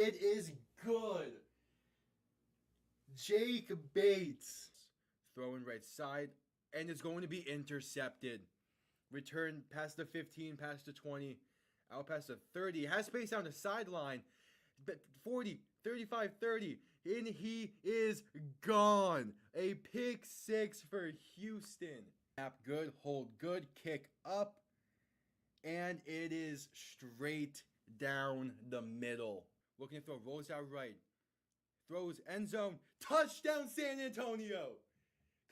It is good. Jake Bates throwing right side, and it's going to be intercepted. Return past the 15, past the 20, out past the 30. Has space down the sideline. 40, 35, 30. And he is gone. A pick six for Houston. Snap good, hold good, kick up. And it is straight down the middle. Looking to throw, rolls out right. Throws end zone. Touchdown San Antonio.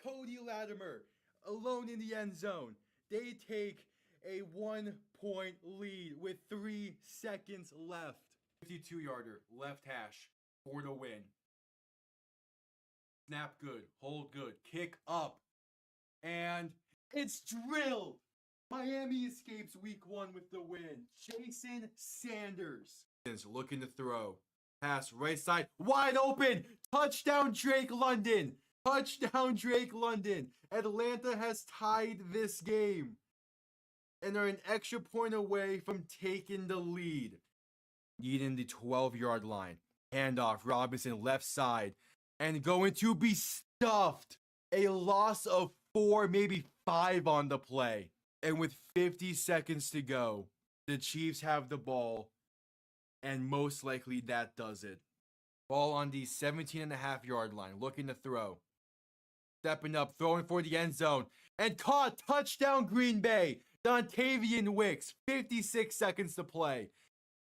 Cody Latimer alone in the end zone. They take a 1-point lead with 3 seconds left. 52-yarder, left hash for the win. Snap good, hold good, kick up, and it's drilled. Miami escapes week 1 with the win. Jason Sanders is looking to throw. Pass right side, wide open. Touchdown Drake London. Touchdown Drake London. Atlanta has tied this game and are an extra point away from taking the lead. Needing the 12-yard line. Handoff, Robinson left side. And going to be stuffed. A loss of 4, maybe 5 on the play. And with 50 seconds to go, the Chiefs have the ball. And most likely that does it. Ball on the 17.5-yard line. Looking to throw. Stepping up, throwing for the end zone. And caught. Touchdown Green Bay. Dontavian Wicks. 56 seconds to play.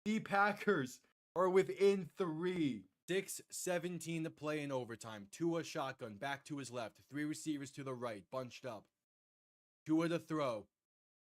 The Packers are within 3. 6:17 to play in overtime. Tua shotgun, back to his left. 3 receivers to the right, bunched up. Tua to throw.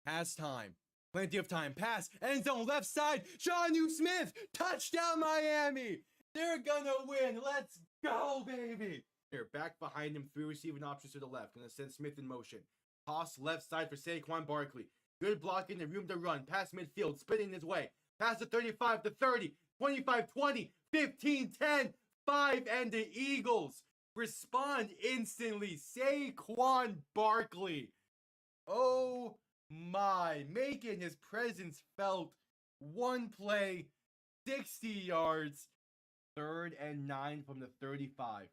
Pass time. Plenty of time. Pass. End zone, left side. Jonnu Smith. Touchdown Miami. They're gonna win. Let's go, baby. Here, back behind him. 3 receiving options to the left. Gonna send Smith in motion. Toss left side for Saquon Barkley. Good blocking and room to run. Pass midfield, spinning his way. Pass to 35 to 30, 25, 20, 15, 10, 5, and the Eagles respond instantly. Saquon Barkley. Oh my, making his presence felt. 1 play, 60 yards, 3rd and 9 from the 35.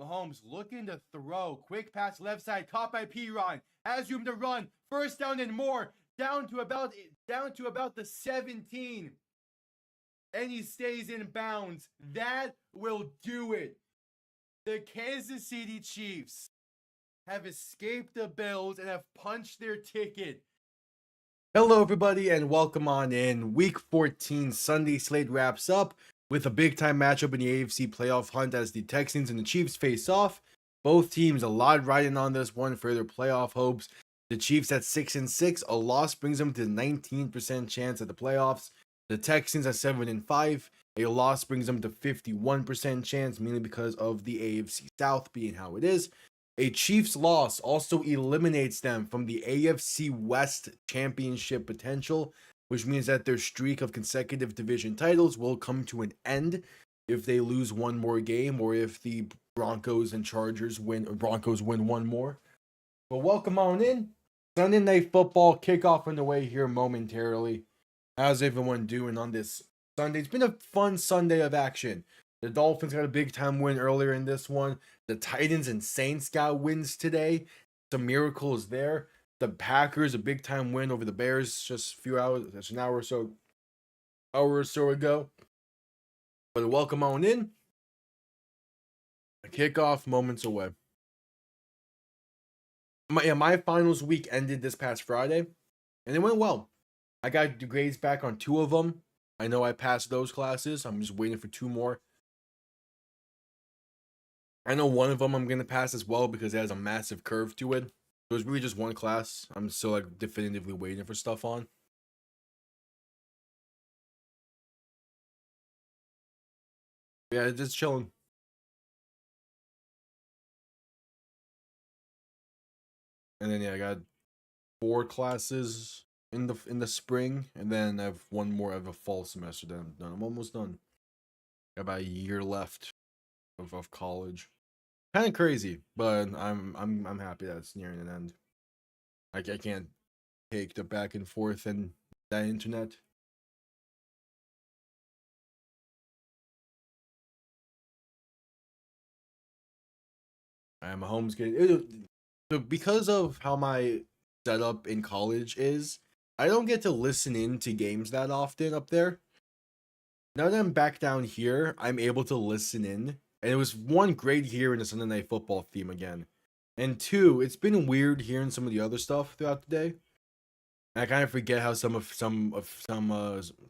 Mahomes looking to throw. Quick pass left side, caught by Piron. Has room to run. First down and more. Down to about the 17. And he stays in bounds. That will do it. The Kansas City Chiefs have escaped the Bills and have punched their ticket. Hello, everybody, and welcome on in. Week 14 Sunday slate wraps up with a big-time matchup in the AFC playoff hunt as the Texans and the Chiefs face off. Both teams a lot riding on this one for their playoff hopes. The Chiefs at 6-6, a loss brings them to 19% chance at the playoffs. The Texans at 7-5, a loss brings them to 51% chance, mainly because of the AFC South being how it is. A Chiefs loss also eliminates them from the AFC West championship potential, which means that their streak of consecutive division titles will come to an end if they lose one more game or if the Broncos and Chargers win, or Broncos win one more. But welcome on in. Sunday Night Football kickoff on the way here momentarily. How's everyone doing on this Sunday? It's been a fun Sunday of action. The Dolphins got a big time win earlier in this one. The Titans and Saints got wins today. Some miracles there. The Packers, a big time win over the Bears just a few hours, that's an hour or so ago. But welcome on in. A kickoff moments away. My finals week ended this past Friday, and it went well. I got the grades back on 2 of them. I know I passed those classes. I'm just waiting for 2 more. I know one of them I'm going to pass as well because it has a massive curve to it. It was really just one class. I'm still definitively waiting for stuff on. Yeah, just chilling. And then I got 4 classes in the spring, and then I have 1 more of a fall semester. Then I'm done. I'm almost done. Got about a year left of college. Kind of crazy, but I'm happy that it's nearing an end. I can't take the back and forth and that internet. I'm a Mahomes because of how my setup in college is. I don't get to listen in to games that often up there. Now that I'm back down here, I'm able to listen in. And it was one, great hearing the Sunday Night Football theme again. And two, it's been weird hearing some of the other stuff throughout the day. And I kind of forget how some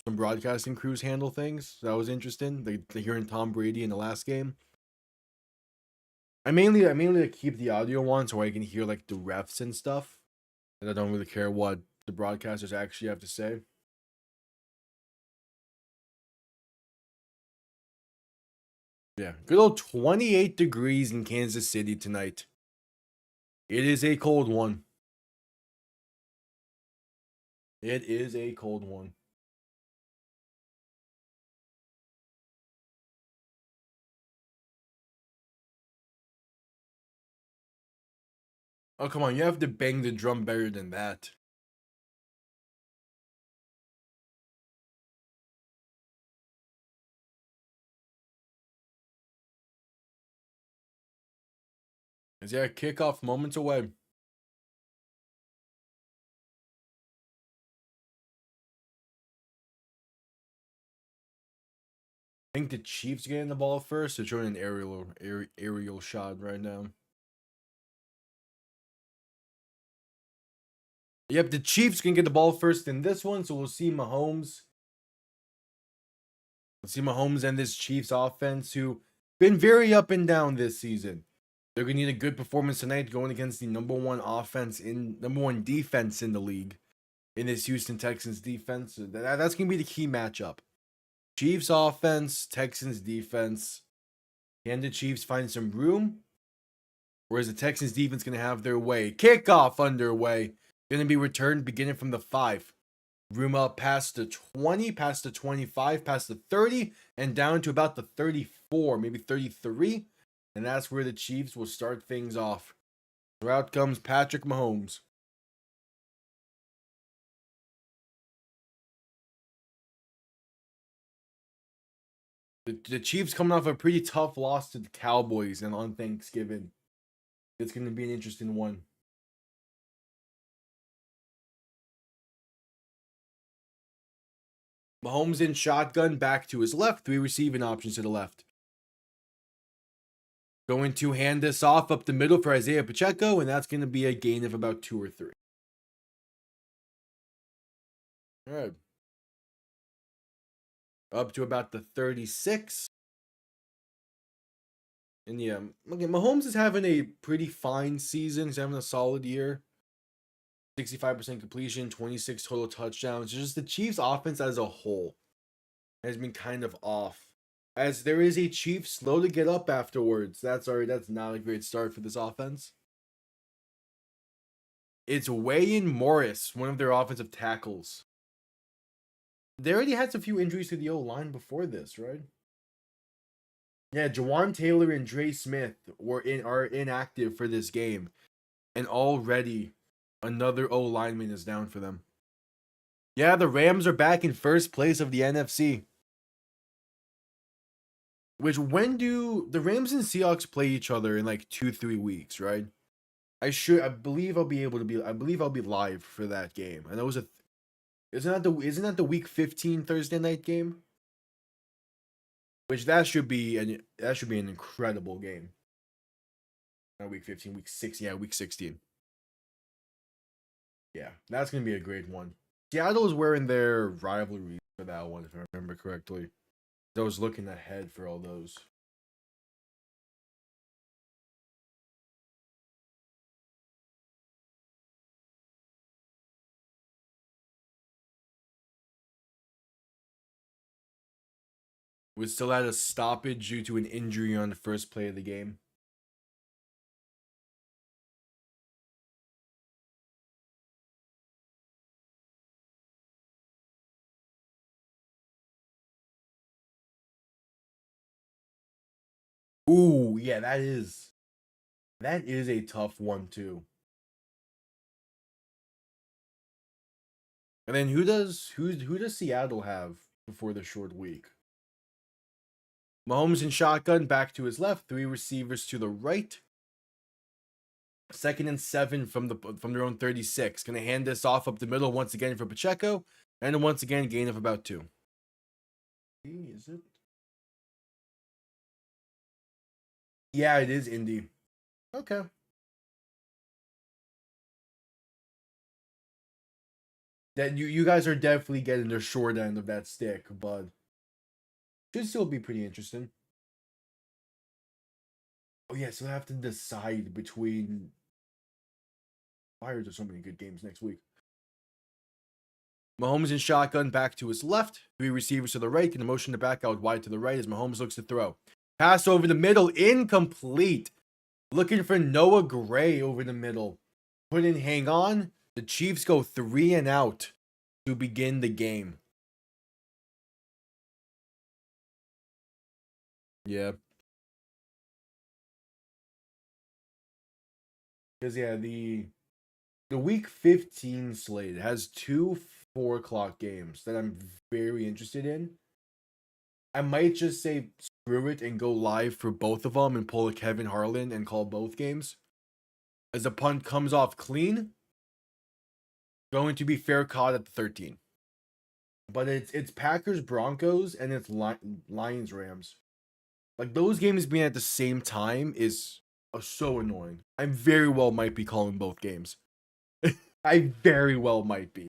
broadcasting crews handle things. So that was interesting. They hearing Tom Brady in the last game. I mainly keep the audio on so I can hear like the refs and stuff. And I don't really care what the broadcasters actually have to say. Yeah, good old 28 degrees in Kansas City tonight. It is a cold one. It is a cold one. Oh, come on. You have to bang the drum better than that. Is that kickoff moments away? I think the Chiefs getting the ball first. They're showing an aerial shot right now. Yep, the Chiefs can get the ball first in this one, so we'll see Mahomes. We'll see Mahomes and this Chiefs offense, who been very up and down this season. They're gonna need a good performance tonight, going against the number one defense in the league, in this Houston Texans defense. That's gonna be the key matchup. Chiefs offense, Texans defense. Can the Chiefs find some room? Or is the Texans defense gonna have their way? Kickoff underway. Gonna be returned beginning from the 5. Room up past the 20, past the 25, past the 30, and down to about the 34, maybe 33. And that's where the Chiefs will start things off. So out comes Patrick Mahomes. The Chiefs coming off a pretty tough loss to the Cowboys and on Thanksgiving. It's going to be an interesting one. Mahomes in shotgun, back to his left. 3 receiving options to the left. Going to hand this off up the middle for Isaiah Pacheco, and that's going to be a gain of about 2 or 3. All right. Up to about the 36. And yeah, okay, Mahomes is having a pretty fine season. He's having a solid year. 65% completion, 26 total touchdowns. Just the Chiefs' offense as a whole has been kind of off. As there is a Chiefs slow to get up afterwards. That's not a great start for this offense. It's Wayne Morris, one of their offensive tackles. They already had a few injuries to the O-line before this, right? Yeah, Jawan Taylor and Dre Smith are inactive for this game. And already another O-lineman is down for them. Yeah, the Rams are back in first place of the NFC. Which, when do the Rams and Seahawks play each other in like 2-3 weeks, right? I believe I'll be live for that game. I know isn't that the week 15 Thursday night game? Which that should be an incredible game. Not week 15, week 6, yeah, week 16. Yeah, that's gonna be a great one. Seattle is wearing their rivalry for that one, if I remember correctly. I was looking ahead for all those. We still had a stoppage due to an injury on the first play of the game. Ooh, yeah, that is a tough one too. And then who does Seattle have before the short week? Mahomes in shotgun, back to his left, 3 receivers to the right. 2nd and 7 from their own 36. Gonna hand this off up the middle once again for Pacheco, and once again gain of about 2. Is it? Yeah, it is Indy. Okay. That you guys are definitely getting the short end of that stick, but should still be pretty interesting. Oh yeah, so I have to decide between. Why are there so many good games next week? Mahomes in shotgun, back to his left. 3 receivers to the right. Can motion to back out wide to the right as Mahomes looks to throw. Pass over the middle, incomplete. Looking for Noah Gray over the middle. Put in, hang on. The Chiefs go 3 and out to begin the game. Yeah. Because, yeah, the week 15 slate has 2 4 o'clock games that I'm very interested in. I might just say screw it and go live for both of them and pull a Kevin Harlan and call both games. As the punt comes off clean, going to be fair caught at the 13. But it's Packers Broncos and it's Lions Rams. Like those games being at the same time is so annoying. I very well might be calling both games. I very well might be.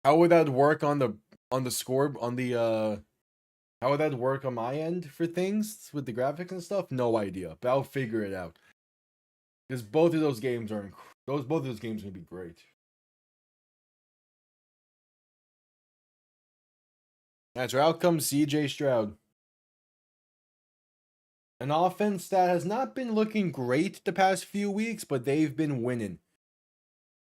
How would that work on the score on the how would that work on my end for things with the graphics and stuff? No idea, but I'll figure it out. Because both of those games are both of those games are gonna be great. That's right. Out comes CJ Stroud. An offense that has not been looking great the past few weeks, but they've been winning.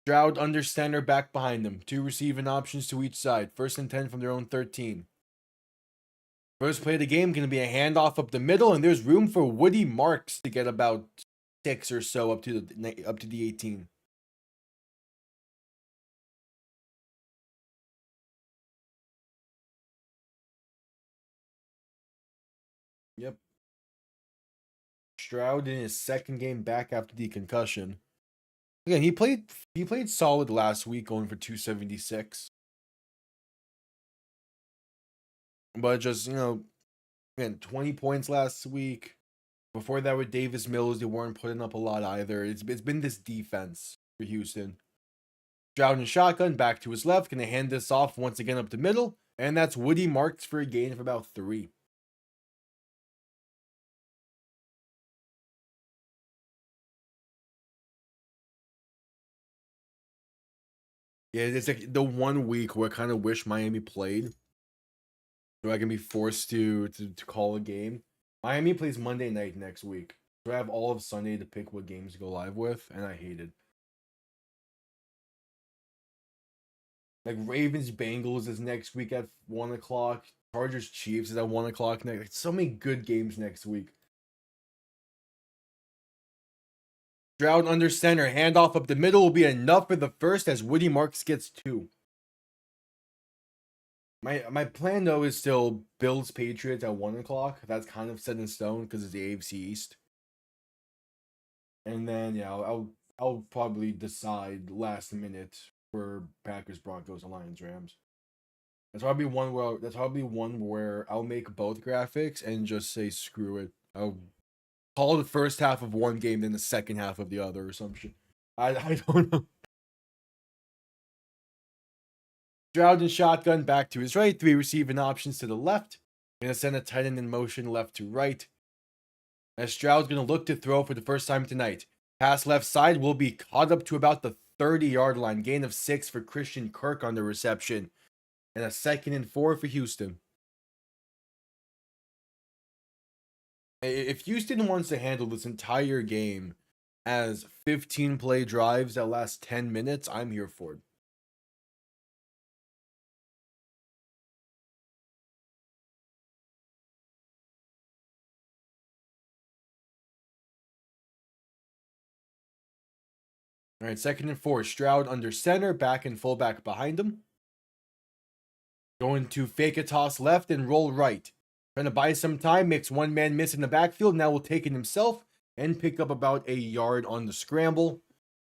Stroud under center back behind them. 2 receiving options to each side. 1st and 10 from their own 13. First play of the game going to be a handoff up the middle, and there's room for Woody Marks to get about 6 or so up to the 18. Yep. Stroud in his 2nd game back after the concussion. Again, he played solid last week, going for 276. But just, again, 20 points last week. Before that with Davis Mills, they weren't putting up a lot either. It's been this defense for Houston. Stroud in shotgun, back to his left. Gonna hand this off once again up the middle. And that's Woody Marks for a gain of about 3. Yeah, it's like the 1 week where I kind of wish Miami played. So I can be forced to call a game. Miami plays Monday night next week. So I have all of Sunday to pick what games to go live with, and I hate it. Like Ravens Bengals is next week at 1 o'clock. Chargers Chiefs is at 1 o'clock next. Like, so many good games next week. Stroud under center, handoff up the middle will be enough for the first as Woody Marks gets 2. My plan though is still Bills Patriots at 1 o'clock. That's kind of set in stone because it's the AFC East. And then yeah, I'll probably decide last minute for Packers Broncos and Lions Rams. That's probably one where I'll make both graphics and just say screw it. I'll call the first half of one game, then the second half of the other or some shit. I don't know. Stroud and shotgun back to his right. 3 receiving options to the left. Gonna send a tight end in motion left to right. As Stroud's gonna look to throw for the first time tonight. Pass left side will be caught up to about the 30-yard line. Gain of 6 for Christian Kirk on the reception. And a 2nd and 4 for Houston. If Houston wants to handle this entire game as 15 play drives that last 10 minutes, I'm here for it. All right, 2nd and 4. Stroud under center, back and fullback behind him. Going to fake a toss left and roll right. Trying to buy some time, makes one man miss in the backfield. Now will take it himself. and pick up about a yard on the scramble.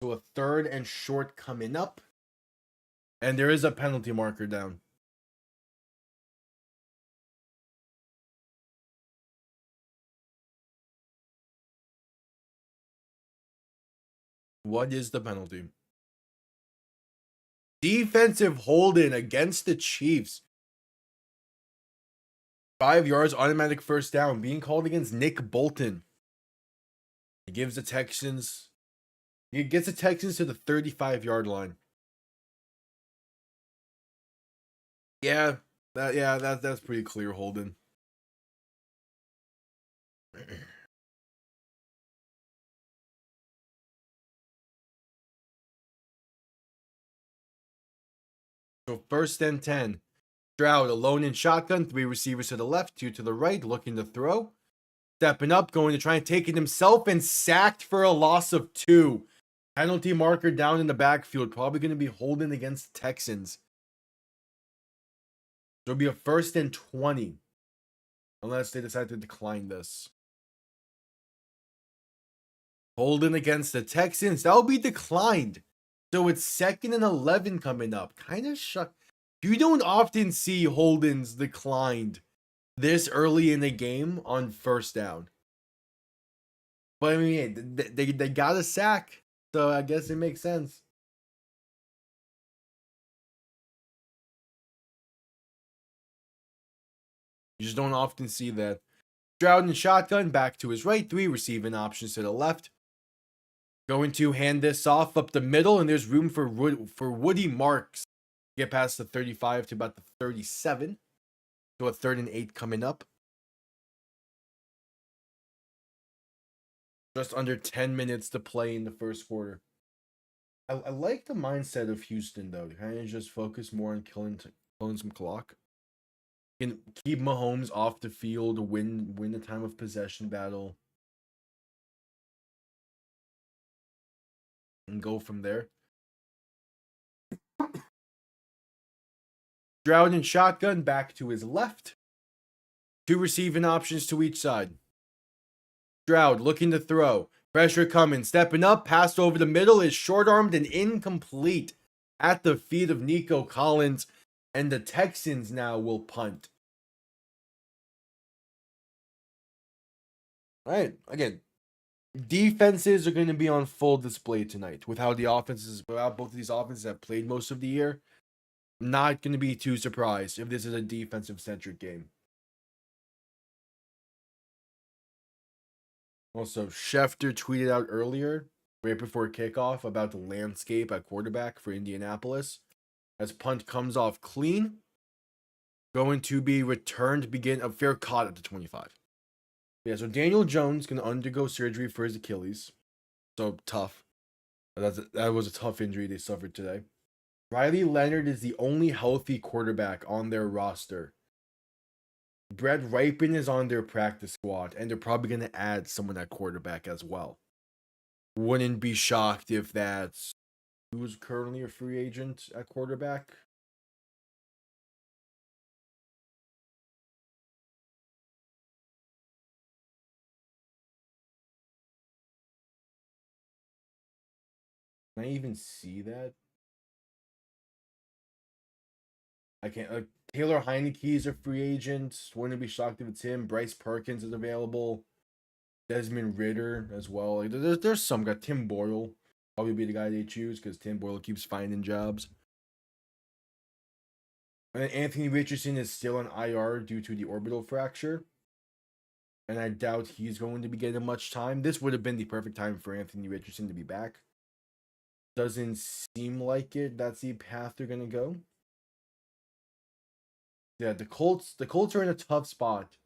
So a 3rd and short coming up. And there is a penalty marker down. What is the penalty? Defensive holding against the Chiefs. 5 yards, automatic first down, being called against Nick Bolton. He gets the Texans to the 35-yard line. That's pretty clear holding. So 1st and 10. Stroud alone in shotgun, 3 receivers to the left, 2 to the right, looking to throw. Stepping up, going to try and take it himself, and sacked for a loss of 2. Penalty marker down in the backfield, probably going to be holding against the Texans. So it'll be a 1st and 20. Unless they decide to decline this. Holding against the Texans, that'll be declined. So it's 2nd and 11 coming up. Kind of shocked. You don't often see holdings declined this early in the game on 1st down. But I mean, they got a sack. So I guess it makes sense. You just don't often see that. Stroud and shotgun back to his right. 3 receiving options to the left. Going to hand this off up the middle, and there's room for Woody Marks. Get past the 35 to about the 37. So a 3rd and 8 coming up. Just under 10 minutes to play in the 1st quarter. I like the mindset of Houston, though. Kind of just focus more on killing some clock. Can keep Mahomes off the field, win the time of possession battle. And go from there. Stroud and shotgun back to his left. 2 receiving options to each side. Stroud looking to throw. Pressure coming. Stepping up. Passed over the middle. Is short-armed and incomplete at the feet of Nico Collins. And the Texans now will punt. All right. Again, defenses are going to be on full display tonight with how both of these offenses have played most of the year. Not going to be too surprised if this is a defensive-centric game. Also, Schefter tweeted out earlier, right before kickoff, about the landscape at quarterback for Indianapolis. As punt comes off clean, going to be returned, begin a fair caught at the 25. Yeah, so Daniel Jones going to undergo surgery for his Achilles. So tough. That was a tough injury they suffered today. Riley Leonard is the only healthy quarterback on their roster. Brett Ripon is on their practice squad, and they're probably going to add someone at quarterback as well. Wouldn't be shocked if that's who's currently a free agent at quarterback. Can I even see that? I can't. Taylor Heineke is a free agent. Wouldn't be shocked if it's him. Bryce Perkins is available. Desmond Ridder as well. Like, there's some guy. Tim Boyle probably be the guy they choose because Tim Boyle keeps finding jobs. And then Anthony Richardson is still on IR due to the orbital fracture. And I doubt he's going to be getting much time. This would have been the perfect time for Anthony Richardson to be back. Doesn't seem like it. That's the path they're going to go. Yeah, the Colts are in a tough spot.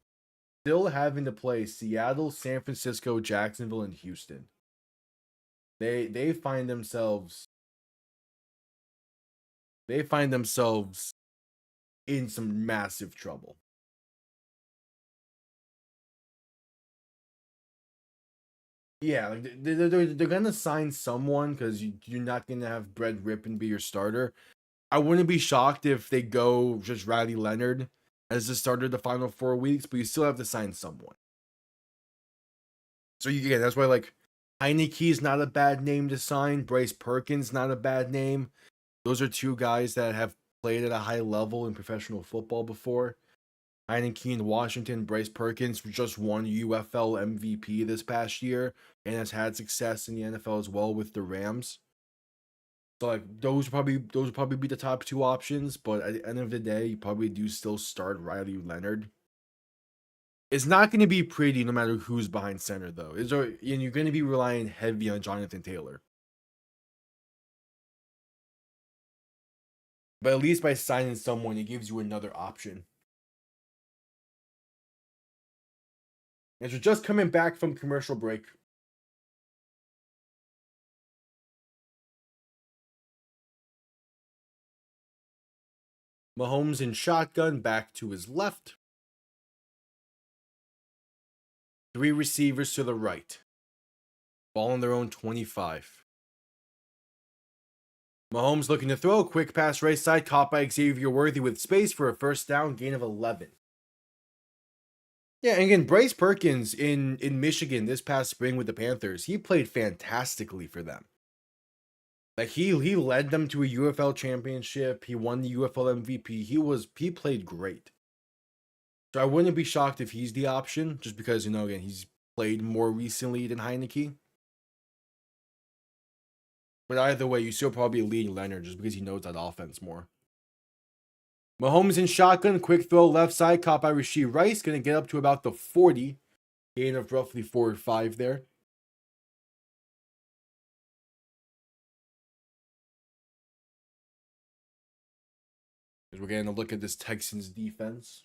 Still having to play Seattle, San Francisco, Jacksonville, and Houston. They find themselves in some massive trouble. Yeah, like they're gonna sign someone because you're not gonna have Brett Ripon be your starter. I wouldn't be shocked if they go just Riley Leonard as the starter the final 4 weeks, but you still have to sign someone. So again, that's why like Heineke's not a bad name to sign. Bryce Perkins not a bad name. Those are two guys that have played at a high level in professional football before. Heineke in Washington, Bryce Perkins just won UFL MVP this past year and has had success in the NFL as well with the Rams. So like those would probably be the top two options, but at the end of the day, you probably do still start Riley Leonard. It's not going to be pretty no matter who's behind center though. And you're going to be relying heavy on Jonathan Taylor. But at least by signing someone, it gives you another option. As we're just coming back from commercial break. Mahomes in shotgun, back to his left. Three receivers to the right. Ball on their own 25. Mahomes looking to throw. Quick pass right side, caught by Xavier Worthy with space for a first down, gain of 11. Yeah, and again, Bryce Perkins in Michigan this past spring with the Panthers, he played fantastically for them. Like he led them to a UFL championship. He won the UFL MVP. He played great. So I wouldn't be shocked if he's the option, just because again he's played more recently than Heineke. But either way, you still probably lead Leonard just because he knows that offense more. Mahomes in shotgun, quick throw left side, caught by Rashee Rice, going to get up to about the 40, gain of roughly 4 or 5 there. As we're getting a look at this Texans defense.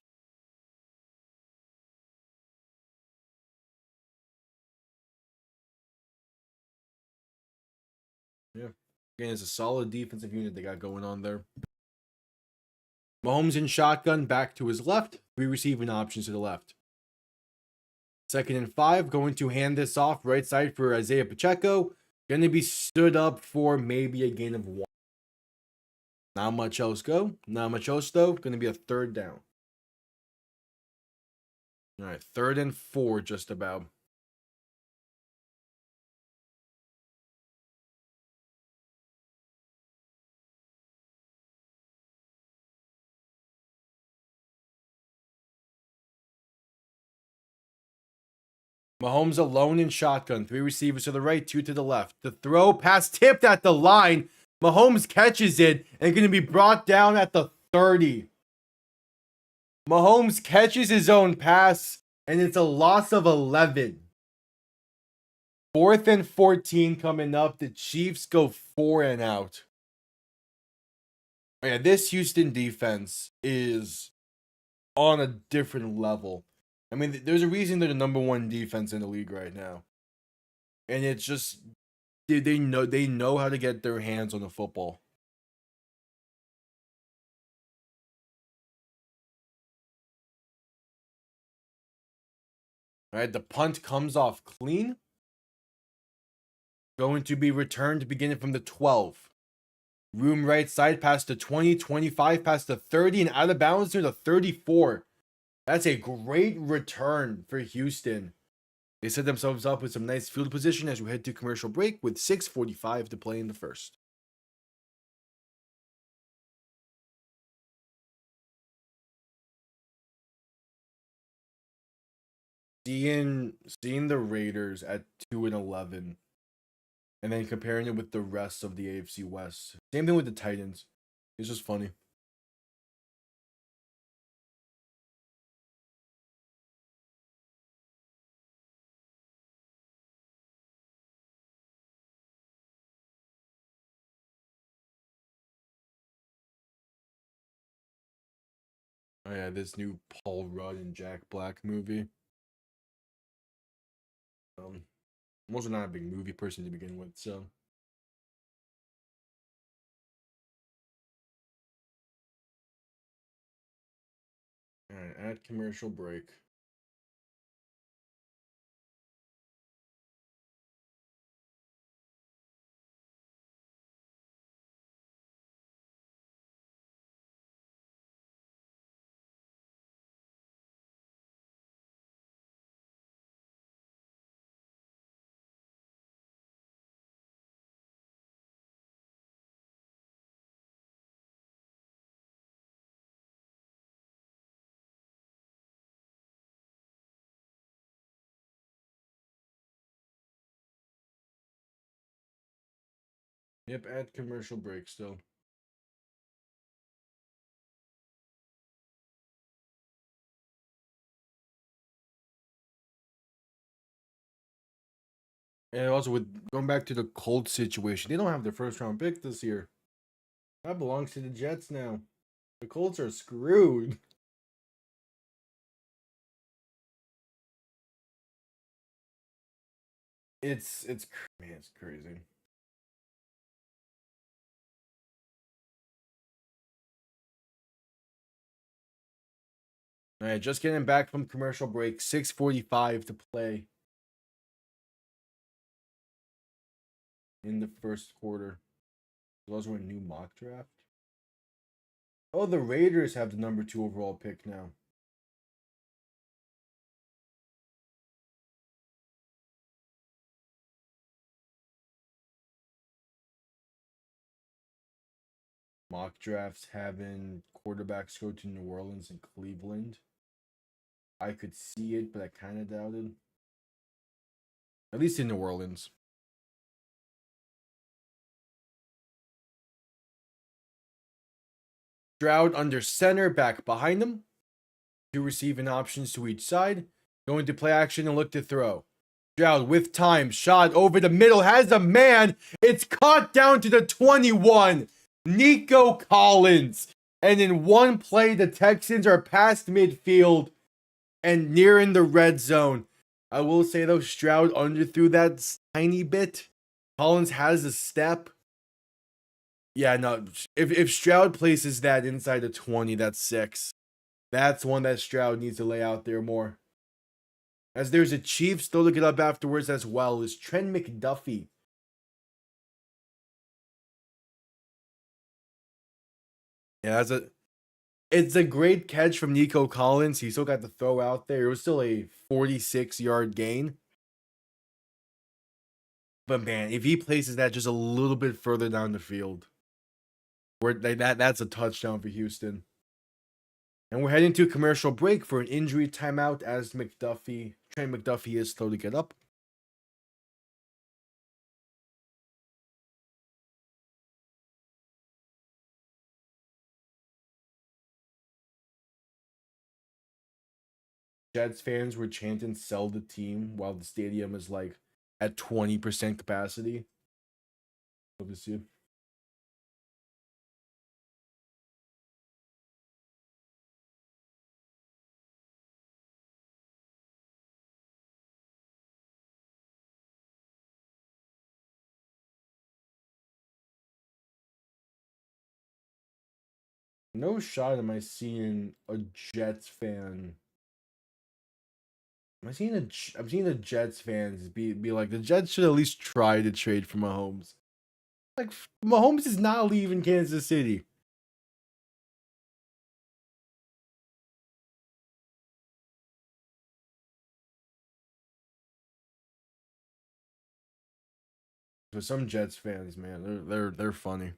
Yeah. Again, it's a solid defensive unit they got going on there. Mahomes in shotgun, back to his left. 3 receiving options to the left. 2nd and 5, going to hand this off right side for Isaiah Pacheco. Going to be stood up for maybe a gain of 1. Not much else though. Going to be a 3rd down. All right, 3rd and 4 just about. Mahomes alone in shotgun. 3 receivers to the right, 2 to the left. The throw, pass tipped at the line. Mahomes catches it and going to be brought down at the 30. Mahomes catches his own pass and it's a loss of 11. 4th and 14 coming up. The Chiefs go 4 and out. Yeah, this Houston defense is on a different level. I mean, there's a reason they're the number 1 defense in the league right now. And it's just they know how to get their hands on the football. All right, the punt comes off clean. Going to be returned beginning from the 12. Room right side past the 20, 25, past the 30, and out of bounds near the 34. That's a great return for Houston. They set themselves up with some nice field position as we head to commercial break with 6:45 to play in the first. Seeing the Raiders at 2-11, and then comparing it with the rest of the AFC West. Same thing with the Titans. It's just funny. Oh yeah, this new Paul Rudd and Jack Black movie. I'm also not a big movie person to begin with, so. Alright, at commercial break. Yep, at commercial break still. And also with going back to the Colts situation, they don't have their first round pick this year. That belongs to the Jets now. The Colts are screwed. It's man, it's crazy. All right, just getting back from commercial break. 6:45 to play in the first quarter. Those were a new mock draft. Oh, the Raiders have the number 2 overall pick now. Mock drafts having quarterbacks go to New Orleans and Cleveland. I could see it, but I kind of doubted. At least in New Orleans. Stroud under center, back behind him. 2 receiving options to each side. Going to play action and look to throw. Stroud with time, shot over the middle, has a man. It's caught down to the 21. Nico Collins. And in one play, the Texans are past midfield and near in the red zone. I will say though, Stroud underthrew that tiny bit. Collins has a step. Yeah, no. If Stroud places that inside the 20, that's 6. That's one that Stroud needs to lay out there more. As there's a Chiefs to look it up afterwards as well, is Trent McDuffie. Yeah, it's a great catch from Nico Collins. He still got the throw out there. It was still a 46-yard gain. But man, if he places that just a little bit further down the field, that's a touchdown for Houston. And we're heading to a commercial break for an injury timeout as Trent McDuffie is slow to get up. Jets fans were chanting "sell the team" while the stadium is like at 20% capacity. Love to see. No shot am I seeing a Jets fan. I'm seeing the Jets fans be like the Jets should at least try to trade for Mahomes. Like Mahomes is not leaving Kansas City. For some Jets fans, man, they're funny.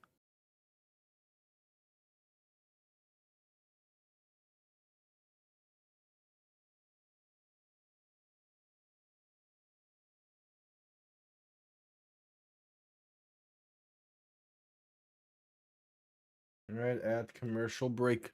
All right, at commercial break.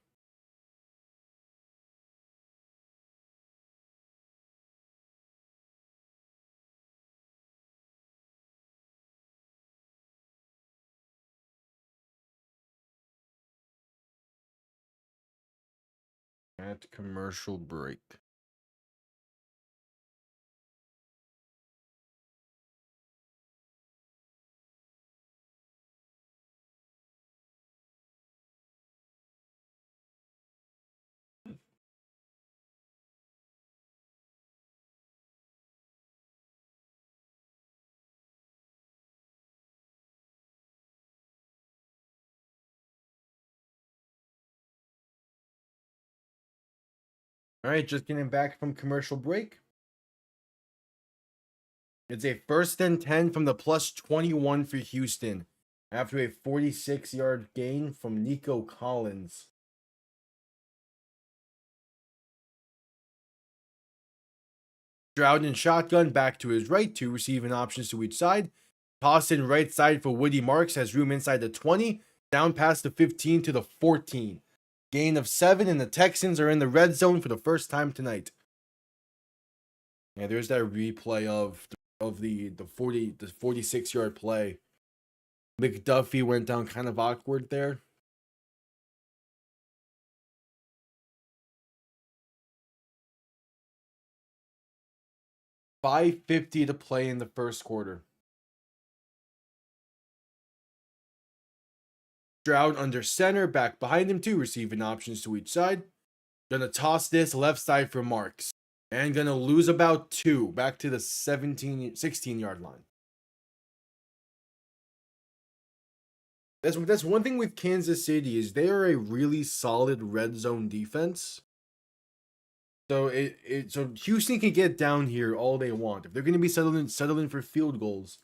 At commercial break. All right, just getting back from commercial break. It's a 1st and 10 from the plus 21 for Houston after a 46-yard gain from Nico Collins. Stroud and shotgun back to his right, 2 receiving options to each side. Toss in right side for Woody Marks. Has room inside the 20. Down past the 15 to the 14. Gain of 7, and the Texans are in the red zone for the first time tonight. Yeah, there's that replay of the 46-yard play. McDuffie went down kind of awkward there. $5:50 to play in the first quarter. Stroud under center, back behind him, 2 receiving options to each side. Gonna toss this left side for Marks. And gonna lose about 2, back to the 16-yard line. That's one thing with Kansas City is they are a really solid red zone defense. So so Houston can get down here all they want. If they're going to be settling for field goals,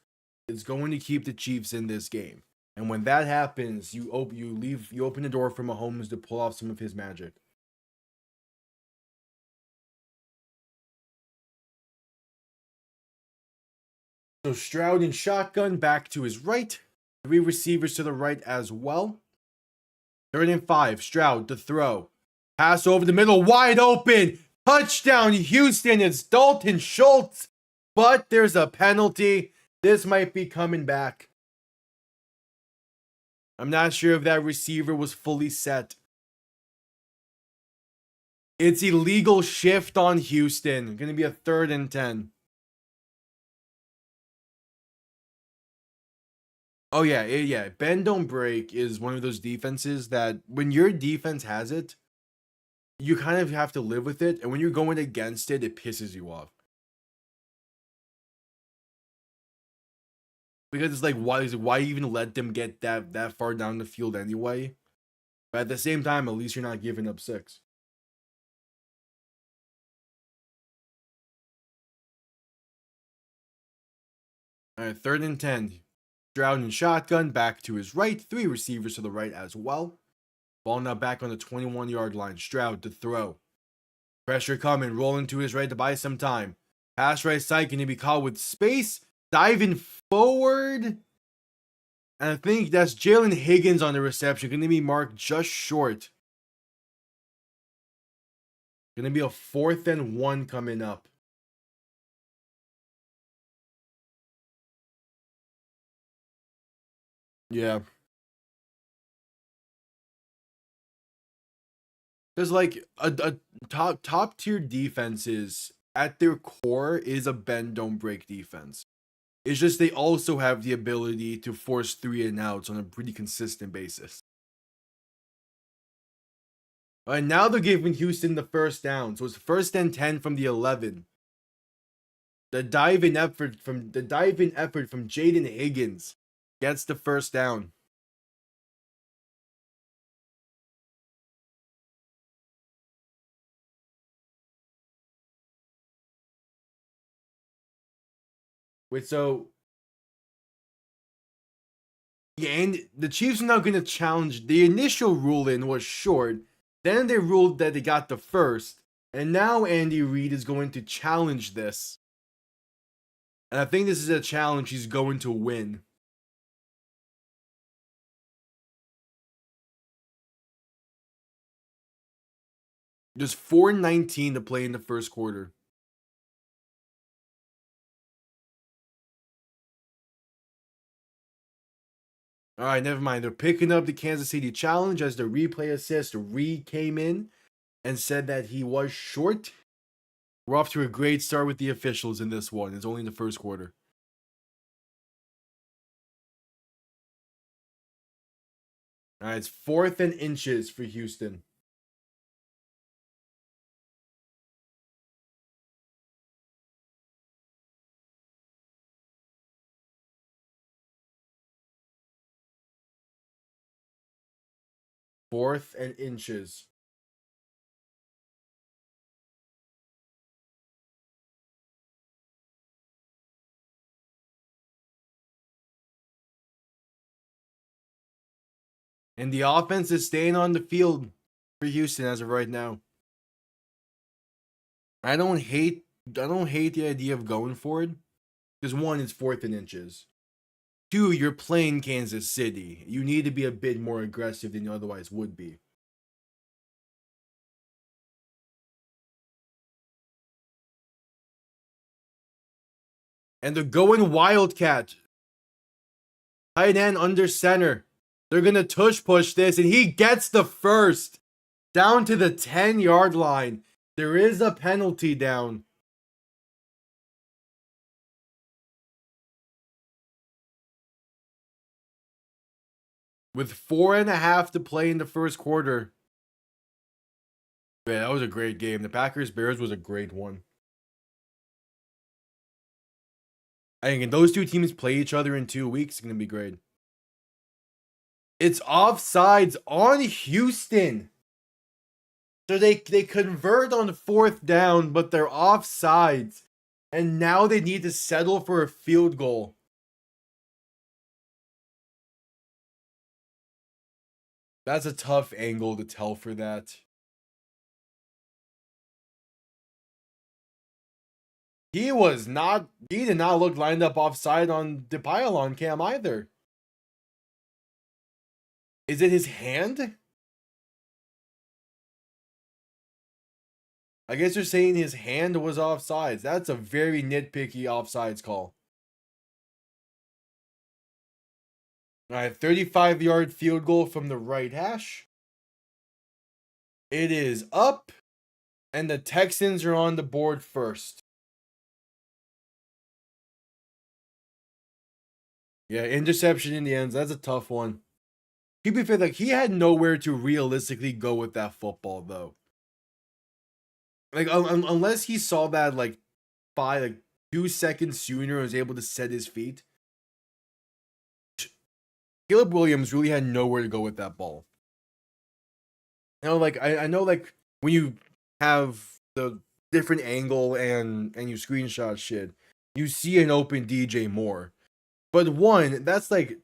it's going to keep the Chiefs in this game. And when that happens, you open the door for Mahomes to pull off some of his magic. So Stroud in shotgun, back to his right. 3 receivers to the right as well. 3rd and 5. Stroud to throw. Pass over the middle, wide open. Touchdown, Houston. It's Dalton Schultz. But there's a penalty. This might be coming back. I'm not sure if that receiver was fully set. It's illegal shift on Houston. Going to be a 3rd and 10. Oh, yeah. Bend don't break is one of those defenses that when your defense has it, you kind of have to live with it. And when you're going against it, it pisses you off. Because it's like, why even let them get that far down the field anyway? But at the same time, at least you're not giving up 6. All right, 3rd and 10. Stroud in shotgun, back to his right. 3 receivers to the right as well. Ball now back on the 21-yard line. Stroud to throw. Pressure coming, rolling to his right to buy some time. Pass right side, going to be caught with space. Diving forward. And I think that's Jalen Higgins on the reception. Going to be marked just short. Going to be a 4th and 1 coming up. Yeah. There's like a top tier defenses at their core is a bend don't break defense. It's just they also have the ability to force 3 and outs on a pretty consistent basis. And now they're giving Houston the first down. So it's 1st and 10 from the 11. The dive-in effort from Jaden Higgins gets the first down. Wait, so yeah, and the Chiefs are not going to challenge. The initial ruling was short. Then they ruled that they got the first. And now Andy Reid is going to challenge this. And I think this is a challenge he's going to win. There's 4:19 to play in the first quarter. All right, never mind. They're picking up the Kansas City challenge as the replay assist. Reed came in and said that he was short. We're off to a great start with the officials in this one. It's only in the first quarter. All right, it's 4th and inches for Houston. Fourth and inches. And the offense is staying on the field for Houston as of right now. I don't hate the idea of going for it. Because 1, it's 4th and inches. Two, you're playing Kansas City. You need to be a bit more aggressive than you otherwise would be. And they're going Wildcat. Tight end under center. They're going to tush push this, and he gets the first. Down to the 10-yard line. There is a penalty down. With 4.5 to play in the first quarter. Man, that was a great game. The Packers-Bears was a great one. I think if those two teams play each other in 2 weeks, it's going to be great. It's offsides on Houston. So they convert on 4th down, but they're offsides. And now they need to settle for a field goal. That's a tough angle to tell for that. He did not look lined up offside on the pylon cam either. Is it his hand? I guess you're saying his hand was offsides. That's a very nitpicky offsides call. All right, 35-yard field goal from the right hash. It is up, and the Texans are on the board first. Yeah, interception in the end. That's a tough one. To be fair, like, he had nowhere to realistically go with that football, though. Like, unless he saw that, like, 2 seconds sooner and was able to set his feet. Caleb Williams really had nowhere to go with that ball. You know, like, I know, like, when you have the different angle and you screenshot shit, you see an open DJ Moore. But one, that's like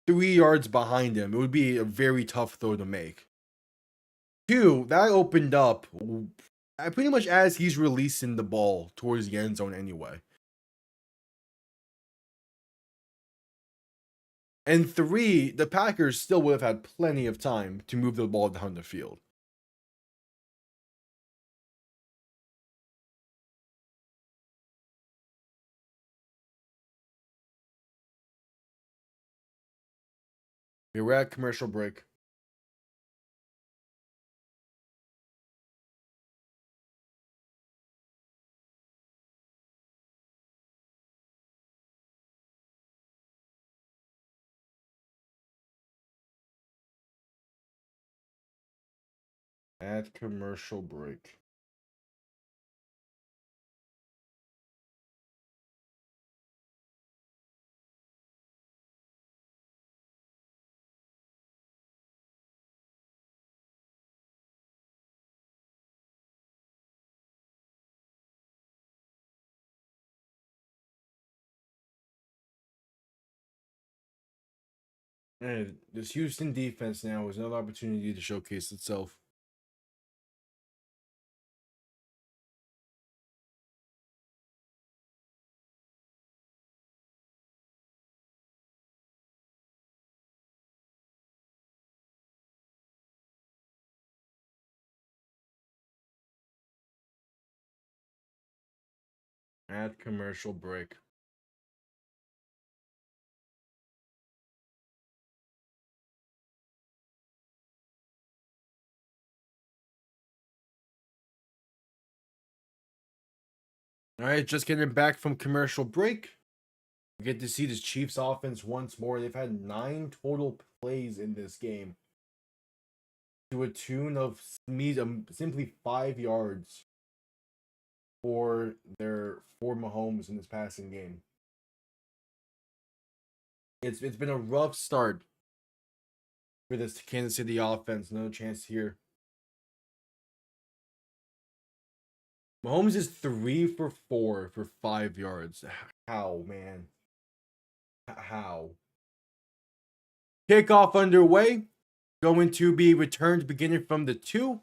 3 yards behind him. It would be a very tough throw to make. Two, that opened up pretty much as he's releasing the ball towards the end zone anyway. And three, the Packers still would have had plenty of time to move the ball down the field. We're at commercial break. At commercial break. And this Houston defense now is another opportunity to showcase itself. At commercial break. All right, just getting back from commercial break. We get to see this Chiefs offense once more. They've had 9 total plays in this game to a tune of simply 5 yards for Mahomes in this passing game. It's been a rough start for this Kansas City offense. No chance here. Mahomes is 3 for 4 for 5 yards. How, man? How? Kickoff underway. Going to be returned beginning from the 2.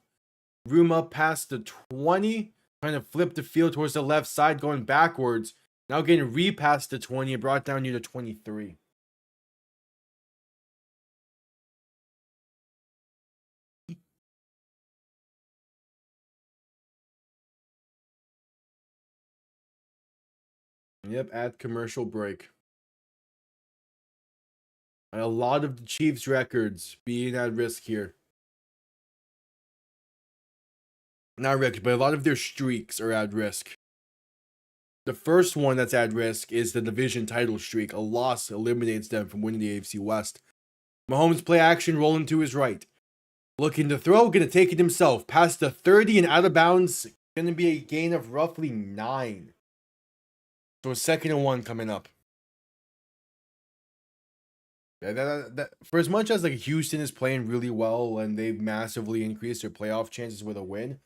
Room up past the 20. Trying to flip the field towards the left side, going backwards. Now getting past the 20 and brought down near the 23. Yep, at commercial break. And a lot of the Chiefs' records being at risk here. Not risk, but a lot of their streaks are at risk. The first one that's at risk is the division title streak. A loss eliminates them from winning the AFC West. Mahomes play action, rolling to his right. Looking to throw, gonna take it himself. Past the 30 and out of bounds. Gonna be a gain of roughly 9. So a 2nd and 1 coming up. For as much as like Houston is playing really well and they've massively increased their playoff chances with a win,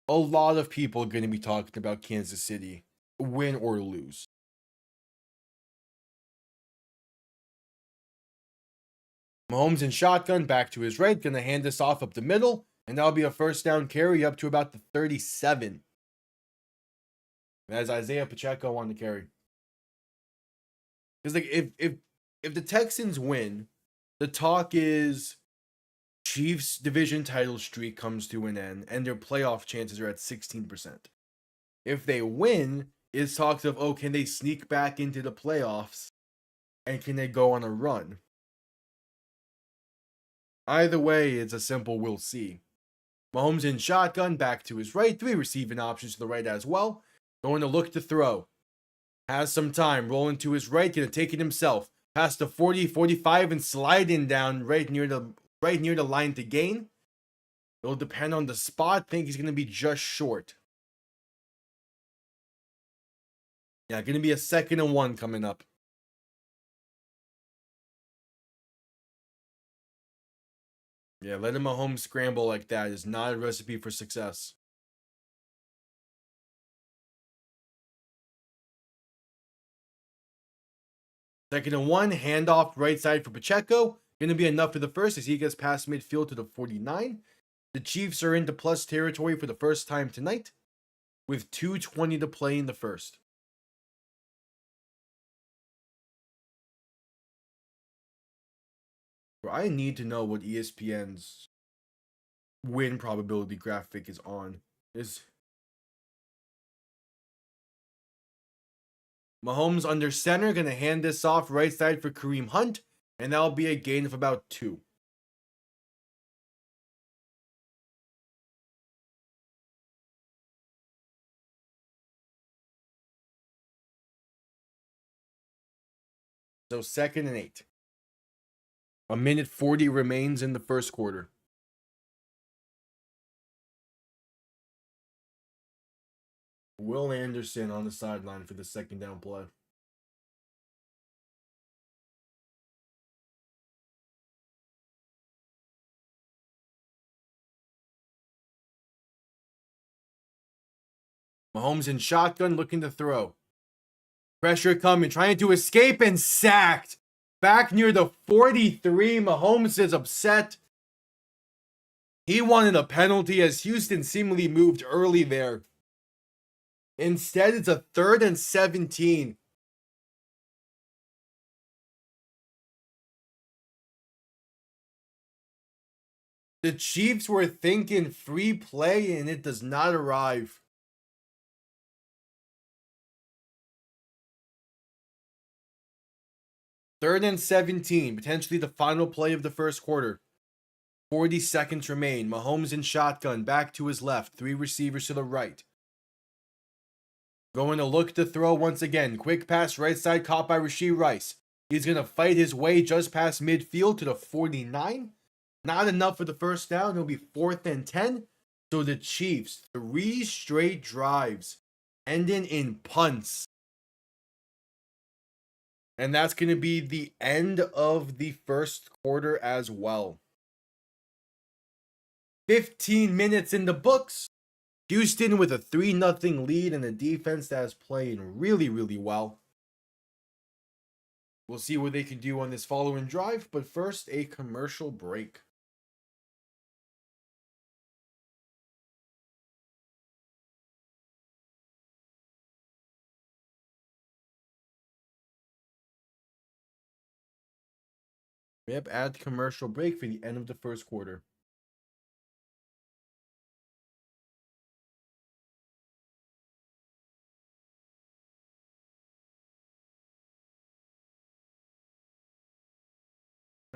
a lot of people are going to be talking about Kansas City, win or lose. Mahomes in shotgun, back to his right, going to hand this off up the middle, and that'll be a first down carry up to about the 37. As Isaiah Pacheco on the carry. Because like if the Texans win, the talk is Chiefs division title streak comes to an end and their playoff chances are at 16%. If they win, it's talks of, oh, can they sneak back into the playoffs and can they go on a run? Either way, it's a simple we'll see. Mahomes in shotgun, back to his right, 3 receiving options to the right as well. Going to look to throw. Has some time, rolling to his right, gonna take it himself. Past the 40, 45, and sliding down right near the line to gain. It'll depend on the spot. Think he's gonna be just short. Yeah, gonna be a 2nd and 1 coming up. Yeah, letting Mahomes scramble like that is not a recipe for success. Second and 1, handoff right side for Pacheco. Going to be enough for the first as he gets past midfield to the 49. The Chiefs are into plus territory for the first time tonight with 2:20 to play in the first. Bro, I need to know what ESPN's win probability graphic is on. Is Mahomes under center, going to hand this off right side for Kareem Hunt, and that'll be a gain of about 2. So 2nd and 8. A minute 40 remains in the first quarter. Will Anderson on the sideline for the 2nd down play. Mahomes in shotgun, looking to throw. Pressure coming, trying to escape and sacked. Back near the 43, Mahomes is upset. He wanted a penalty as Houston seemingly moved early there. Instead, it's a 3rd and 17. The Chiefs were thinking free play and it does not arrive. Third and 17, potentially the final play of the first quarter. 40 seconds remain. Mahomes in shotgun, back to his left. 3 receivers to the right. Going to look to throw once again. Quick pass right side caught by Rashee Rice. He's going to fight his way just past midfield to the 49. Not enough for the first down. It'll be 4th and 10. So the Chiefs, 3 straight drives, ending in punts. And that's going to be the end of the first quarter as well. 15 minutes in the books. Houston with a 3-0 lead and a defense that is playing really, really well. We'll see what they can do on this following drive, but first, a commercial break. Yep, add commercial break for the end of the first quarter.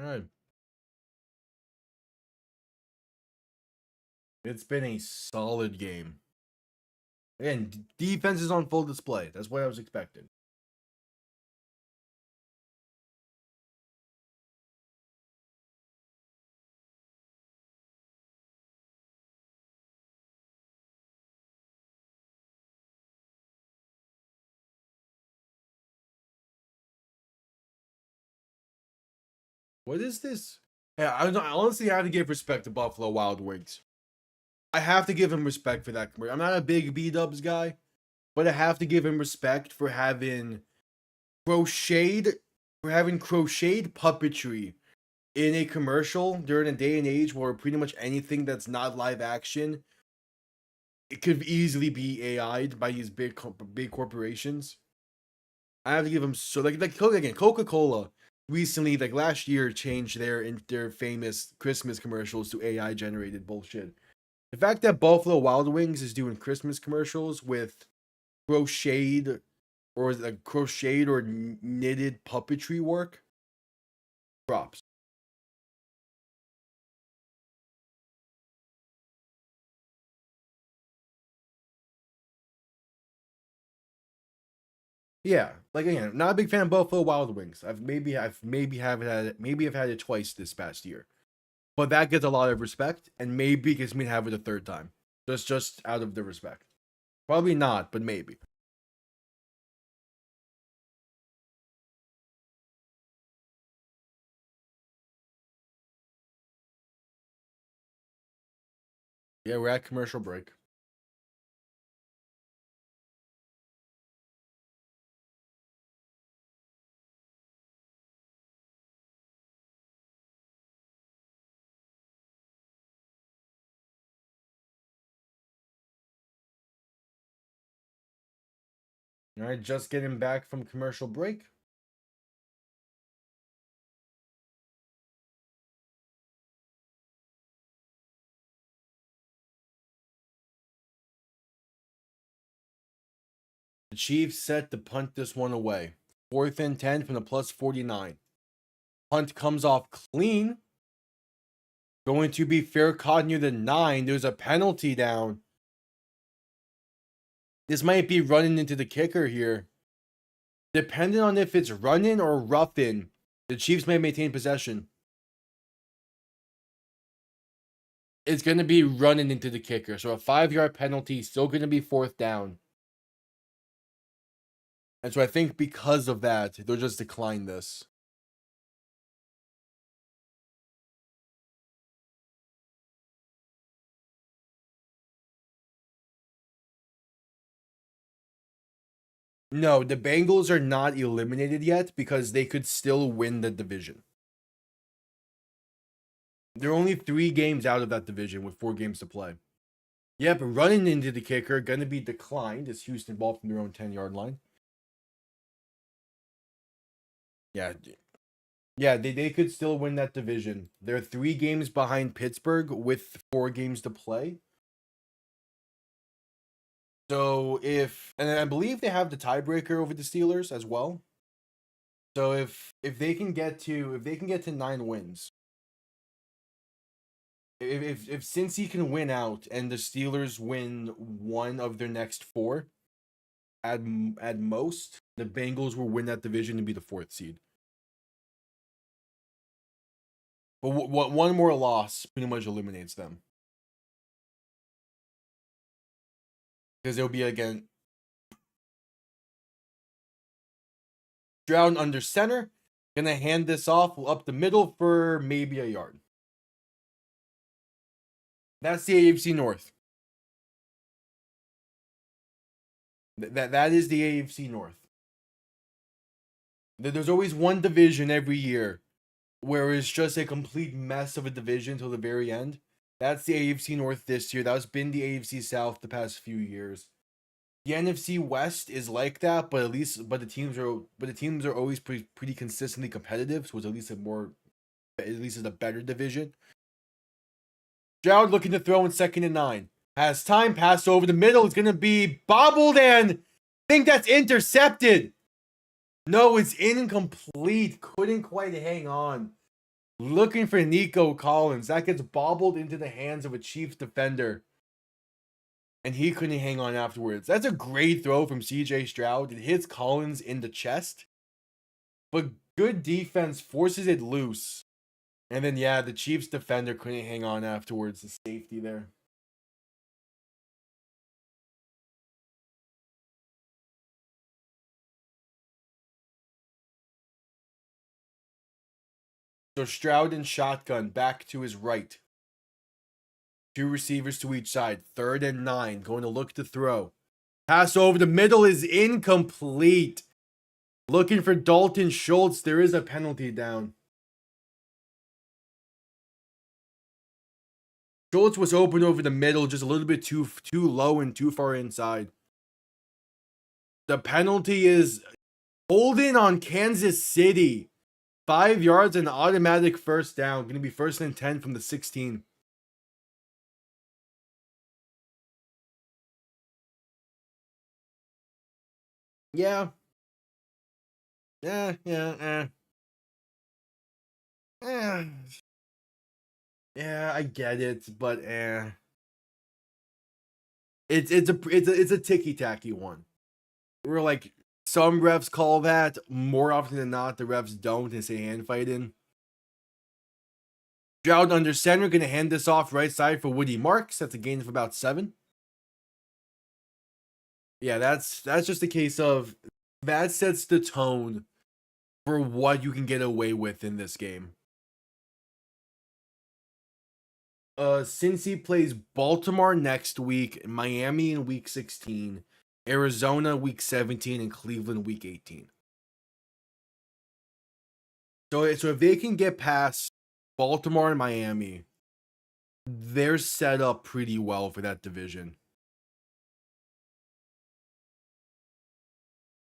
All right. It's been a solid game. Again, defense is on full display. That's what I was expecting. What is this? Yeah, I honestly have to give respect to Buffalo Wild Wings. I have to give him respect for that commercial. I'm not a big B-dubs guy, but I have to give him respect for having crocheted puppetry in a commercial during a day and age where pretty much anything that's not live action, it could easily be AI'd by these big corporations. I have to give him Coca-Cola recently, like last year, changed their famous Christmas commercials to AI generated bullshit. The fact that Buffalo Wild Wings is doing Christmas commercials with crocheted or knitted puppetry work, props. Yeah, like again, not a big fan of Buffalo Wild Wings. I've had it twice this past year, but that gets a lot of respect, and maybe gets me to have it a third time, just out of the respect. Probably not, but maybe. Yeah, we're at commercial break. All right, just getting back from commercial break. The Chiefs set to punt this one away. 4th and 10 from the plus 49. Punt comes off clean. Going to be fair caught near the 9. There's a penalty down. This might be running into the kicker here. Depending on if it's running or roughing, the Chiefs may maintain possession. It's going to be running into the kicker. So a 5-yard penalty, still going to be 4th down. And so I think because of that, they'll just decline this. No, the Bengals are not eliminated yet because they could still win the division. They're only 3 games out of that division with 4 games to play. Yep, running into the kicker, going to be declined as Houston ball from their own 10-yard line. Yeah, they could still win that division. They're 3 games behind Pittsburgh with 4 games to play. So and I believe they have the tiebreaker over the Steelers as well. So if they can get to 9 wins, if Cincy can win out and the Steelers win 1 of their next 4, at most, the Bengals will win that division and be the 4th seed. But one more loss pretty much eliminates them. Because it'll be again Stroud under center. Gonna hand this off up the middle for maybe a yard. That's the AFC North. That is the AFC North. There's always one division every year where it's just a complete mess of a division till the very end. That's the AFC North this year. That's been the AFC South the past few years. The NFC West is like that, but the teams are always pretty consistently competitive. So it's at least a better division. Stroud looking to throw in 2nd and 9. Has time, pass over the middle. It's gonna be bobbled and I think that's intercepted. No, it's incomplete. Couldn't quite hang on. looking for Nico Collins. That gets bobbled into the hands of a Chiefs defender. And he couldn't hang on afterwards. That's a great throw from CJ Stroud. It hits Collins in the chest. But good defense forces it loose. And then, yeah, the Chiefs defender couldn't hang on afterwards. The safety there. So Stroud in shotgun back to his right. 2 receivers to each side. 3rd and 9. Going to look to throw. Pass over the middle is incomplete. Looking for Dalton Schultz. There is a penalty down. Schultz was open over the middle, just a little bit too low and too far inside. The penalty is holding on Kansas City. 5 yards and automatic first down. Going to be 1st and 10 from the 16. Yeah. Yeah, I get it, but it's a ticky-tacky one. We're like, some refs call that. More often than not, the refs don't and say hand fighting. Stroud under center, going to hand this off right side for Woody Marks. That's a gain of about 7. Yeah, that's just a case of that sets the tone for what you can get away with in this game. Cincy plays Baltimore next week, Miami in week 16, Arizona week 17, and Cleveland week 18. So if they can get past Baltimore and Miami, they're set up pretty well for that division.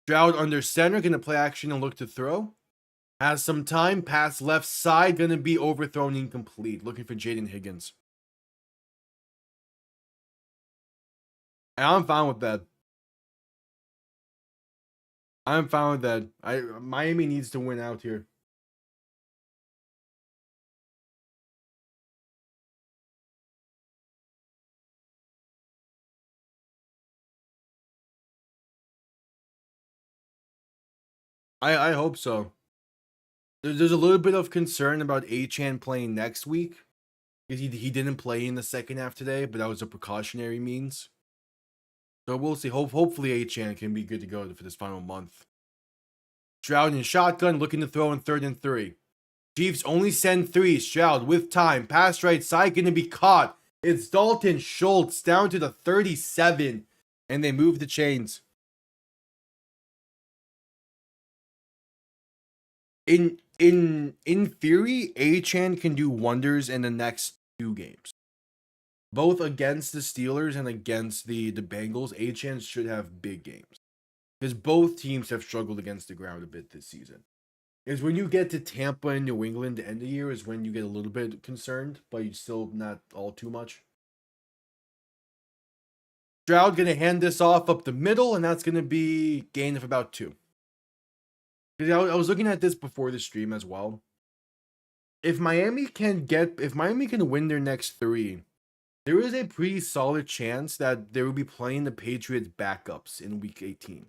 Stroud under center, going to play action and look to throw. Has some time, pass left side, going to be overthrown incomplete. Looking for Jaden Higgins. And I'm fine with that. I'm fine with that. Miami needs to win out here. I hope so. There's a little bit of concern about Achane playing next week. Because he didn't play in the second half today, but that was a precautionary means. So we'll see. Hopefully Achane can be good to go for this final month. Stroud in shotgun, looking to throw in 3rd and 3. Chiefs only send 3. Stroud with time. Pass right side, going to be caught. It's Dalton Schultz down to the 37. And they move the chains. In theory, Achane can do wonders in the next 2 games. Both against the Steelers and against the Bengals, Achane should have big games. Because both teams have struggled against the ground a bit this season. Is when you get to Tampa and New England the end of the year is when you get a little bit concerned, but you still not all too much. Stroud going to hand this off up the middle, and that's going to be gain of about 2. Because I was looking at this before the stream as well. If Miami can win their next 3, there is a pretty solid chance that they will be playing the Patriots backups in week 18.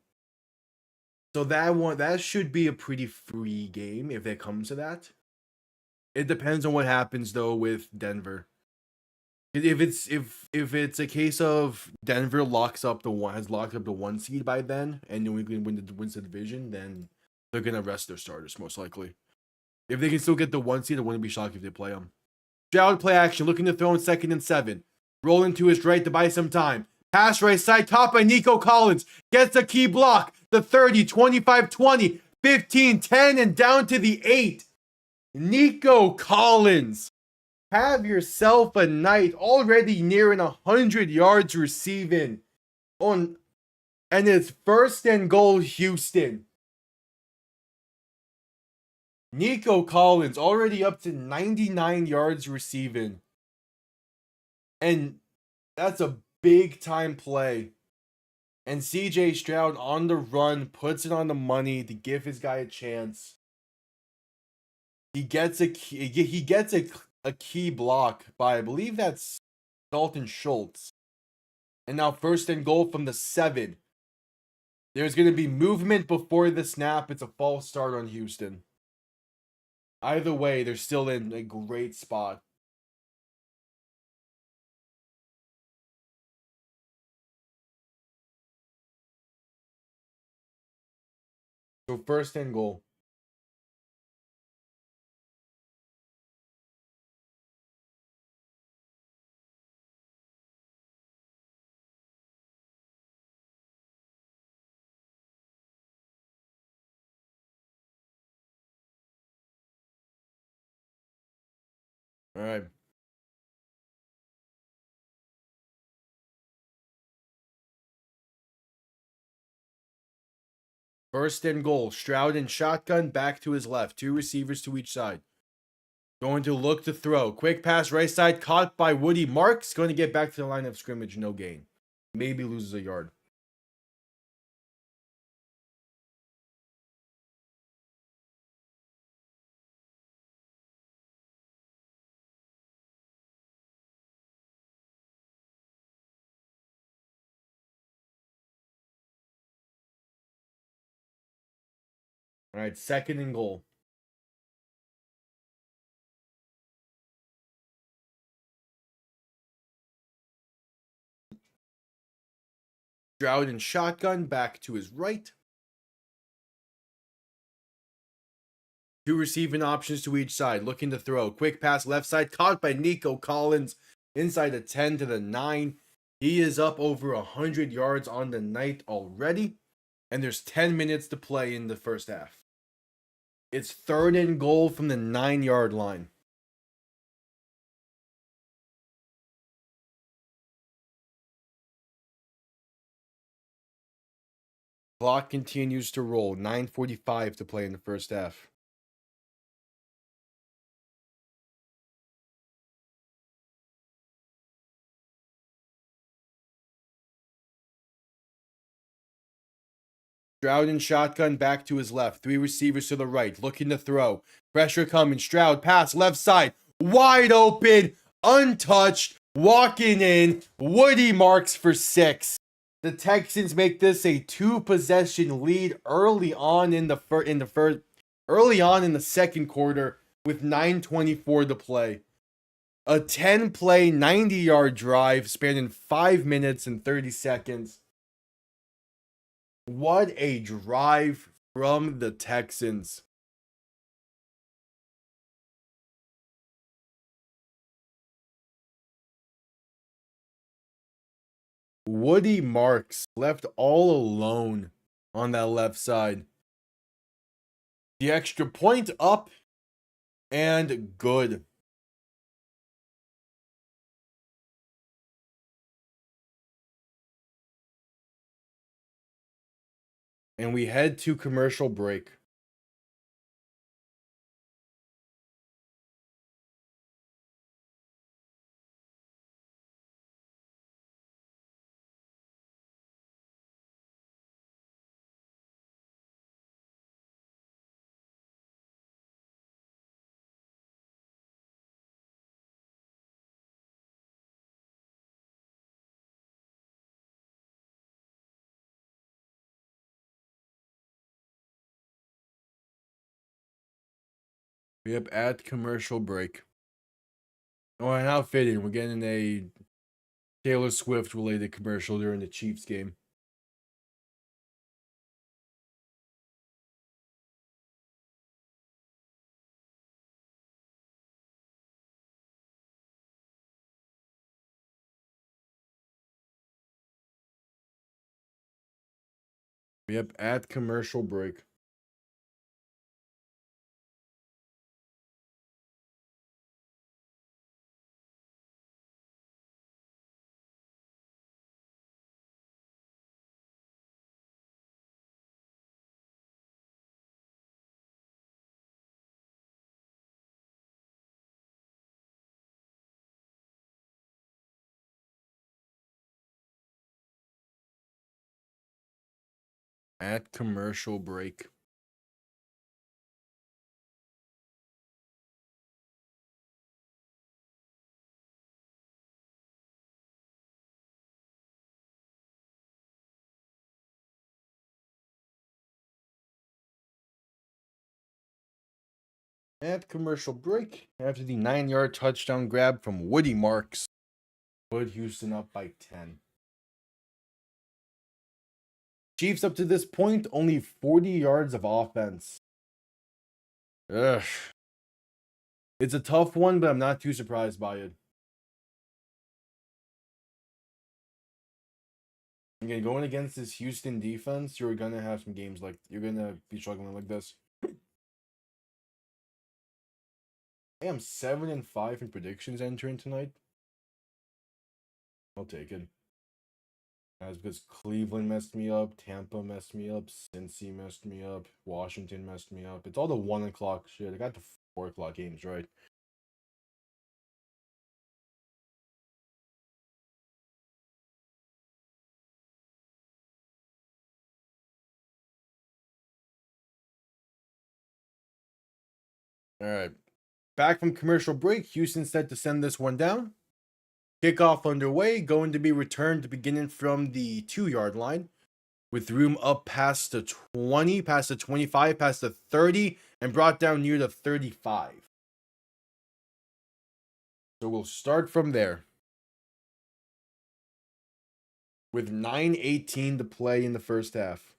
So that should be a pretty free game if it comes to that. It depends on what happens though with Denver. If it's a case of Denver has locked up the 1 seed by then, and New England wins the division, then they're gonna rest their starters most likely. If they can still get the 1 seed, I wouldn't be shocked if they play them. Stroud play action, looking to throw in 2nd and 7. Rolling to his right to buy some time. Pass right side, top by Nico Collins. Gets a key block. The 30, 25, 20, 15, 10, and down to the 8. Nico Collins. Have yourself a night. Already nearing 100 yards receiving. And it's 1st and goal, Houston. Nico Collins already up to 99 yards receiving. And that's a big time play. And CJ Stroud on the run puts it on the money to give his guy a chance. He gets a key block by, I believe that's Dalton Schultz. And now 1st and goal from the 7. There's going to be movement before the snap. It's a false start on Houston. Either way, they're still in a great spot. So 1st and goal. All right. First and goal. Stroud in shotgun, back to his left. 2 receivers to each side. Going to look to throw. Quick pass right side, caught by Woody Marks. Going to get back to the line of scrimmage, no gain. Maybe loses a yard. All right, 2nd and goal. Stroud in shotgun, back to his right. 2 receiving options to each side, looking to throw. Quick pass left side, caught by Nico Collins inside the 10 to the 9. He is up over 100 yards on the night already, and there's 10 minutes to play in the first half. It's 3rd and goal from the 9-yard line. Clock continues to roll. 9:45 to play in the first half. Stroud in shotgun, back to his left. 3 receivers to the right, looking to throw. Pressure coming. Stroud pass left side. Wide open, untouched, walking in. Woody Marks for 6. The Texans make this a 2-possession lead early on in the second quarter with 9:24 to play. A 10-play, 90-yard drive spanning 5 minutes and 30 seconds. What a drive from the Texans. Woody Marks left all alone on that left side. The extra point up and good. And we head to commercial break. Yep, at commercial break. Oh, and how fitting. We're getting a Taylor Swift related commercial during the Chiefs game. Yep, at commercial break. At commercial break. At commercial break, after the 9-yard touchdown grab from Woody Marks, put Houston up by 10. Chiefs up to this point, only 40 yards of offense. Ugh. It's a tough one, but I'm not too surprised by it. Again, going against this Houston defense, you're gonna have some games like you're gonna be struggling like this. I am 7-5 in predictions entering tonight. I'll take it. That's because Cleveland messed me up, Tampa messed me up, Cincy messed me up, Washington messed me up. It's all the 1 o'clock shit. I got the 4 o'clock games right. All right. Back from commercial break, Houston set to send this one down. Kickoff underway, going to be returned beginning from the 2-yard line, with room up past the 20, past the 25, past the 30, and brought down near the 35. So we'll start from there. With 9:18 to play in the first half.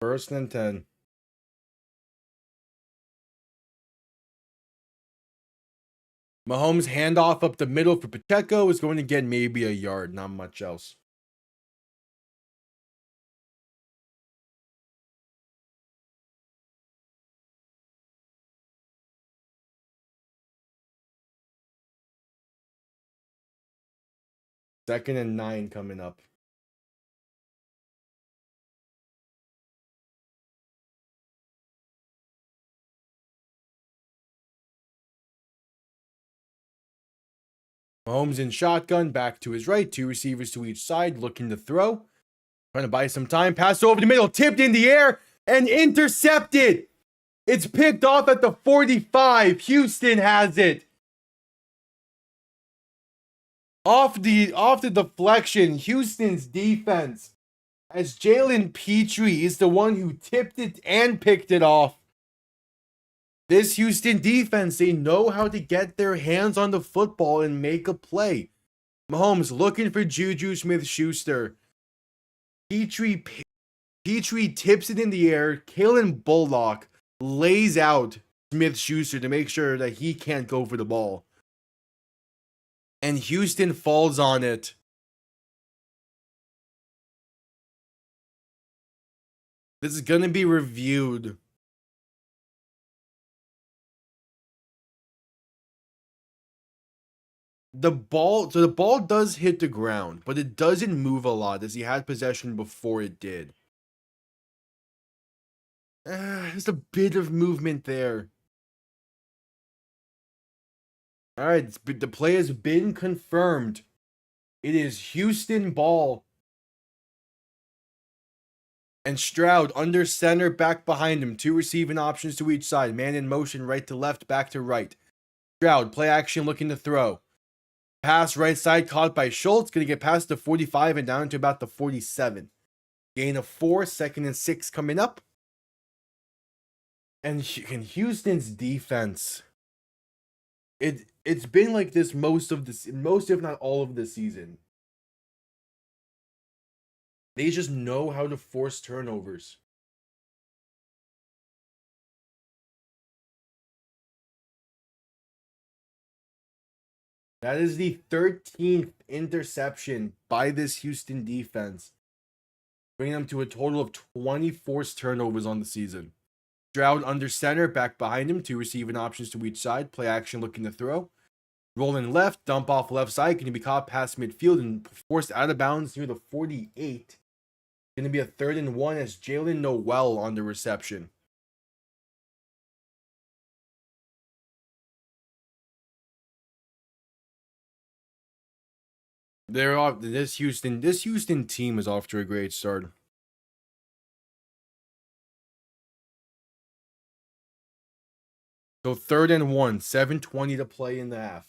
First and 10. Mahomes' handoff up the middle for Pacheco is going to get maybe a yard, not much else. Second and 9 coming up. Mahomes in shotgun, back to his right, 2 receivers to each side, looking to throw. Trying to buy some time, pass over the middle, tipped in the air, and intercepted. It's picked off at the 45. Houston has it. Off the deflection, Houston's defense, as Jalen Petrie is the one who tipped it and picked it off. This Houston defense, they know how to get their hands on the football and make a play. Mahomes looking for Juju Smith-Schuster. Petrie tips it in the air. Kalen Bullock lays out Smith-Schuster to make sure that he can't go for the ball. And Houston falls on it. This is going to be reviewed. The ball does hit the ground, but it doesn't move a lot as he had possession before it did. There's a bit of movement there. All right, the play has been confirmed. It is Houston ball. And Stroud under center, back behind him. 2 receiving options to each side. Man in motion, right to left, back to right. Stroud, play action, looking to throw. Pass right side, caught by Schultz. Going to get past the 45 and down to about the 47. Gain of 4, 2nd and 6 coming up. And Houston's defense, it's been like this most if not all of the season. They just know how to force turnovers. That is the 13th interception by this Houston defense, bringing them to a total of 20 forced turnovers on the season. Stroud under center, back behind him, 2 receiving options to each side, play action looking to throw. Rolling left, dump off left side, can be caught past midfield and forced out of bounds near the 48. Going to be a 3rd and 1 as Jalen Noel on the reception. This Houston team is off to a great start. So 3rd and 1, 7:20 to play in the half.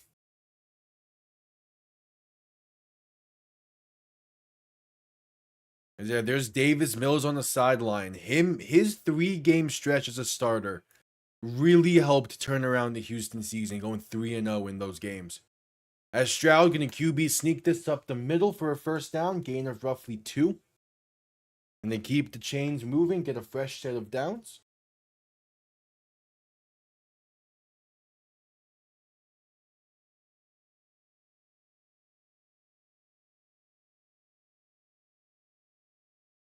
Yeah, there's Davis Mills on the sideline. His 3-game stretch as a starter really helped turn around the Houston season, going 3-0 in those games. As Stroud going to QB sneak this up the middle for a first down, gain of roughly 2. And they keep the chains moving, get a fresh set of downs.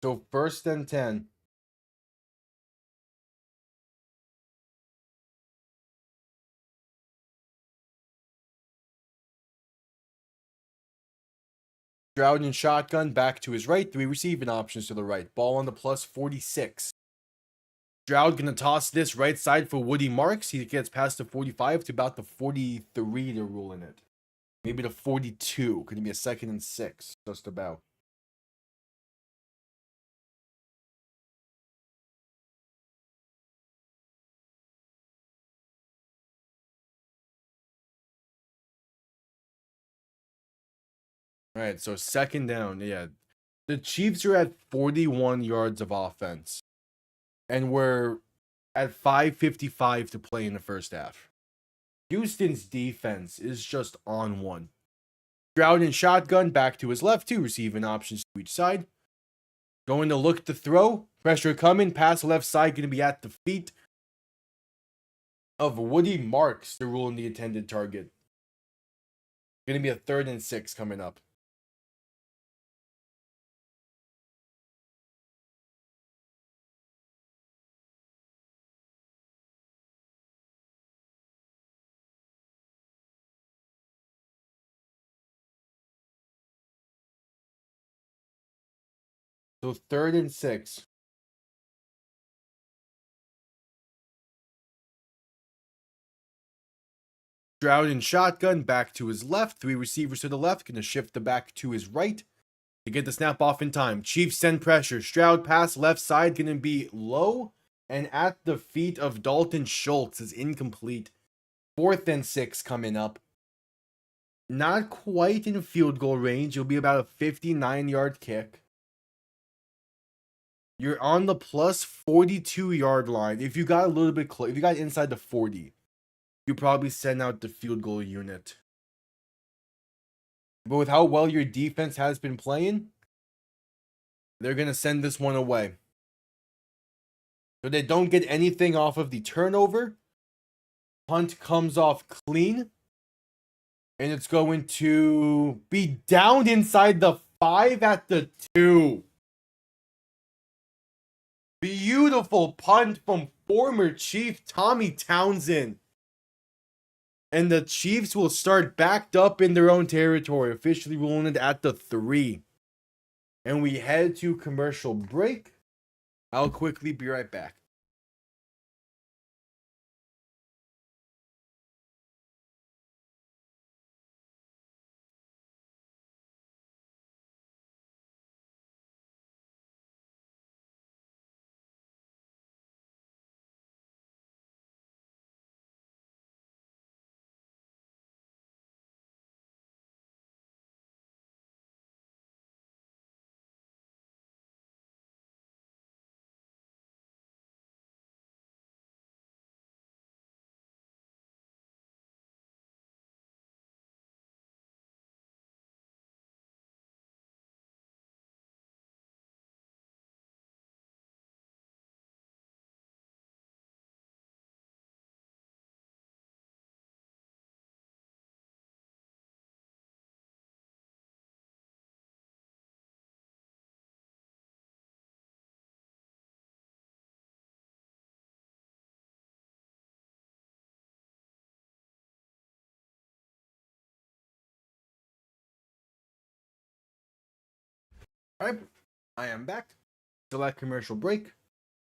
So 1st and 10. Stroud in shotgun, back to his right. 3 receiving options to the right. Ball on the plus 46. Stroud gonna toss this right side for Woody Marks. He gets past the 45 to about the 43 to rule in it. Maybe the 42. Gonna be a 2nd and 6. Just about. All right, so 2nd down. Yeah. The Chiefs are at 41 yards of offense. And we're at 5:55 to play in the first half. Houston's defense is just on one. Stroud in shotgun, back to his left, 2 receiving options to each side. Going to look to throw. Pressure coming. Pass left side going to be at the feet of Woody Marks to rule in the intended target. Going to be a 3rd and 6 coming up. So 3rd and 6. Stroud in shotgun, back to his left. 3 receivers to the left. Going to shift the back to his right to get the snap off in time. Chiefs send pressure. Stroud pass left side. Going to be low and at the feet of Dalton Schultz is incomplete. 4th and 6 coming up. Not quite in field goal range. It'll be about a 59-yard kick. You're on the plus 42-yard line. If you got a little bit close, if you got inside the 40, you probably send out the field goal unit. But with how well your defense has been playing, they're going to send this one away. So they don't get anything off of the turnover. Punt comes off clean. And it's going to be down inside the 5 at the 2. Beautiful punt from former Chief Tommy Townsend. And the Chiefs will start backed up in their own territory, officially ruling it at the 3. And we head to commercial break. I'll quickly be right back. All right, I am back. Still at commercial break.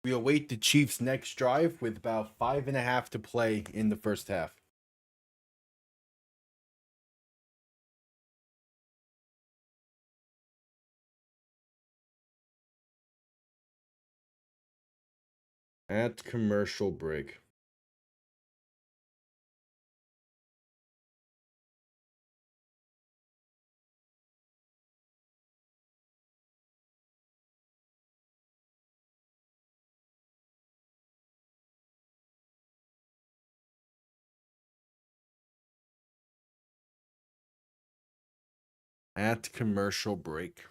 We await the Chiefs' next drive with about 5.5 to play in the first half. At commercial break. at commercial break.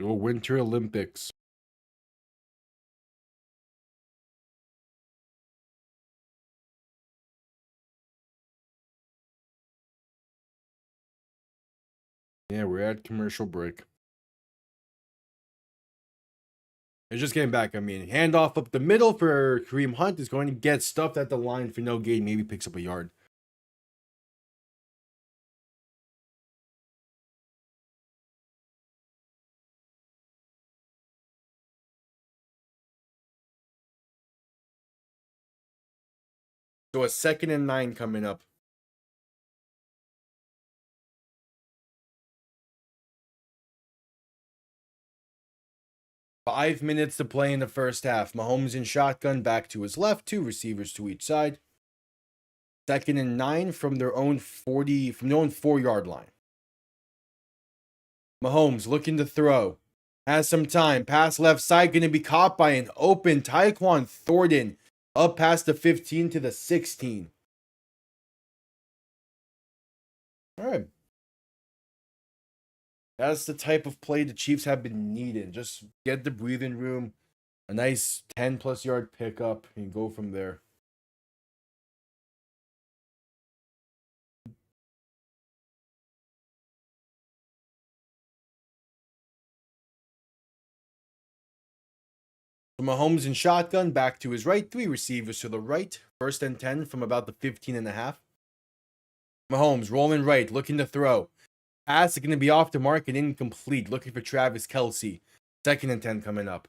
Go Winter Olympics. Yeah, we're at commercial break. It's just getting back. I mean, handoff up the middle for Kareem Hunt is going to get stuffed at the line for no gain. Maybe picks up a yard. So a 2nd and 9 coming up. Five minutes to play in the first half. Mahomes in shotgun, back to his left, 2 receivers to each side. 2nd and 9 from their own 4-yard line. Mahomes looking to throw. Has some time. Pass left side, going to be caught by an open Tyquan Thornton. Up past the 15 to the 16. All right. That's the type of play the Chiefs have been needing. Just get the breathing room, a nice 10-plus yard pickup, and go from there. So Mahomes in shotgun, back to his right, 3 receivers to the right. 1st and 10 from about the 15.5. Mahomes rolling right, looking to throw. Pass is going to be off the mark and incomplete. Looking for Travis Kelce. 2nd and 10 coming up.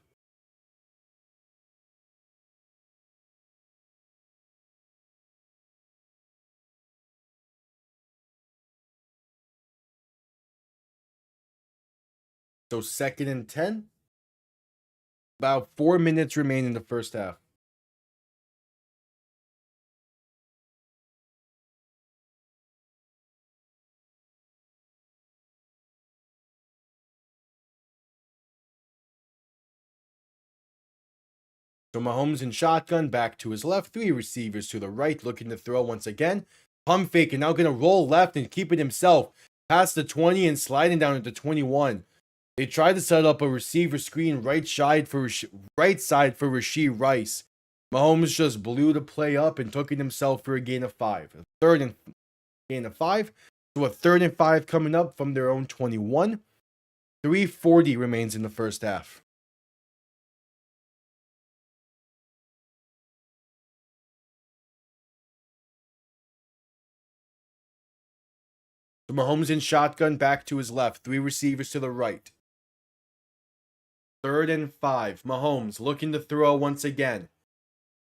So 2nd and 10. About 4 minutes remain in the first half. So Mahomes in shotgun, back to his left, 3 receivers to the right, looking to throw once again. Pump fake and now going to roll left and keep it himself. Past the 20 and sliding down into 21. They tried to set up a receiver screen right side for Rashee Rice. Mahomes just blew the play up and took it himself for a gain of 5. Gain of 5. So a 3rd and 5 coming up from their own 21. 3:40 remains in the first half. So Mahomes in shotgun, back to his left. 3 receivers to the right. 3rd and 5. Mahomes looking to throw once again.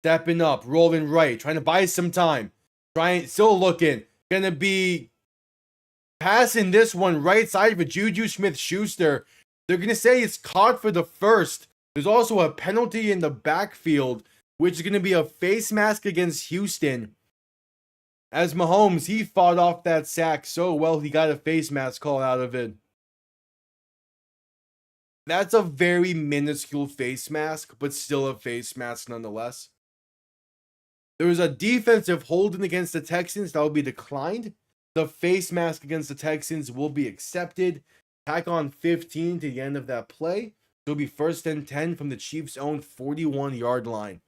Stepping up, rolling right, trying to buy some time. Still looking. Gonna be passing this one right side for Juju Smith-Schuster. They're gonna say it's caught for the first. There's also a penalty in the backfield, which is gonna be a face mask against Houston. As Mahomes, he fought off that sack so well, he got a face mask call out of it. That's a very minuscule face mask, but still a face mask nonetheless. There was a defensive holding against the Texans that will be declined. The face mask against the Texans will be accepted. Tack on 15 to the end of that play. It'll be 1st and 10 from the Chiefs' own 41-yard line.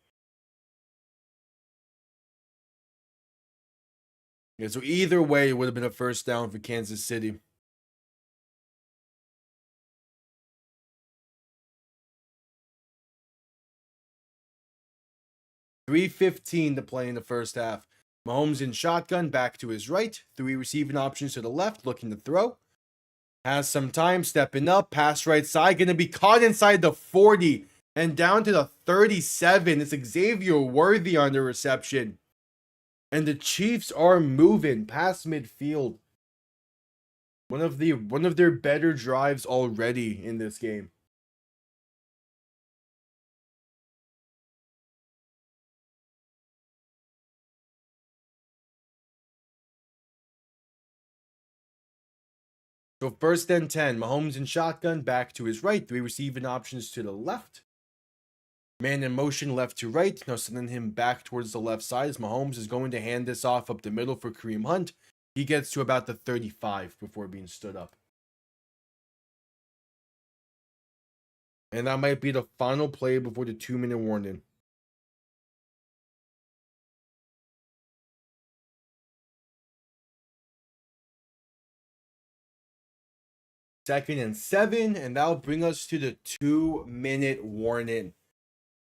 Yeah, so either way, it would have been a first down for Kansas City. $3:15 to play in the first half. Mahomes in shotgun, back to his right. 3 receiving options to the left, looking to throw. Has some time, stepping up. Pass right side, going to be caught inside the 40 and down to the 37. It's Xavier Worthy on the reception. And the Chiefs are moving past midfield. One of their better drives already in this game. So first and 10, Mahomes in shotgun, back to his right, 3 receiving options to the left. Man in motion left to right, now sending him back towards the left side as Mahomes is going to hand this off up the middle for Kareem Hunt. He gets to about the 35 before being stood up. And that might be the final play before the 2-minute warning. Second and 7, and that'll bring us to the 2-minute warning.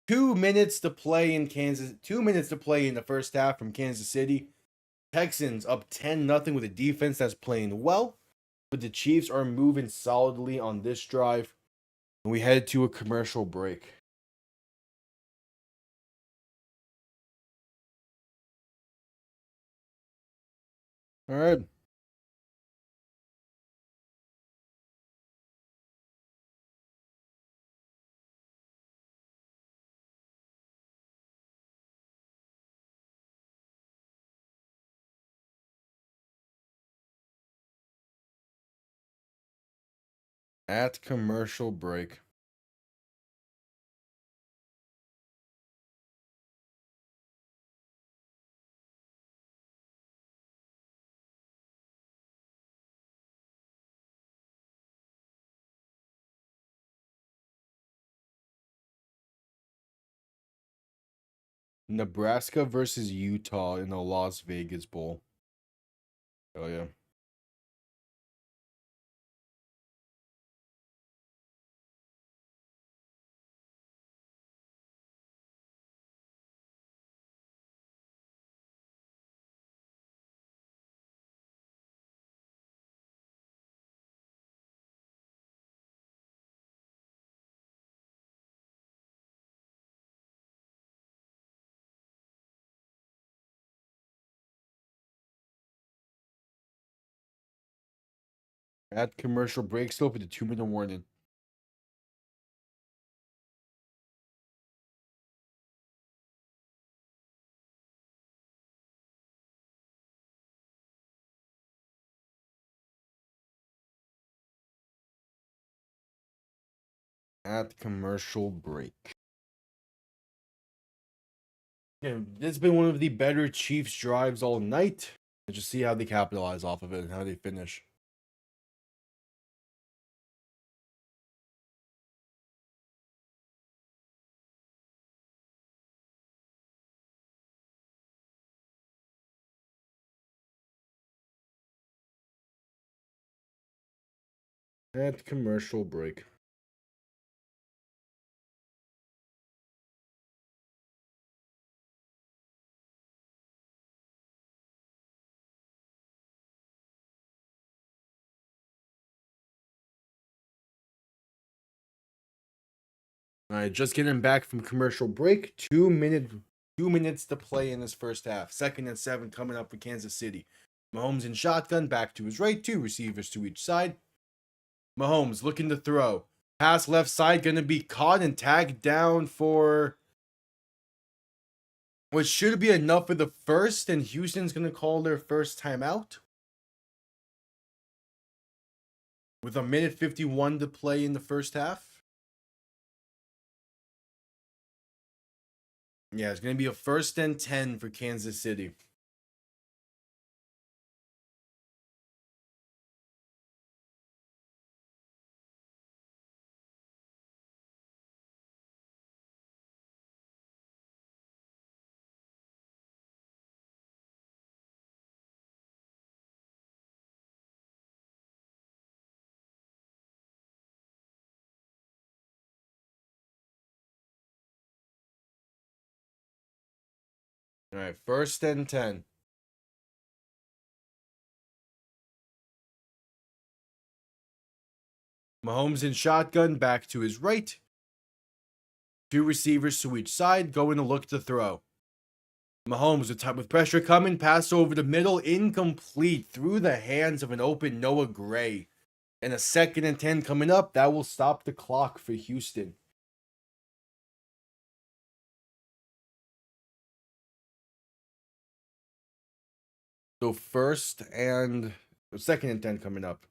2 minutes to play in Kansas. 2 minutes to play in the first half from Kansas City. Texans up 10-0 with a defense that's playing well, but the Chiefs are moving solidly on this drive. And we head to a commercial break. All right. At commercial break. Nebraska versus Utah in the Las Vegas Bowl. Oh, yeah. At commercial break, still for the 2-minute warning. At commercial break. Yeah, it's been one of the better Chiefs drives all night. Let's just see how they capitalize off of it and how they finish. At commercial break. All right, just getting back from commercial break. 2 minutes to play in this first half. Second and 7 coming up for Kansas City. Mahomes in shotgun, back to his right, 2 receivers to each side. Mahomes looking to throw. Pass left side, going to be caught and tagged down for what should be enough for the first, and Houston's going to call their first timeout. With a minute 51 to play in the first half. Yeah, it's going to be a first and 10 for Kansas City. All right, first and 10. Mahomes in shotgun, back to his right. 2 receivers to each side, going to look to throw. Mahomes with pressure coming, pass over the middle, incomplete through the hands of an open Noah Gray. And a second and 10 coming up, that will stop the clock for Houston. So second and 10 coming up.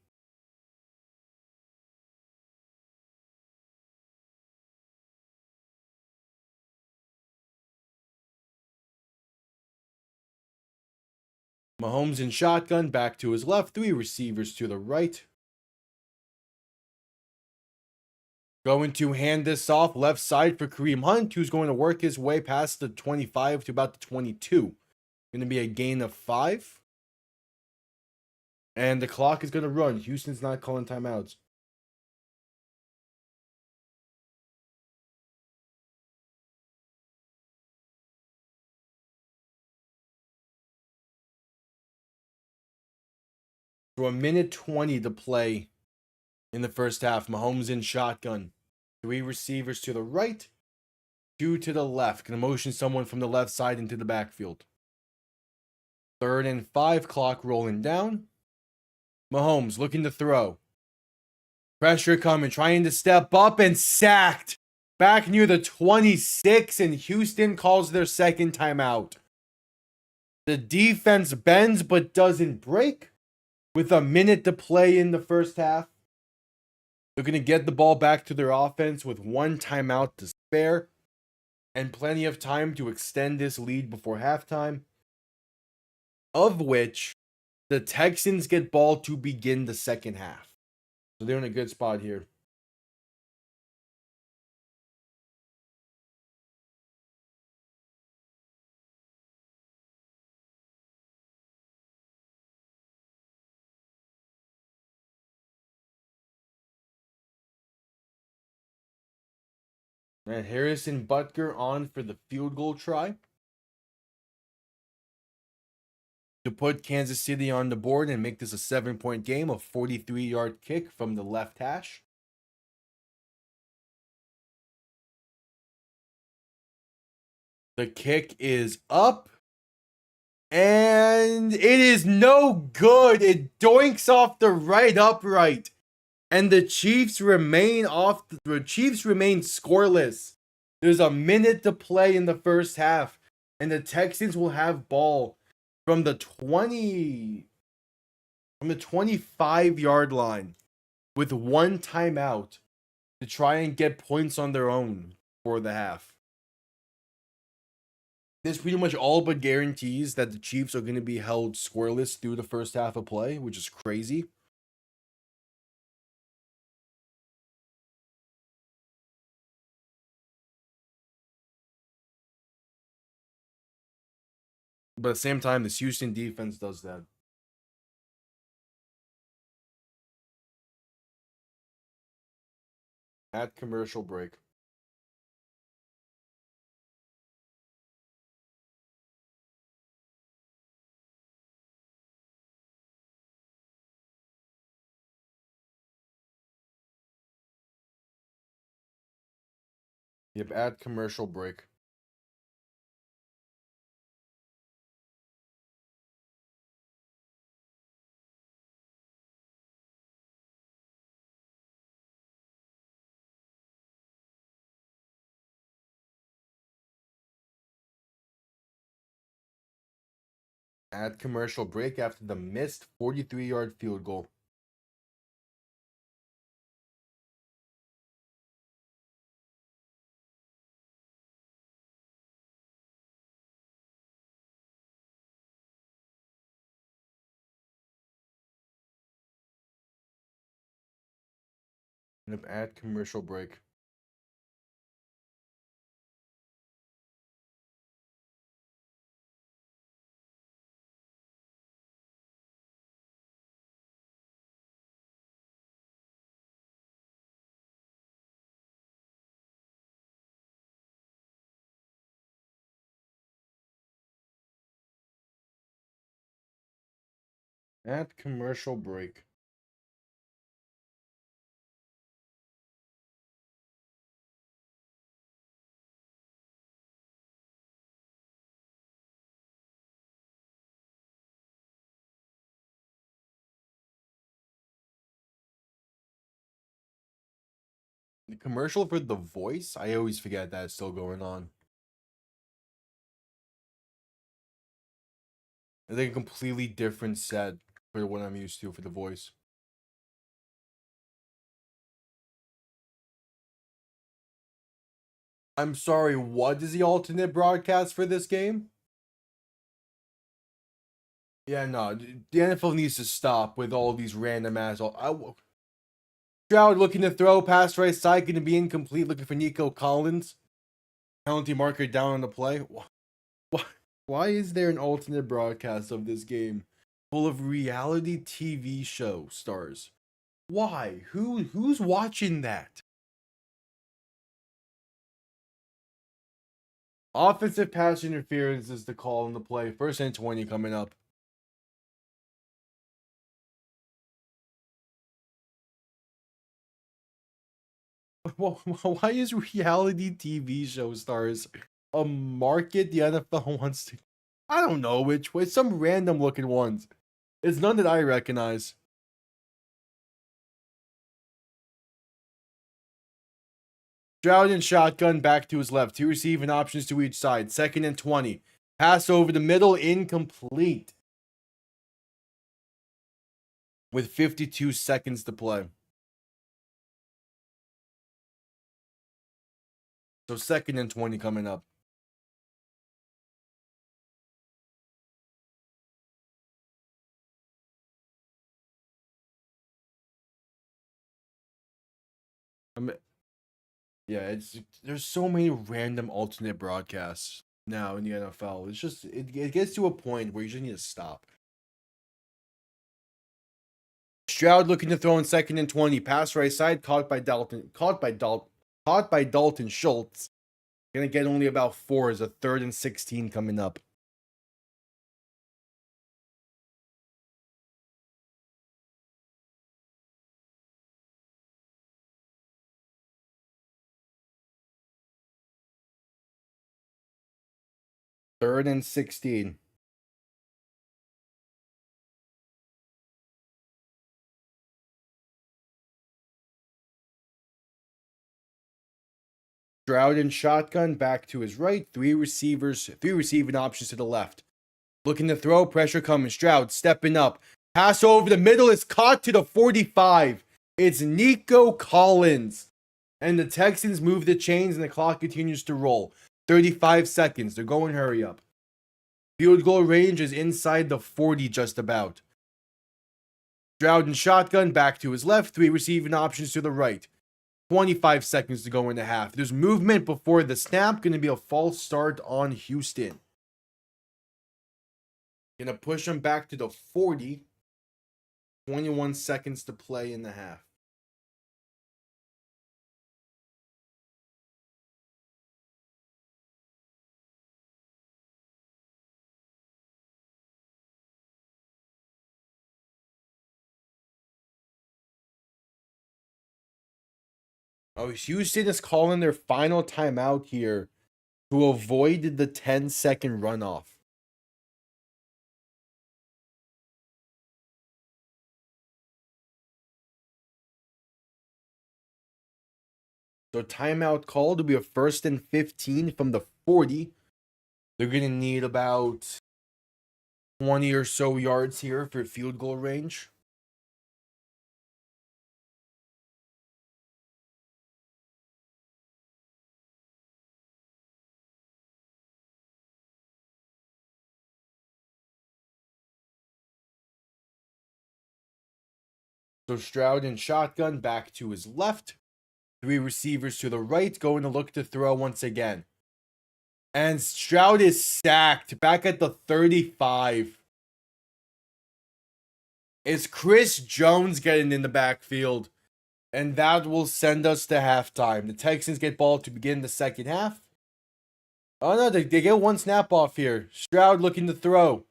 Mahomes in shotgun, back to his left, 3 receivers to the right. Going to hand this off left side for Kareem Hunt, who's going to work his way past the 25 to about the 22. Going to be a gain of 5. And the clock is going to run. Houston's not calling timeouts. So 1:20 to play in the first half. Mahomes in shotgun. 3 receivers to the right, 2 to the left. Gonna motion someone from the left side into the backfield. 3rd and 5, clock rolling down. Mahomes looking to throw. Pressure coming, trying to step up and sacked. Back near the 26, and Houston calls their second timeout. The defense bends but doesn't break. With a minute to play in the first half, they're going to get the ball back to their offense with 1 timeout to spare and plenty of time to extend this lead before halftime, of which the Texans get ball to begin the second half. So they're in a good spot here. And Harrison Butker on for the field goal try to put Kansas City on the board and make this a 7-point game. A 43-yard kick from the left hash. The kick is up. And it is no good. It doinks off the right upright. And the Chiefs remain scoreless. There's a minute to play in the first half. And the Texans will have ball from the 25-yard line with 1 timeout to try and get points on their own for the half. This pretty much all but guarantees that the Chiefs are going to be held scoreless through the first half of play, which is crazy. But at the same time, this Houston defense does that. At commercial break. Yep, at commercial break. At commercial break after the missed 43-yard field goal. Yep, at commercial break. At commercial break. The commercial for The Voice, I always forget that it's still going on. I think a completely different set for what I'm used to for The Voice. I'm sorry, what is the alternate broadcast for this game? Yeah, no, the NFL needs to stop with all these random ass. Stroud looking to throw, pass right side, going to be incomplete. Looking for Nico Collins. Penalty marker down on the play. Why is there an alternate broadcast of this game full of reality TV show stars? Why? Who's watching that? Offensive pass interference is the call on the play. 1st and 20 coming up. Why is reality TV show stars a market the NFL wants to? I don't know which way. Some random looking ones. It's none that I recognize. Stroud and shotgun back to his left. 2 receiving options to each side. 2nd and 20. Pass over the middle, incomplete. With 52 seconds to play. So 2nd and 20 coming up. Yeah, there's so many random alternate broadcasts now in the NFL. It's just it gets to a point where you just need to stop. Stroud looking to throw in 2nd and 20. Pass right side, caught by Dalton Schultz. Gonna get only about 4 as a 3rd and 16 coming up. Third and 16. Stroud and shotgun back to his right. 3 receiving options to the left. Looking to throw, pressure coming. Stroud stepping up. Pass over the middle is caught to the 45. It's Nico Collins. And the Texans move the chains and the clock continues to roll. 35 seconds. They're going hurry up. Field goal range is inside the 40 just about. Stroud and shotgun back to his left. 3 receiving options to the right. 25 seconds to go in the half. There's movement before the snap. Going to be a false start on Houston. Going to push them back to the 40. 21 seconds to play in the half. Oh, Houston is calling their final timeout here to avoid the 10-second runoff. So timeout called to be a 1st and 15 from the 40. They're going to need about 20 or so yards here for field goal range. So Stroud and shotgun back to his left. 3 receivers to the right, going to look to throw once again. And Stroud is sacked back at the 35. It's Chris Jones getting in the backfield. And that will send us to halftime. The Texans get ball to begin the second half. Oh no, they get 1 snap off here. Stroud looking to throw.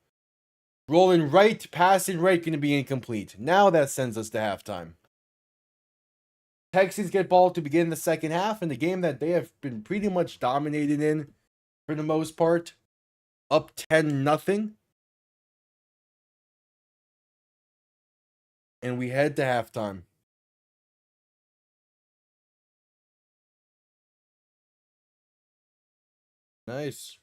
Rolling right, passing right, going to be incomplete. Now that sends us to halftime. Texans get ball to begin the second half in the game that they have been pretty much dominated in for the most part. Up 10-0. And we head to halftime. Nice.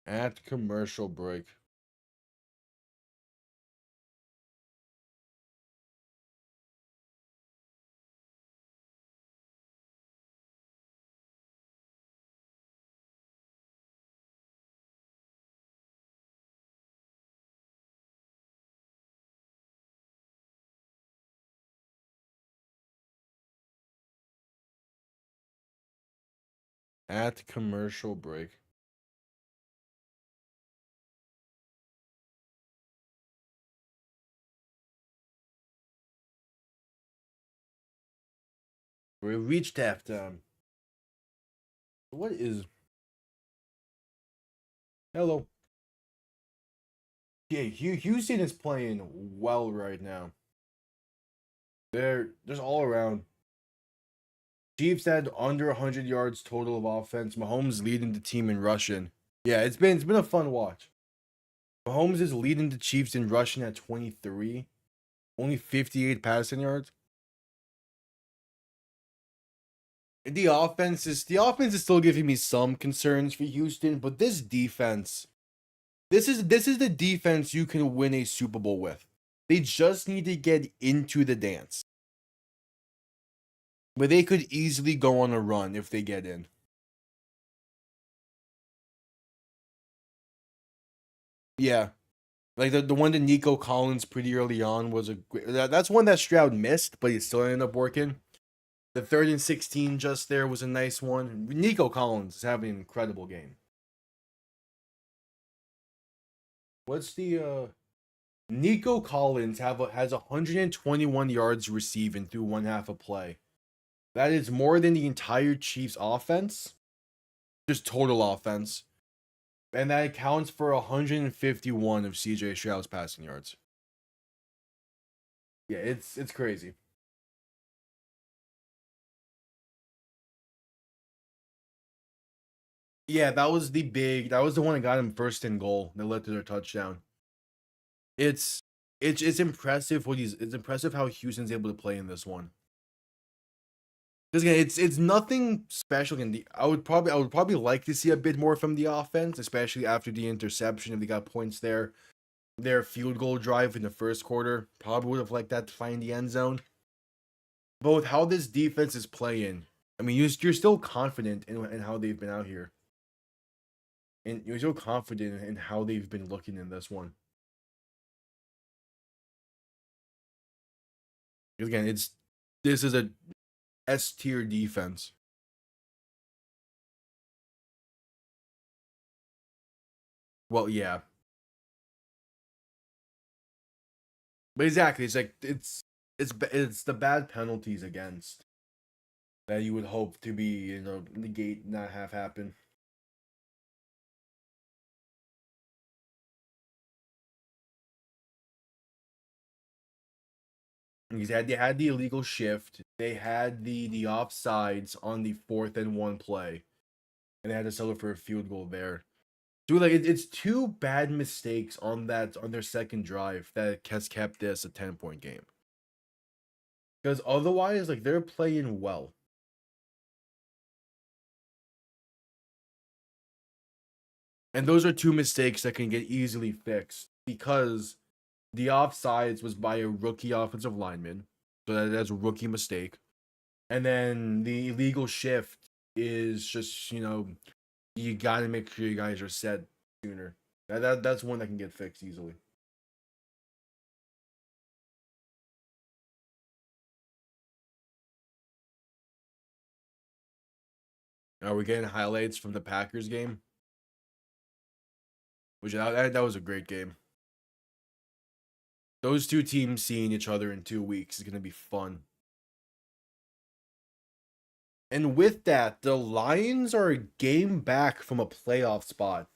At commercial break. At commercial break. We reached halftime. What is... Hello. Yeah, Houston is playing well right now. They're just all around. Chiefs had under 100 yards total of offense. Mahomes leading the team in rushing. Yeah, it's been a fun watch. Mahomes is leading the Chiefs in rushing at 23. Only 58 passing yards. The offense is still giving me some concerns for Houston, but this defense, this is the defense you can win a Super Bowl with. They just need to get into the dance. But they could easily go on a run if they get in. Yeah. Like the one that Nico Collins pretty early on was that's one that Stroud missed, but he still ended up working. The 3rd and 16 just there was a nice one. Nico Collins is having an incredible game. What's the Nico Collins has 121 yards receiving through one half of play. That is more than the entire Chiefs offense. Just total offense. And that accounts for 151 of CJ Stroud's passing yards. Yeah, it's crazy. Yeah, that was the one that got him first in goal that led to their touchdown. It's it's impressive it's impressive how Houston's able to play in this one. Because again, it's nothing special. I would probably like to see a bit more from the offense, especially after the interception. If they got points there, their field goal drive in the first quarter probably would have liked that to find the end zone. But with how this defense is playing, I mean, you're still confident in how they've been out here, and you're still confident in how they've been looking in this one. Because again, this is a S tier defense. Well, yeah, but exactly, it's like it's the bad penalties against that you would hope to be negate not have happen. Because they had the illegal shift, they had the offsides on the 4th and 1 play, and they had to settle for a field goal there. Dude, like it's two bad mistakes on their second drive that has kept this a 10-point game. Because otherwise, like they're playing well. And those are two mistakes that can get easily fixed because the offsides was by a rookie offensive lineman. So that's a rookie mistake. And then the illegal shift is just, you got to make sure you guys are set sooner. That's one that can get fixed easily. Are we getting highlights from the Packers game? Which that was a great game. Those two teams seeing each other in 2 weeks is going to be fun. And with that, the Lions are a game back from a playoff spot.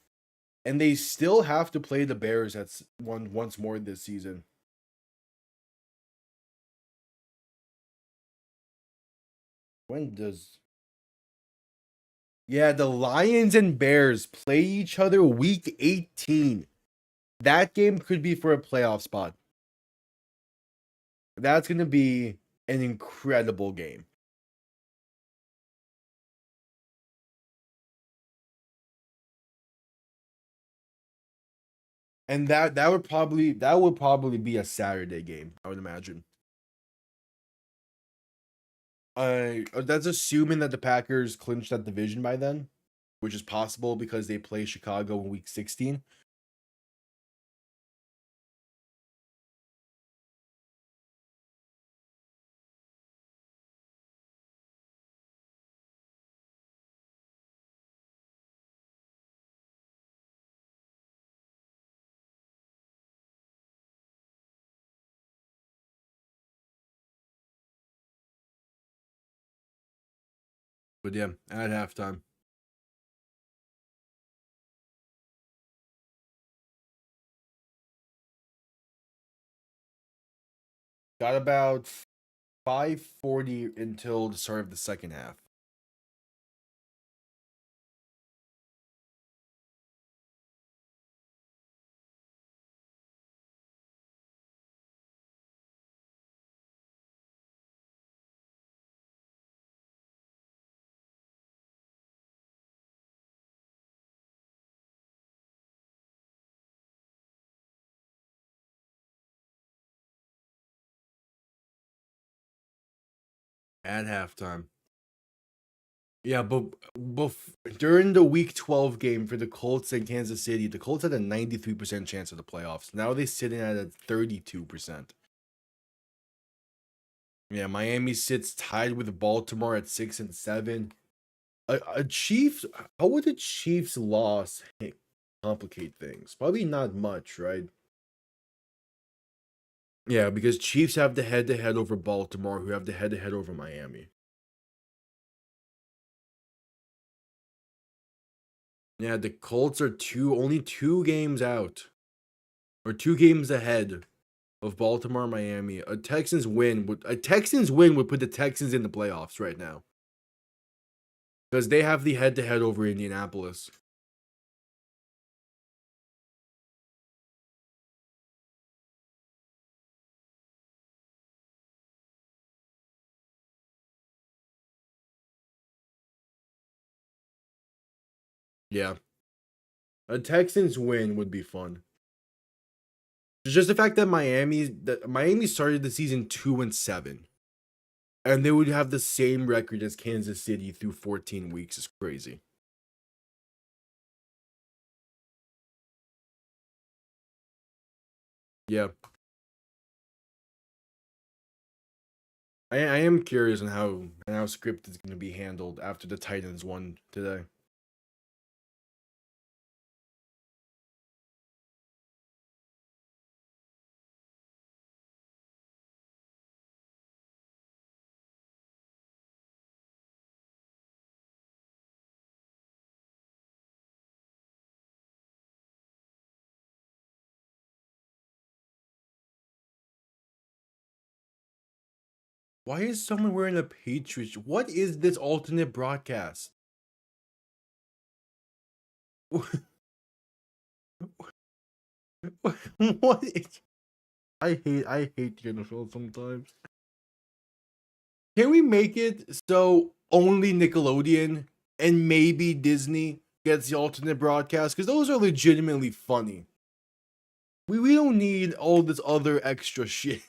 And they still have to play the Bears once more this season. When does... Yeah, the Lions and Bears play each other week 18. That game could be for a playoff spot. That's going to be an incredible game. And that would probably be a Saturday game, I would imagine. That's assuming that the Packers clinch that division by then, which is possible because they play Chicago in week 16. But yeah, at halftime. Got about 5:40 until the start of the second half. At halftime. Yeah, but during the Week 12 game for the Colts and Kansas City, the Colts had a 93% chance of the playoffs. Now they're sitting at a 32%. Yeah, Miami sits tied with Baltimore at 6-7. A Chiefs, how would the Chiefs' loss complicate things? Probably not much, right? Yeah, because Chiefs have the head-to-head over Baltimore, who have the head-to-head over Miami. Yeah, the Colts are only 2 games out, or 2 games ahead of Baltimore and Miami. A Texans win would put the Texans in the playoffs right now because they have the head-to-head over Indianapolis. Yeah, a Texans win would be fun. It's just the fact that Miami started the season 2-7, and they would have the same record as Kansas City through 14 weeks is crazy. Yeah, I am curious on how script is going to be handled after the Titans won today. Why is someone wearing a Patriots? What is this alternate broadcast? What is, I hate the NFL sometimes. Can we make it so only Nickelodeon and maybe Disney gets the alternate broadcast? Because those are legitimately funny. We don't need all this other extra shit.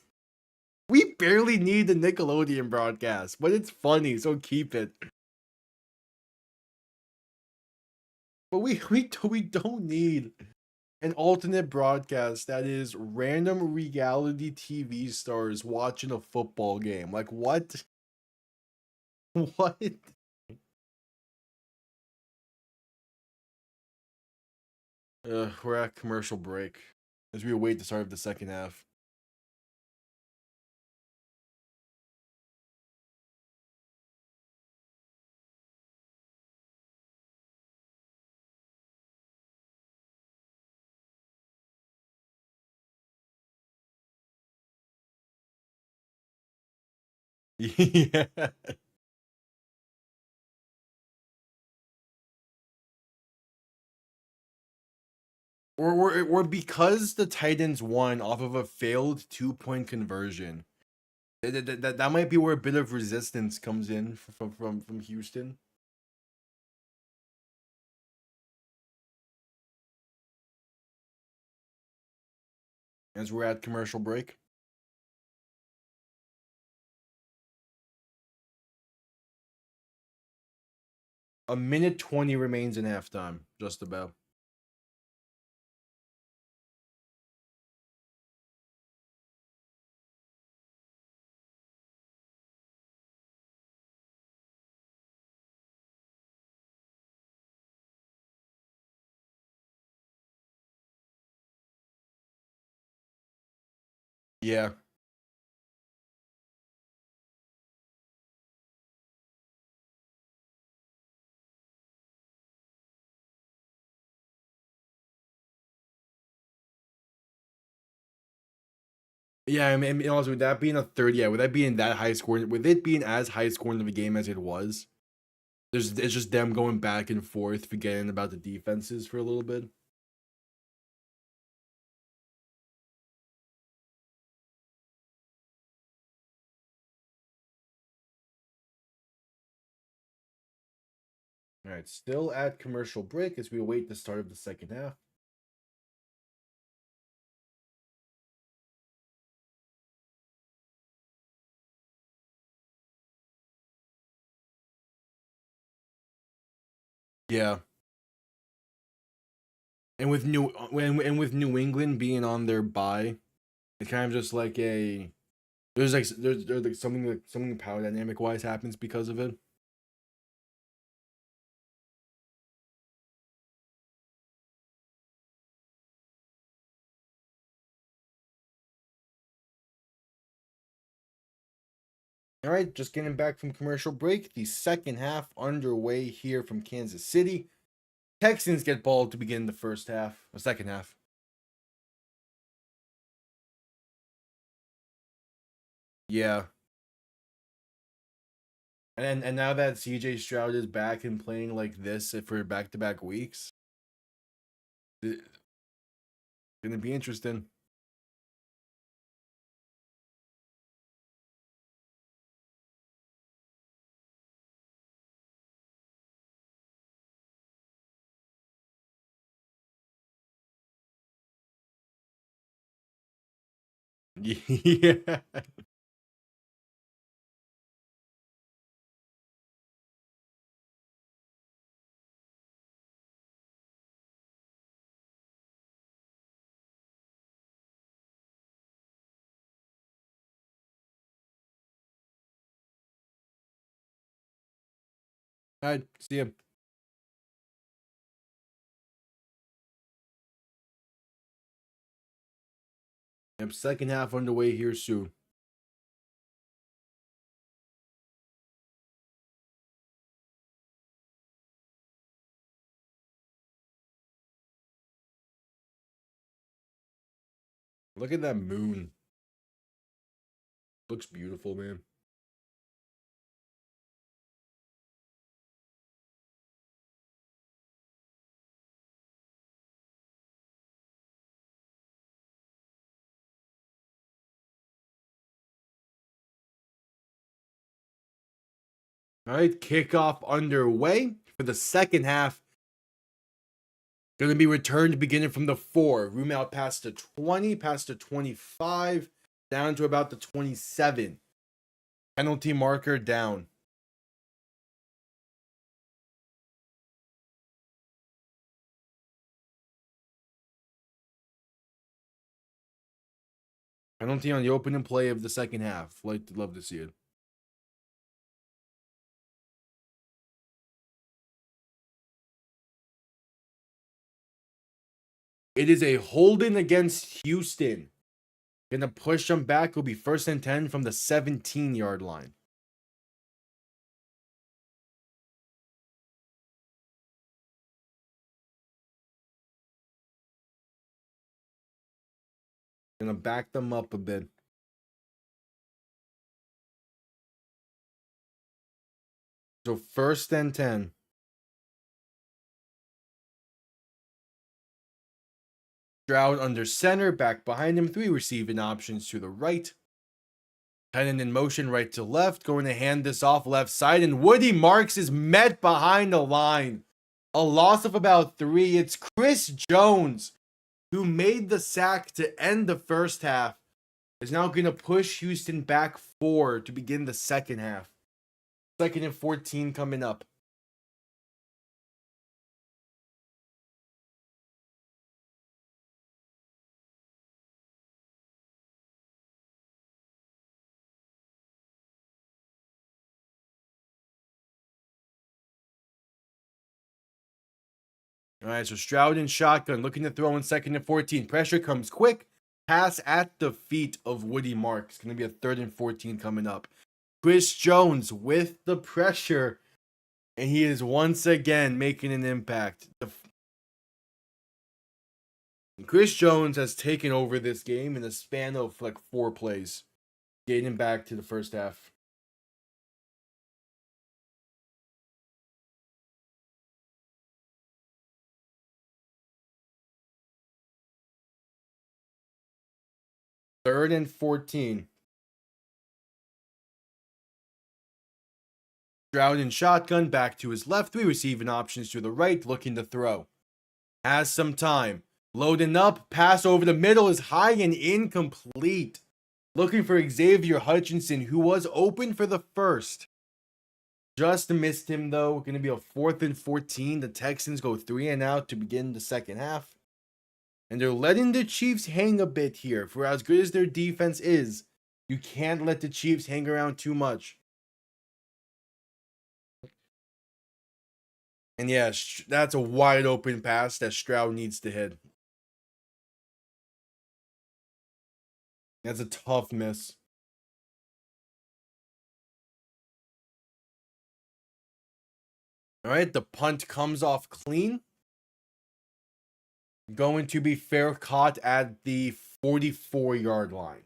We barely need the Nickelodeon broadcast, but it's funny, so keep it. But we don't need an alternate broadcast that is random reality TV stars watching a football game. Like what? What? We're at commercial break as we await the start of the second half. Yeah. Or because the Titans won off of a failed 2-point conversion. That might be where a bit of resistance comes in from Houston. As we're at commercial break. A minute 20 remains in halftime, just about. Yeah. Yeah, I mean, also with that being a third, yeah, with that being that high scoring, with it being as high scoring of a game as it was, it's just them going back and forth, forgetting about the defenses for a little bit. All right, still at commercial break as we await the start of the second half. Yeah, and with New England being on their bye, it's kind of just like a there's like something power dynamic wise happens because of it. All right, just getting back from commercial break. The second half underway here from Kansas City. Texans get ball to begin the first half, the second half. Yeah, and now that CJ Stroud is back and playing like this for back to back weeks, it's gonna be interesting. Yeah. All right, see ya. Yep, second half underway here soon. Look at that moon. Looks beautiful, man. All right, kickoff underway for the second half. Going to be returned beginning from the 4. Room out past the 20, past the 25, down to about the 27. Penalty marker down. Penalty on the opening play of the second half. Love to see it. It is a holding against Houston. Gonna push them back. Will be first and 10 from the 17-yard line. Gonna back them up a bit. So first and 10. Stroud under center, back behind him. 3 receiving options to the right. Heading in motion right to left. Going to hand this off left side. And Woody Marks is met behind the line. A loss of about 3. It's Chris Jones who made the sack to end the first half. Is now going to push Houston back 4 to begin the second half. Second and 14 coming up. All right, so Stroud in shotgun, looking to throw in second and 14. Pressure comes quick. Pass at the feet of Woody Marks. Going to be a third and 14 coming up. Chris Jones with the pressure, and he is once again making an impact. And Chris Jones has taken over this game in a span of like 4 plays, getting back to the first half. Third and 14. Stroud in shotgun, back to his left, 3 receiving options to the right, looking to throw. Has some time. Loading up, pass over the middle is high and incomplete. Looking for Xavier Hutchinson, who was open for the first. Just missed him though. Going to be a 4th and 14. The Texans go 3 and out to begin the second half. And they're letting the Chiefs hang a bit here. For as good as their defense is, you can't let the Chiefs hang around too much. And yeah, that's a wide open pass that Stroud needs to hit. That's a tough miss. All right, the punt comes off clean. Going to be fair caught at the 44-yard line.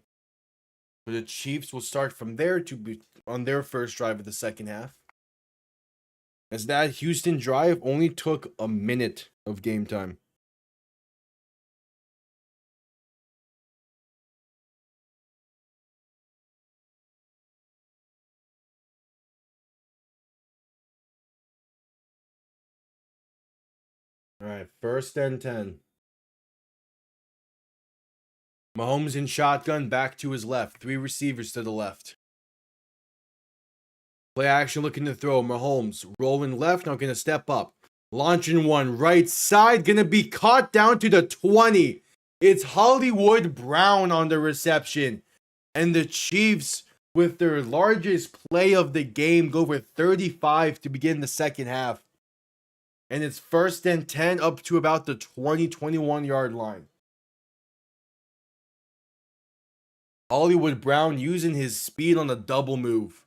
So the Chiefs will start from there to be on their first drive of the second half. As that Houston drive only took a minute of game time. All right, 1st and 10. Mahomes in shotgun, back to his left. 3 receivers to the left. Play action looking to throw. Mahomes rolling left, now going to step up. Launching one right side, going to be caught down to the 20. It's Hollywood Brown on the reception. And the Chiefs, with their largest play of the game, go for 35 to begin the second half. And it's 1st and 10 up to about the 21 yard line. Hollywood Brown using his speed on a double move.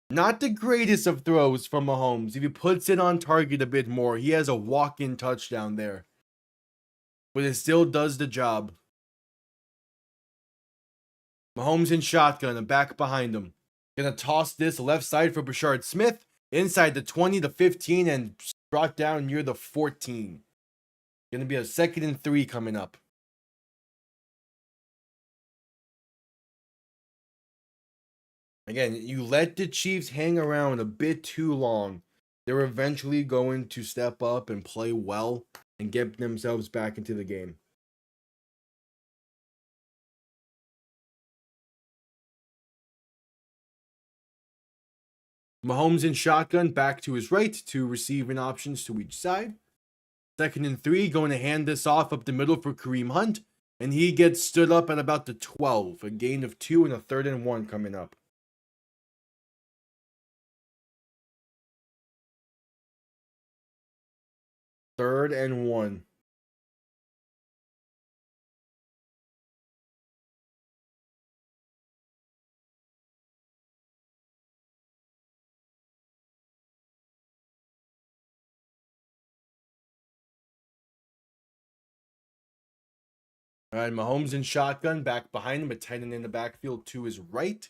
Not the greatest of throws from Mahomes. If he puts it on target a bit more, he has a walk-in touchdown there. But it still does the job. Mahomes in shotgun and back behind him. Gonna toss this left side for Brashard Smith. Inside the 20 to 15 and brought down near the 14. Gonna be a 2nd and 3 coming up. Again, you let the Chiefs hang around a bit too long. They're eventually going to step up and play well and get themselves back into the game. Mahomes in shotgun, back to his right, 2 receiving options to each side. 2nd and 3, going to hand this off up the middle for Kareem Hunt. And he gets stood up at about the 12. A gain of 2 and a 3rd and 1 coming up. Third and 1. All right, Mahomes in shotgun, back behind him, but tight end in the backfield to his right.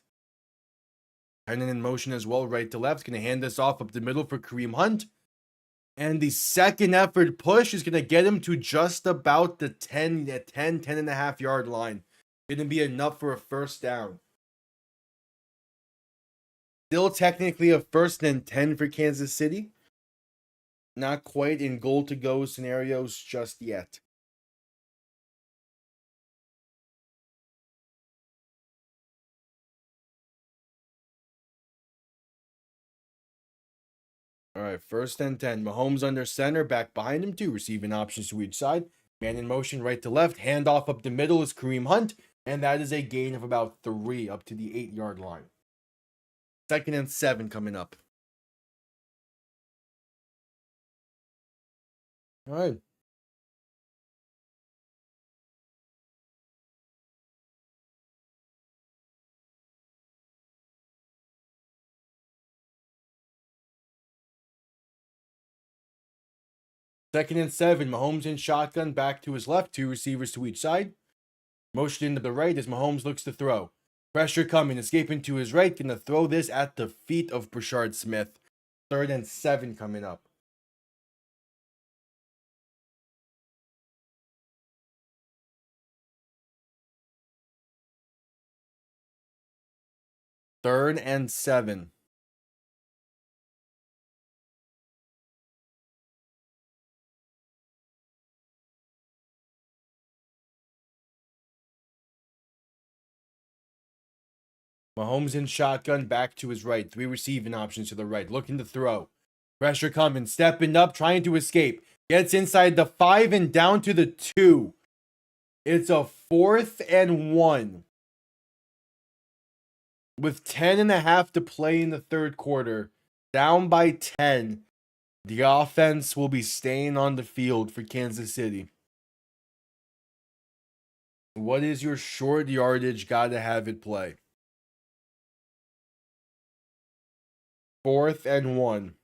Tight end in motion as well, right to left. Going to hand this off up the middle for Kareem Hunt. And the second effort push is going to get him to just about the 10 and a half yard line. Going to be enough for a first down. Still technically a 1st and 10 for Kansas City. Not quite in goal to go scenarios just yet. All right, 1st and 10. Mahomes under center, back behind him, 2 receiving options to each side. Man in motion, right to left. Handoff up the middle is Kareem Hunt. And that is a gain of about 3 up to the 8 yard line. 2nd and 7 coming up. All right. 2nd and 7. Mahomes in shotgun, back to his left, 2 receivers to each side. Motion into the right as Mahomes looks to throw. Pressure coming, escaping to his right, gonna throw this at the feet of Brashard Smith. 3rd and 7 coming up. Third and 7. Mahomes in shotgun, back to his right. 3 receiving options to the right, looking to throw. Pressure coming, stepping up, trying to escape. Gets inside the 5 and down to the 2. It's a 4th and 1. With 10.5 to play in the third quarter, down by 10, the offense will be staying on the field for Kansas City. What is your short yardage gotta have it play? 4th and 1.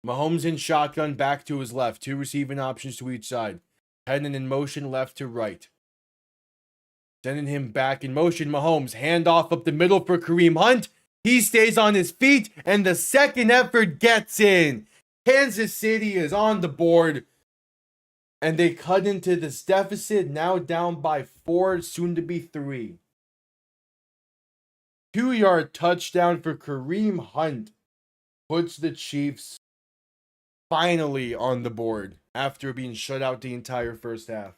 Mahomes in shotgun, back to his left. 2 receiving options to each side. Heading in motion left to right. Sending him back in motion. Mahomes, handoff up the middle for Kareem Hunt. He stays on his feet, and the second effort gets in. Kansas City is on the board, and they cut into this deficit, now down by 4, soon to be 3. 2-yard touchdown for Kareem Hunt puts the Chiefs finally on the board after being shut out the entire first half.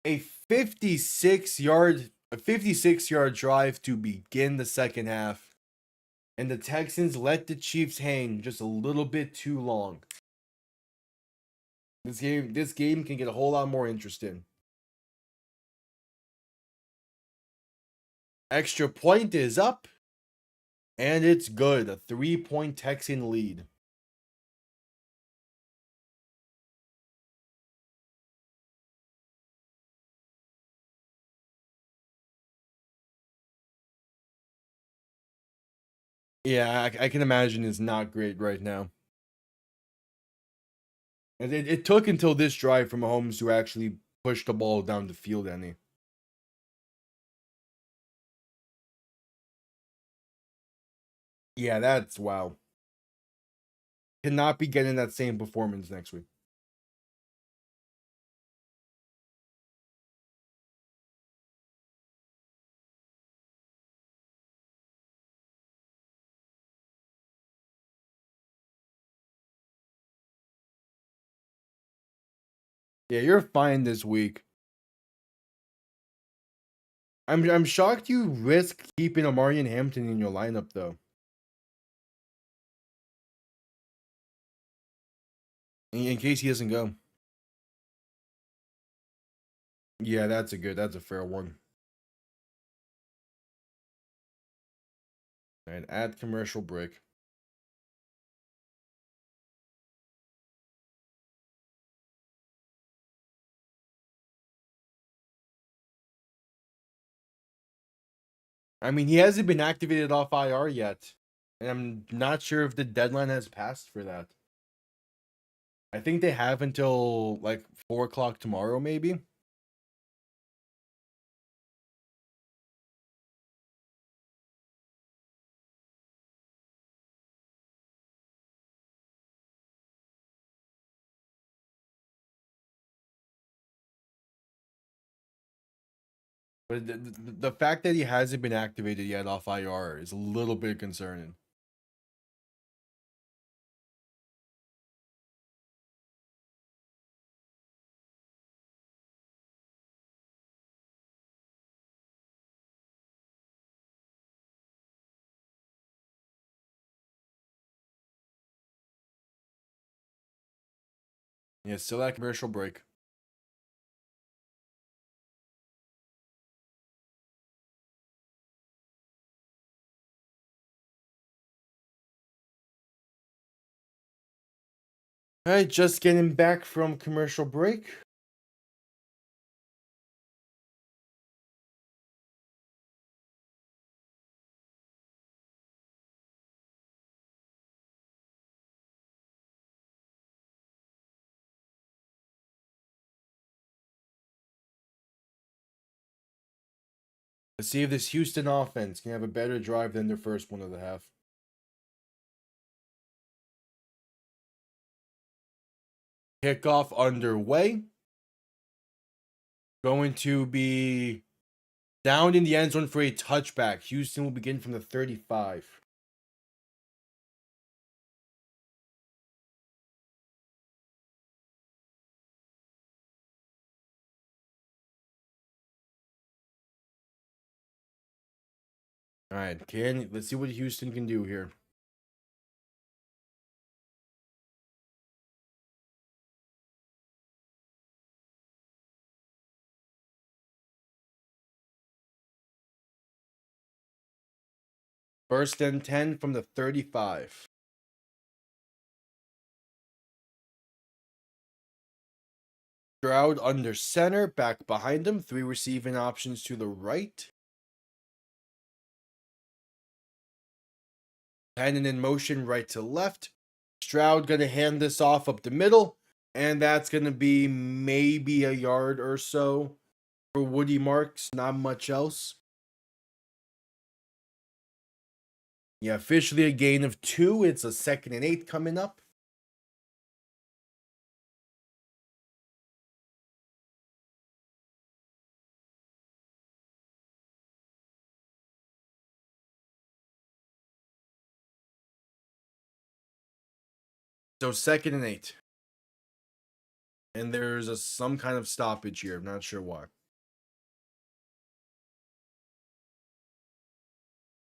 A 56-yard drive to begin the second half, and the Texans let the Chiefs hang just a little bit too long. This game can get a whole lot more interesting. Extra point is up, and it's good. A 3-point Texan lead. Yeah, I can imagine it's not great right now. And it took until this drive for Mahomes to actually push the ball down the field any. Yeah, that's wow. Cannot be getting that same performance next week. Yeah, you're fine this week. I'm shocked you risk keeping Amari and Hampton in your lineup though. In case he doesn't go. Yeah, that's a fair one. Alright, add commercial break. I mean, he hasn't been activated off IR yet. And I'm not sure if the deadline has passed for that. I think they have until like 4 o'clock tomorrow, maybe. But the fact that he hasn't been activated yet off IR is a little bit concerning. Yeah, still that commercial break. Alright, just getting back from commercial break. Let's see if this Houston offense can have a better drive than their first one of the half. Kickoff underway. Going to be down in the end zone for a touchback. Houston will begin from the 35. All right, let's see what Houston can do here. First and 10 from the 35. Stroud under center, back behind him. 3 receiving options to the right. Cannon in motion right to left. Stroud going to hand this off up the middle. And that's going to be maybe a yard or so for Woody Marks. Not much else. Yeah, officially a gain of 2. It's a 2nd and 8 coming up. So 2nd and 8. And there's some kind of stoppage here. I'm not sure why.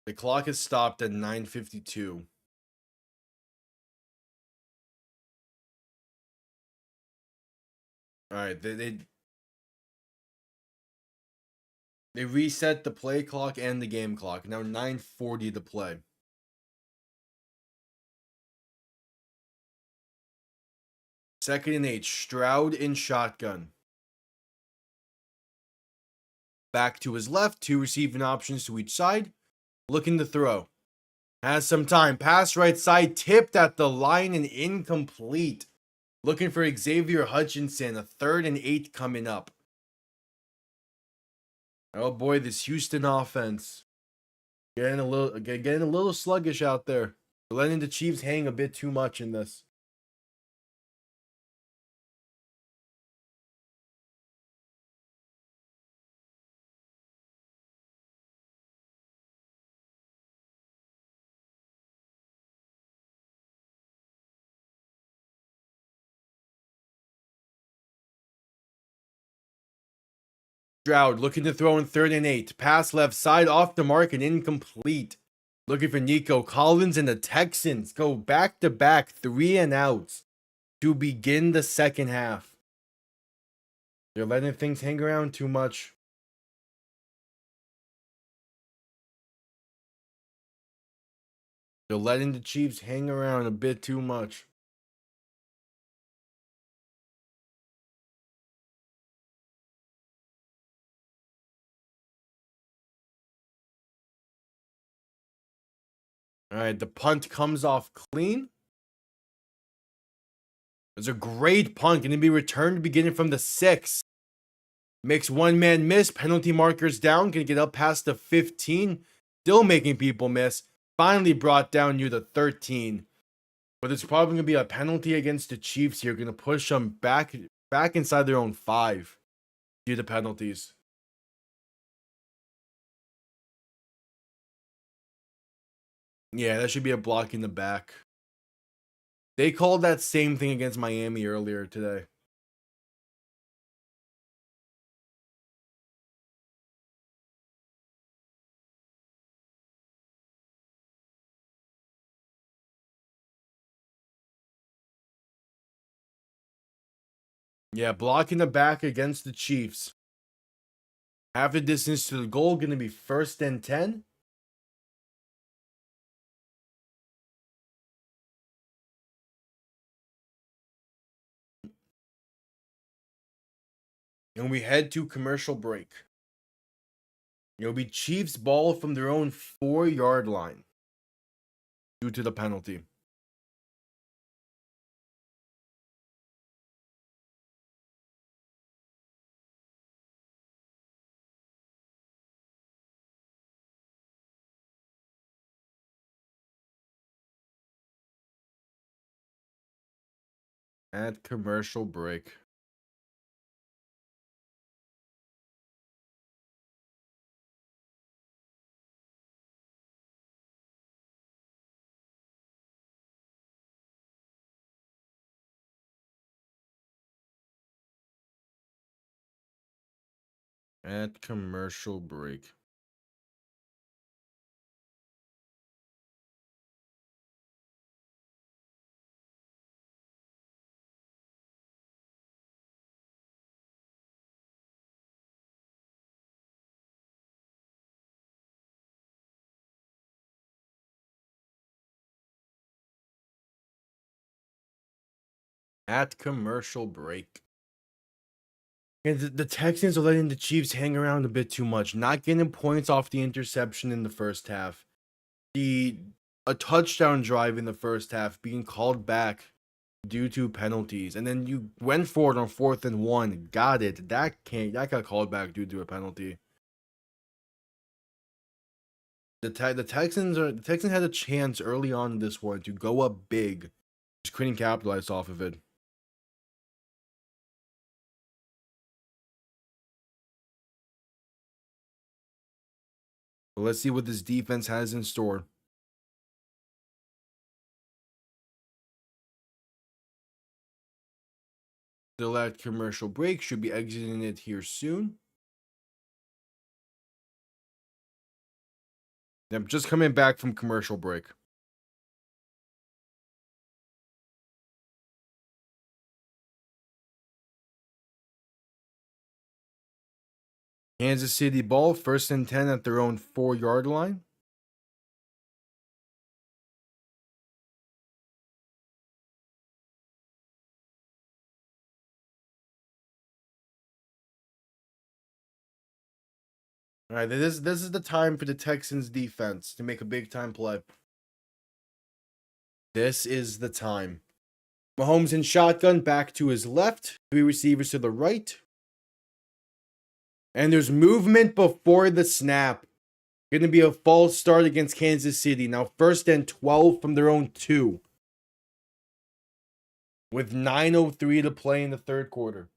The clock is stopped at 9:52. All right, they reset the play clock and the game clock. Now 9:40 to play. Second and 8. Stroud in shotgun. Back to his left. 2 receiving options to each side. Looking to throw. Has some time. Pass right side. Tipped at the line and incomplete. Looking for Xavier Hutchinson. A 3rd and 8 coming up. Oh boy, this Houston offense. Getting a little sluggish out there. They're letting the Chiefs hang a bit too much in this. Stroud looking to throw in 3rd and 8. Pass left side off the mark and incomplete. Looking for Nico Collins, and the Texans go back to back 3 and outs to begin the second half. They're letting things hang around too much. They're letting the Chiefs hang around a bit too much. All right, the punt comes off clean. It's a great punt. Going to be returned beginning from the 6. Makes one man miss. Penalty markers down. Going to get up past the 15. Still making people miss. Finally brought down near the 13. But it's probably going to be a penalty against the Chiefs here. Going to push them back inside their own 5 due to penalties. Yeah, that should be a block in the back. They called that same thing against Miami earlier today. Yeah, blocking the back against the Chiefs. Half the distance to the goal, going to be 1st and 10. And we head to commercial break. It'll be Chiefs ball from their own 4-yard line due to the penalty. At commercial break. At commercial break. At commercial break. And the Texans are letting the Chiefs hang around a bit too much, not getting points off the interception in the first half. A touchdown drive in the first half being called back due to penalties, and then you went for it on 4th and 1. Got it. That got called back due to a penalty. The Texans had a chance early on in this one to go up big, just couldn't capitalize off of it. But let's see what this defense has in store. Still at commercial break, should be exiting it here soon. I'm just coming back from commercial break. Kansas City ball, 1st and 10 at their own 4-yard line. All right, this is the time for the Texans defense to make a big time play. This is the time. Mahomes in shotgun, back to his left, 3 receivers to the right. And there's movement before the snap. Going to be a false start against Kansas City. Now 1st and 12 from their own 2. With 9:03 to play in the third quarter.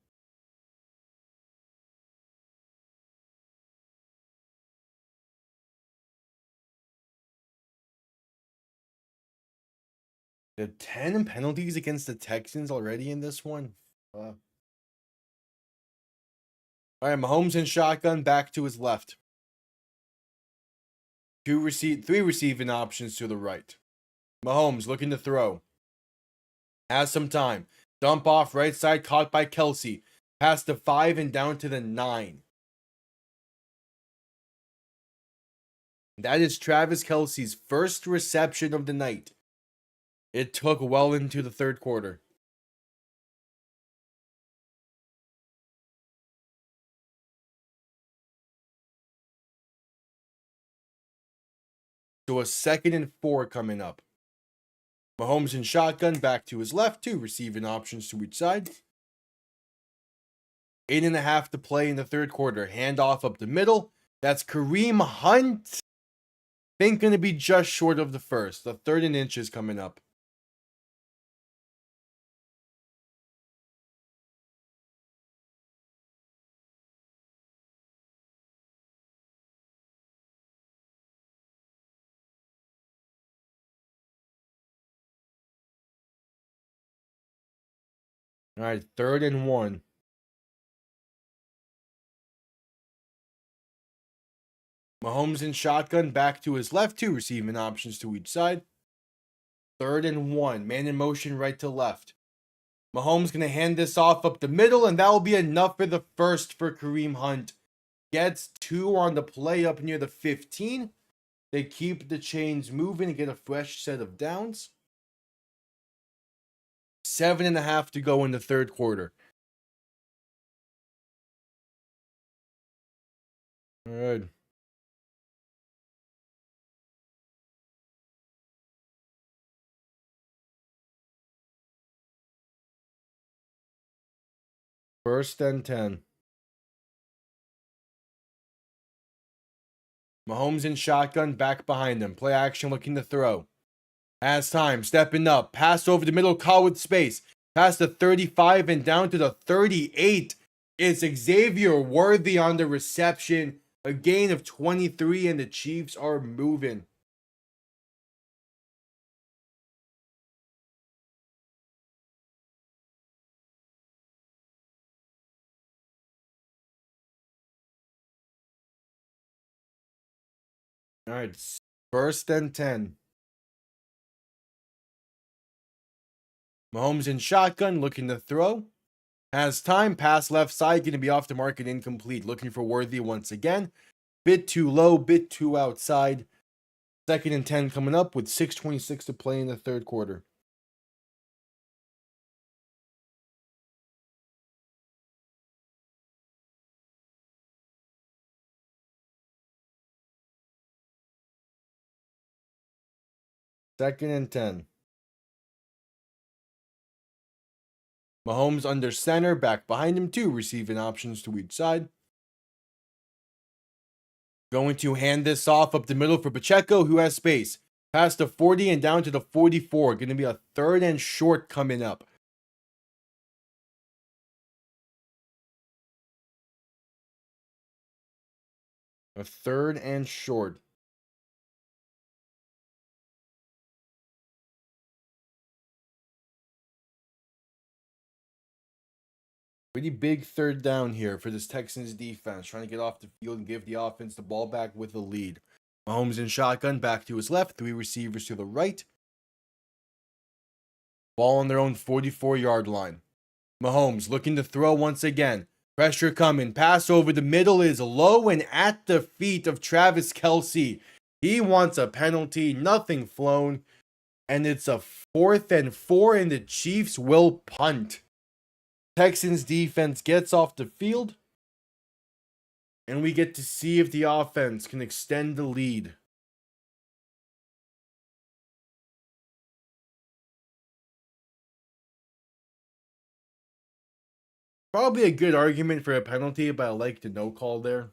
The 10 penalties against the Texans already in this one. All right, Mahomes in shotgun, back to his left. 3 receiving options to the right. Mahomes looking to throw. Has some time. Dump off right side, caught by Kelsey. Past the 5 and down to the 9. That is Travis Kelsey's first reception of the night. It took well into the third quarter. So a 2nd and 4 coming up. Mahomes in shotgun, back to his left, 2 receiving options to each side. 8.5 to play in the third quarter. Handoff up the middle. That's Kareem Hunt. Think going to be just short of the first. The 3rd and inches coming up. All right, 3rd and 1. Mahomes in shotgun, back to his left, 2 receiving options to each side. 3rd and 1. Man in motion right to left. Mahomes going to hand this off up the middle, and that will be enough for the first for Kareem Hunt. Gets 2 on the play up near the 15. They keep the chains moving and get a fresh set of downs. 7.5 to go in the third quarter. All right. First and 10. Mahomes in shotgun, back behind him. Play action looking to throw. Has time, stepping up. Pass over the middle, caught with space. past the 35 and down to the 38. It's Xavier Worthy on the reception. A gain of 23, and the Chiefs are moving. All right, 1st and 10. Mahomes in shotgun, looking to throw. Has time, pass left side, going to be off the market, incomplete. Looking for Worthy once again. Bit too low, bit too outside. 2nd and 10 coming up with 6:26 to play in the third quarter. Second and 10. Mahomes under center, back behind him too, receiving options to each side. Going to hand this off up the middle for Pacheco, who has space. Past the 40 and down to the 44. Going to be a 3rd and short coming up. A 3rd and short. Pretty big 3rd down here for this Texans defense. Trying to get off the field and give the offense the ball back with a lead. Mahomes in shotgun, back to his left. 3 receivers to the right. Ball on their own 44-yard line. Mahomes looking to throw once again. Pressure coming. Pass over the middle is low and at the feet of Travis Kelce. He wants a penalty. Nothing flown. And it's a 4th and 4, and the Chiefs will punt. Texans defense gets off the field. And we get to see if the offense can extend the lead. Probably a good argument for a penalty, but I like the no call there.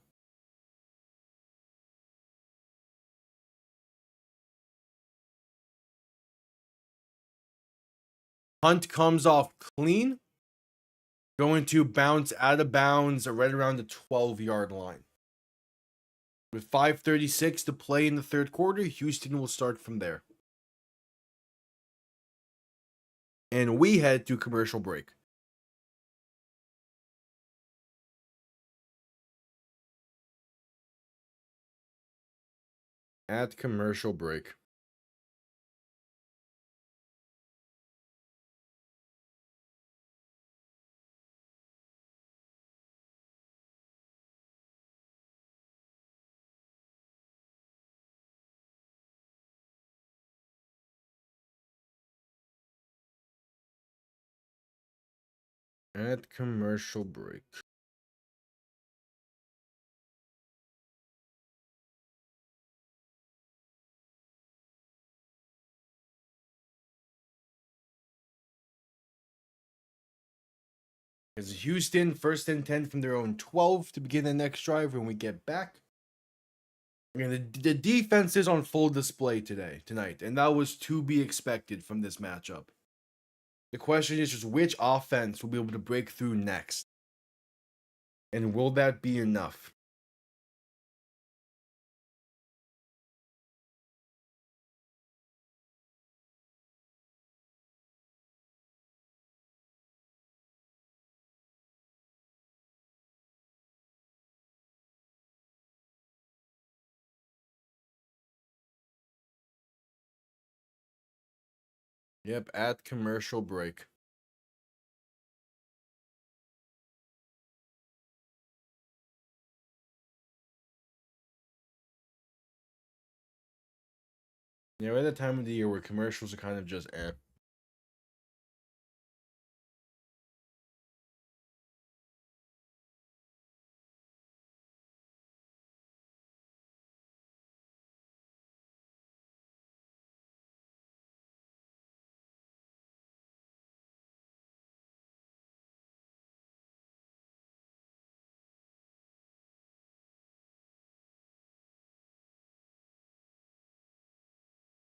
Punt comes off clean. Going to bounce out of bounds right around the 12-yard line. With 5:36 to play in the third quarter, Houston will start from there. And we head to commercial break. At commercial break. At commercial break. It's Houston, 1st and 10 from their own 12 to begin the next drive when we get back. Again, the defense is on full display tonight, and that was to be expected from this matchup. The question is just which offense will be able to break through next. And will that be enough? Yep, at commercial break. Yeah, we're at the time of the year where commercials are kind of just eh.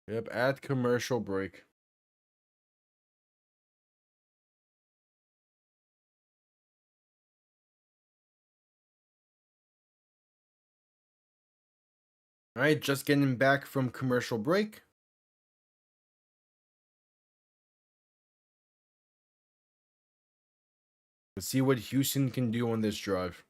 Yep, at commercial break. All right, just getting back from commercial break. Let's see what Houston can do on this drive.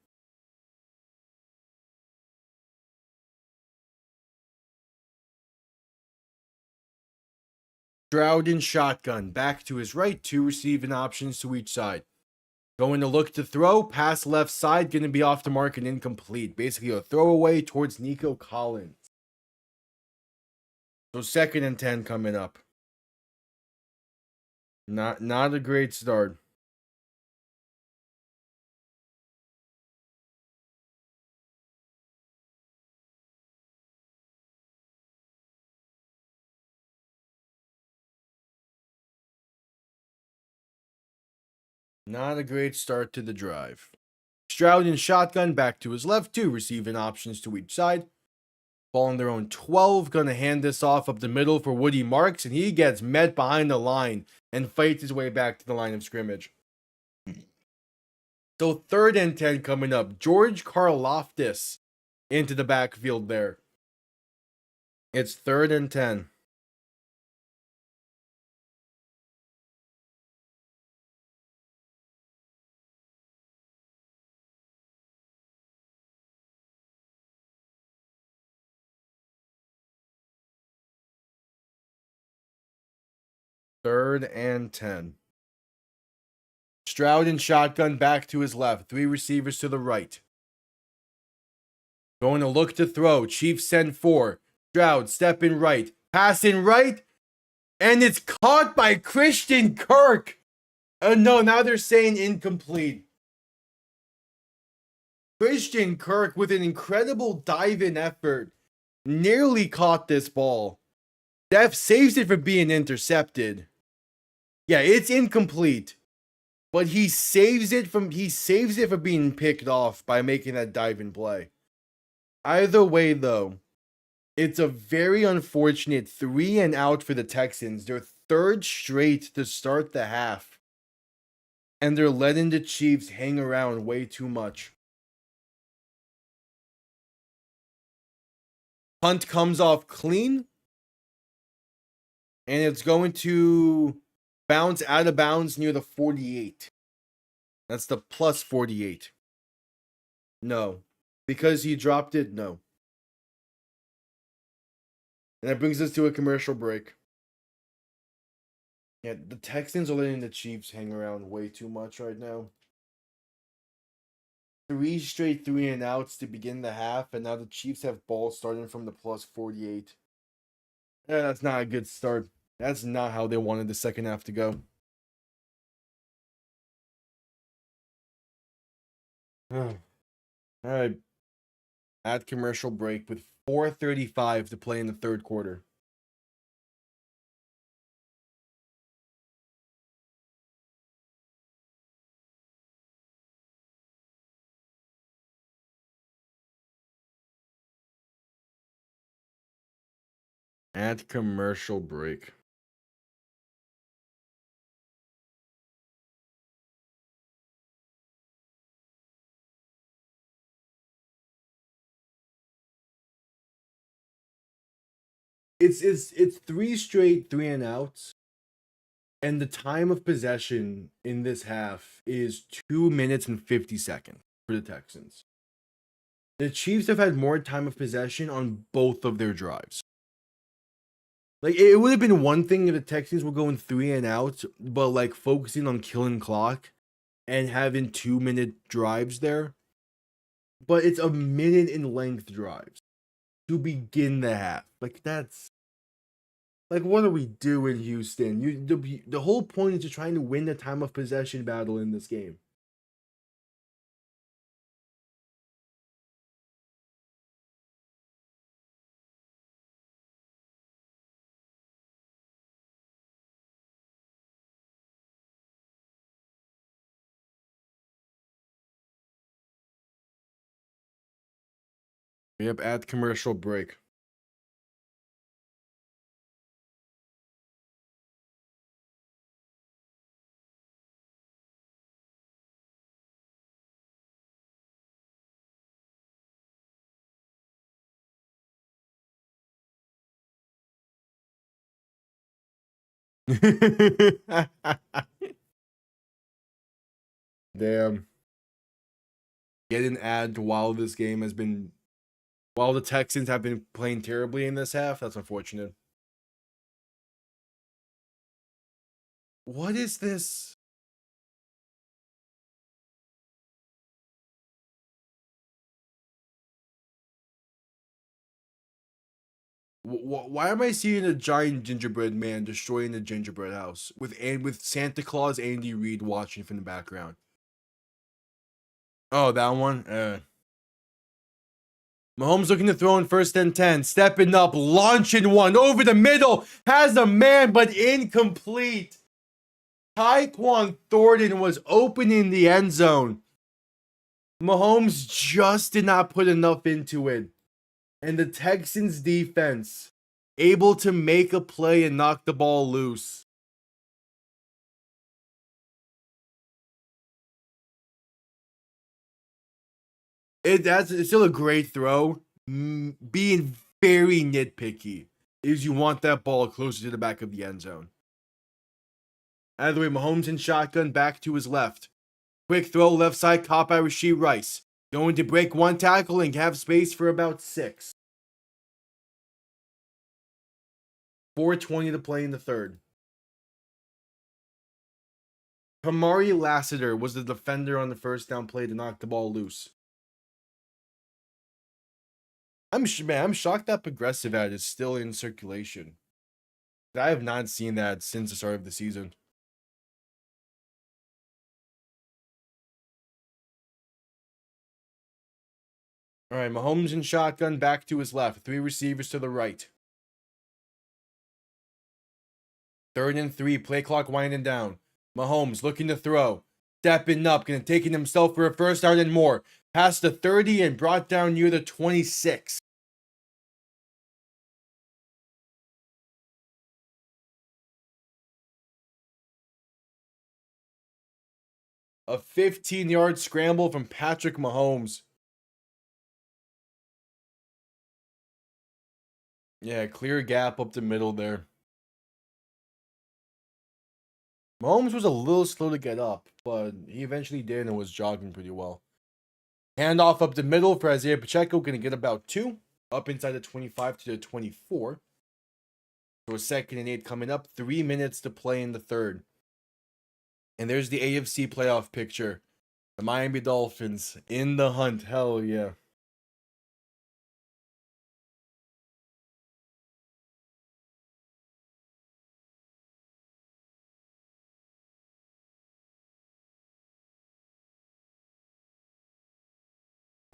Stroud in shotgun, back to his right, 2 receiving options to each side. Going to look to throw, pass left side, going to be off the mark and incomplete. Basically a throwaway towards Nico Collins. So 2nd and 10 coming up. Not a great start. Not a great start to the drive. Stroud in shotgun, back to his left, 2 receiving options to each side. Ball on their own 12, gonna hand this off up the middle for Woody Marks, and he gets met behind the line and fights his way back to the line of scrimmage. So 3rd and 10 coming up. George Karlaftis into the backfield there. It's 3rd and 10. Third and 10. Stroud in shotgun, back to his left. 3 receivers to the right. Going to look to throw. Chiefs send 4. Stroud, step in right. Pass in right. And it's caught by Christian Kirk. No, now they're saying incomplete. Christian Kirk, with an incredible dive-in effort, nearly caught this ball. Steph saves it from being intercepted. Yeah, it's incomplete. But he saves it from being picked off by making that dive-in play. Either way, though, it's a very unfortunate 3 and out for the Texans. Their 3rd straight to start the half. And they're letting the Chiefs hang around way too much. Punt comes off clean. And it's going to bounce out of bounds near the 48. That's the plus 48. No. Because he dropped it, no. And that brings us to a commercial break. Yeah, the Texans are letting the Chiefs hang around way too much right now. 3 straight 3 and outs to begin the half, and now the Chiefs have balls starting from the plus 48. Yeah, that's not a good start. That's not how they wanted the second half to go. All right. At commercial break with 4:35 to play in the 3rd quarter. At commercial break. It's 3 straight 3 and outs. And the time of possession in this half is 2 minutes and 50 seconds for the Texans. The Chiefs have had more time of possession on both of their drives. Like, it would have been one thing if the Texans were going 3 and out, but like focusing on killing clock and having 2-minute drives there. But it's a minute in length drives to begin the half. Like, that's like, what are we doing, Houston? The whole point is just trying to win the time of possession battle in this game. Yep, at commercial break. Damn. Get an ad while while the Texans have been playing terribly in this half. That's unfortunate. What is this? Why am I seeing a giant gingerbread man destroying the gingerbread house with Santa Claus Andy Reid watching from the background? Oh, that one. Mahomes looking to throw in 1st and 10, stepping up, launching one over the middle, has a man but incomplete. Tyquan Thornton was opening the end zone. Mahomes just did not put enough into it. And the Texans defense able to make a play and knock the ball loose. It's still a great throw. Being very nitpicky is you want that ball closer to the back of the end zone. Either way, Mahomes in shotgun back to his left. Quick throw left side caught by Rashee Rice. Going to break one tackle and have space for about 6. 4:20 to play in the third. Kamari Lassiter was the defender on the 1st down play to knock the ball loose. I'm shocked that progressive ad is still in circulation. I have not seen that since the start of the season. All right, Mahomes in shotgun back to his left. 3 receivers to the right. 3rd and 3, play clock winding down. Mahomes looking to throw. Stepping up, gonna taking himself for a 1st down and more. Past the 30 and brought down near the 26. A 15-yard scramble from Patrick Mahomes. Yeah, clear gap up the middle there. Mahomes was a little slow to get up, but he eventually did and was jogging pretty well. Handoff up the middle for Isaiah Pacheco, going to get about 2. Up inside the 25 to the 24. So a 2nd and 8 coming up. 3 minutes to play in the third. And there's the AFC playoff picture. The Miami Dolphins in the hunt. Hell yeah.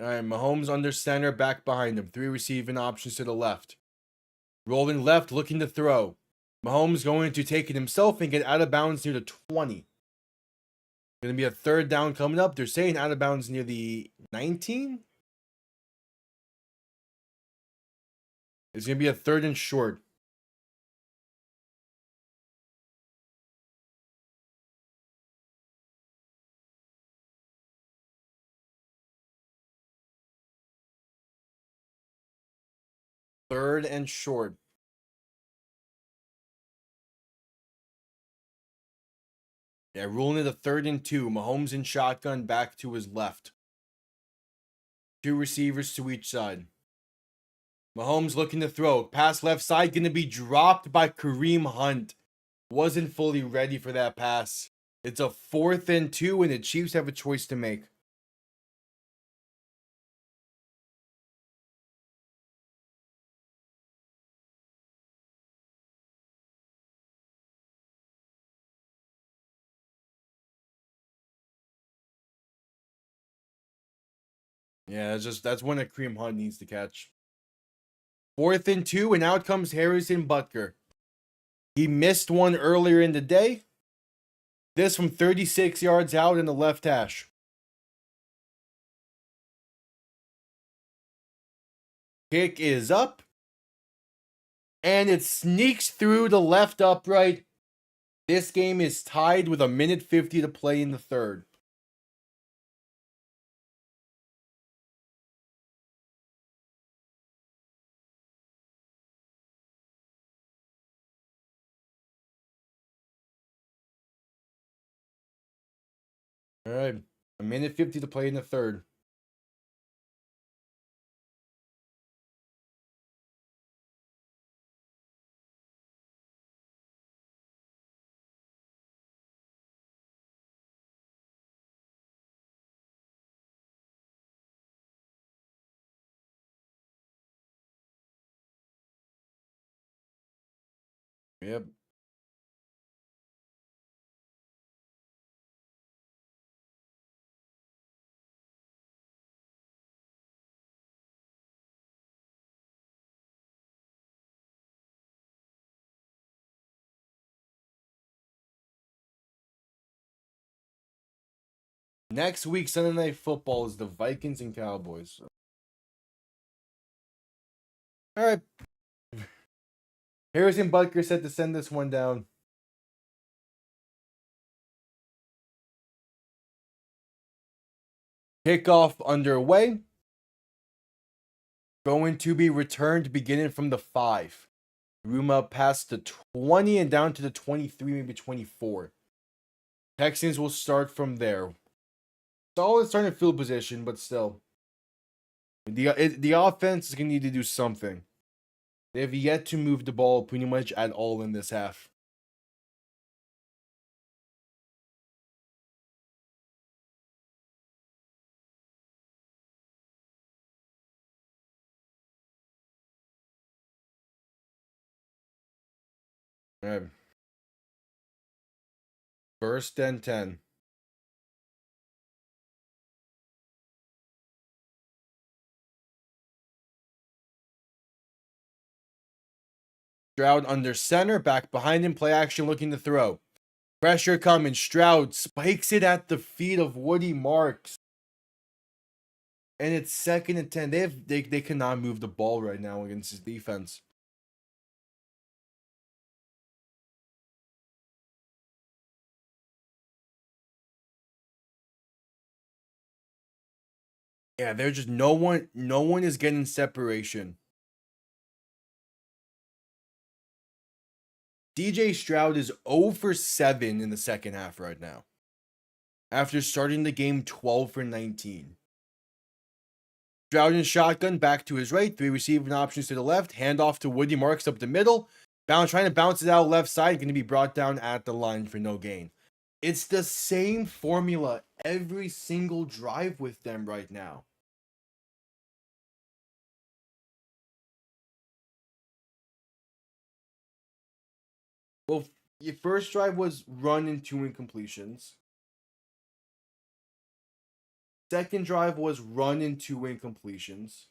All right, Mahomes under center, back behind him. 3 receiving options to the left. Rolling left, looking to throw. Mahomes going to take it himself and get out of bounds near the 20. Going to be a 3rd down coming up. They're saying out of bounds near the 19. It's going to be a 3rd and short. Third and short. Yeah, ruling it a 3rd and 2. Mahomes in shotgun back to his left. 2 receivers to each side. Mahomes looking to throw. Pass left side going to be dropped by Kareem Hunt. Wasn't fully ready for that pass. It's a 4th and 2, and the Chiefs have a choice to make. Yeah, that's one that Kareem Hunt needs to catch. 4th and 2, and out comes Harrison Butker. He missed one earlier in the day. This from 36 yards out in the left hash. Kick is up. And it sneaks through the left upright. This game is tied with 1:50 to play in the third. All right. A minute 50 to play in the third. Yep. Next week, Sunday Night Football is the Vikings and Cowboys. All right. Harrison Butker set to send this one down. Kickoff underway. Going to be returned beginning from the 5. Room up past the 20 and down to the 23, maybe 24. Texans will start from there. Solid starting field position, but still. The offense is going to need to do something. They have yet to move the ball pretty much at all in this half. All right. 1st and 10. Stroud under center, back behind him, play action looking to throw. Pressure coming, Stroud spikes it at the feet of Woody Marks. And it's 2nd and 10. They cannot move the ball right now against his defense. Yeah, they're just no one is getting separation. DJ Stroud is 0 for 7 in the second half right now. After starting the game 12 for 19. Stroud in shotgun, back to his right, 3 receiving options to the left, handoff to Woody Marks up the middle. Trying to bounce it out left side, going to be brought down at the line for no gain. It's the same formula every single drive with them right now. Well, your first drive was run and 2 incompletions. Second drive was run and 2 incompletions.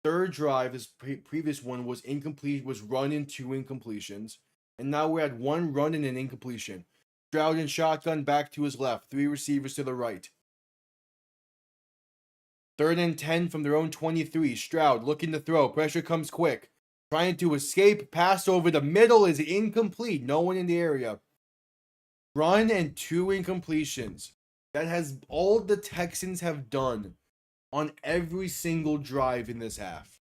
Third drive, this previous one was incomplete, was run and 2 incompletions. And now we're at 1 run and an incompletion. Stroud in shotgun, back to his left, 3 receivers to the right. 3rd and 10 from their own 23. Stroud looking to throw. Pressure comes quick. Trying to escape. Pass over the middle is incomplete. No one in the area. Run and 2 incompletions. That has all the Texans have done on every single drive in this half.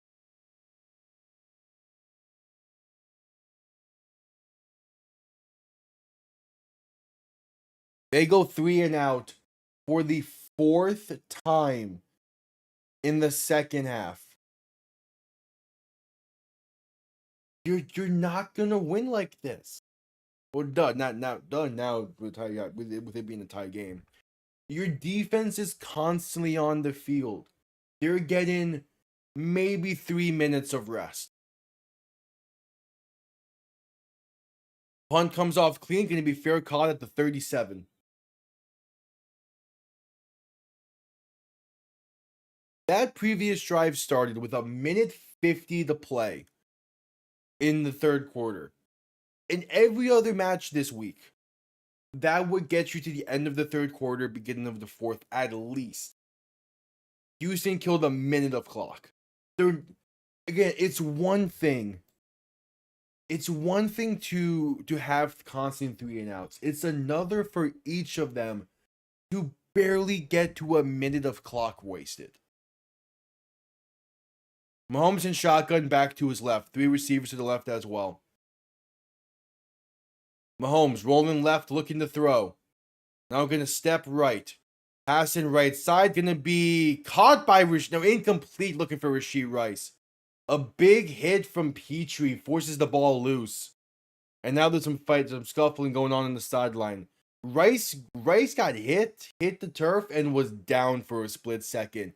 They go 3 and out for the 4th time in the second half. You're not gonna win like this. Well, done. Not done now with it being a tie game. Your defense is constantly on the field. They're getting maybe 3 minutes of rest. Punt comes off clean, going to be fair caught at the 37. That previous drive started with a minute 50 to play in the third quarter. In every other match this week, that would get you to the end of the third quarter, beginning of the fourth, at least. Houston killed a minute of clock. Again, it's one thing. It's one thing to have constant 3 and outs. It's another for each of them to barely get to a minute of clock wasted. Mahomes in shotgun, back to his left. 3 receivers to the left as well. Mahomes rolling left, looking to throw. Now going to step right. Passing right side. Going to be caught by incomplete, looking for Rashee Rice. A big hit from Petrie forces the ball loose. And now there's some scuffling going on the sideline. Rice got hit the turf, and was down for a split second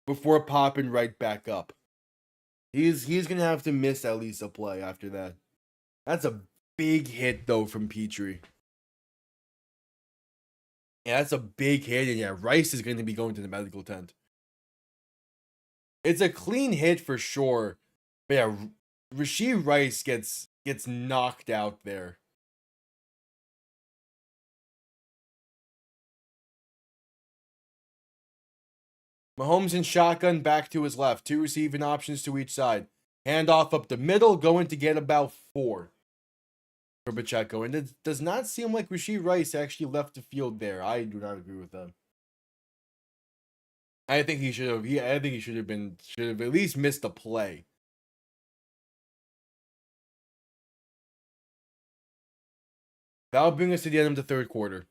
before popping right back up. He's gonna have to miss at least a play after that. That's a big hit though from Petrie. Yeah, that's a big hit, and yeah, Rice is gonna be going to the medical tent. It's a clean hit for sure, but yeah, Rashee Rice gets knocked out there. Mahomes in shotgun, back to his left. 2 receiving options to each side. Handoff up the middle, going to get about 4 for Pacheco. And it does not seem like Rashee Rice actually left the field there. I do not agree with that. I think he should have. I think he should have at least missed a play. That'll bring us to the end of the third quarter.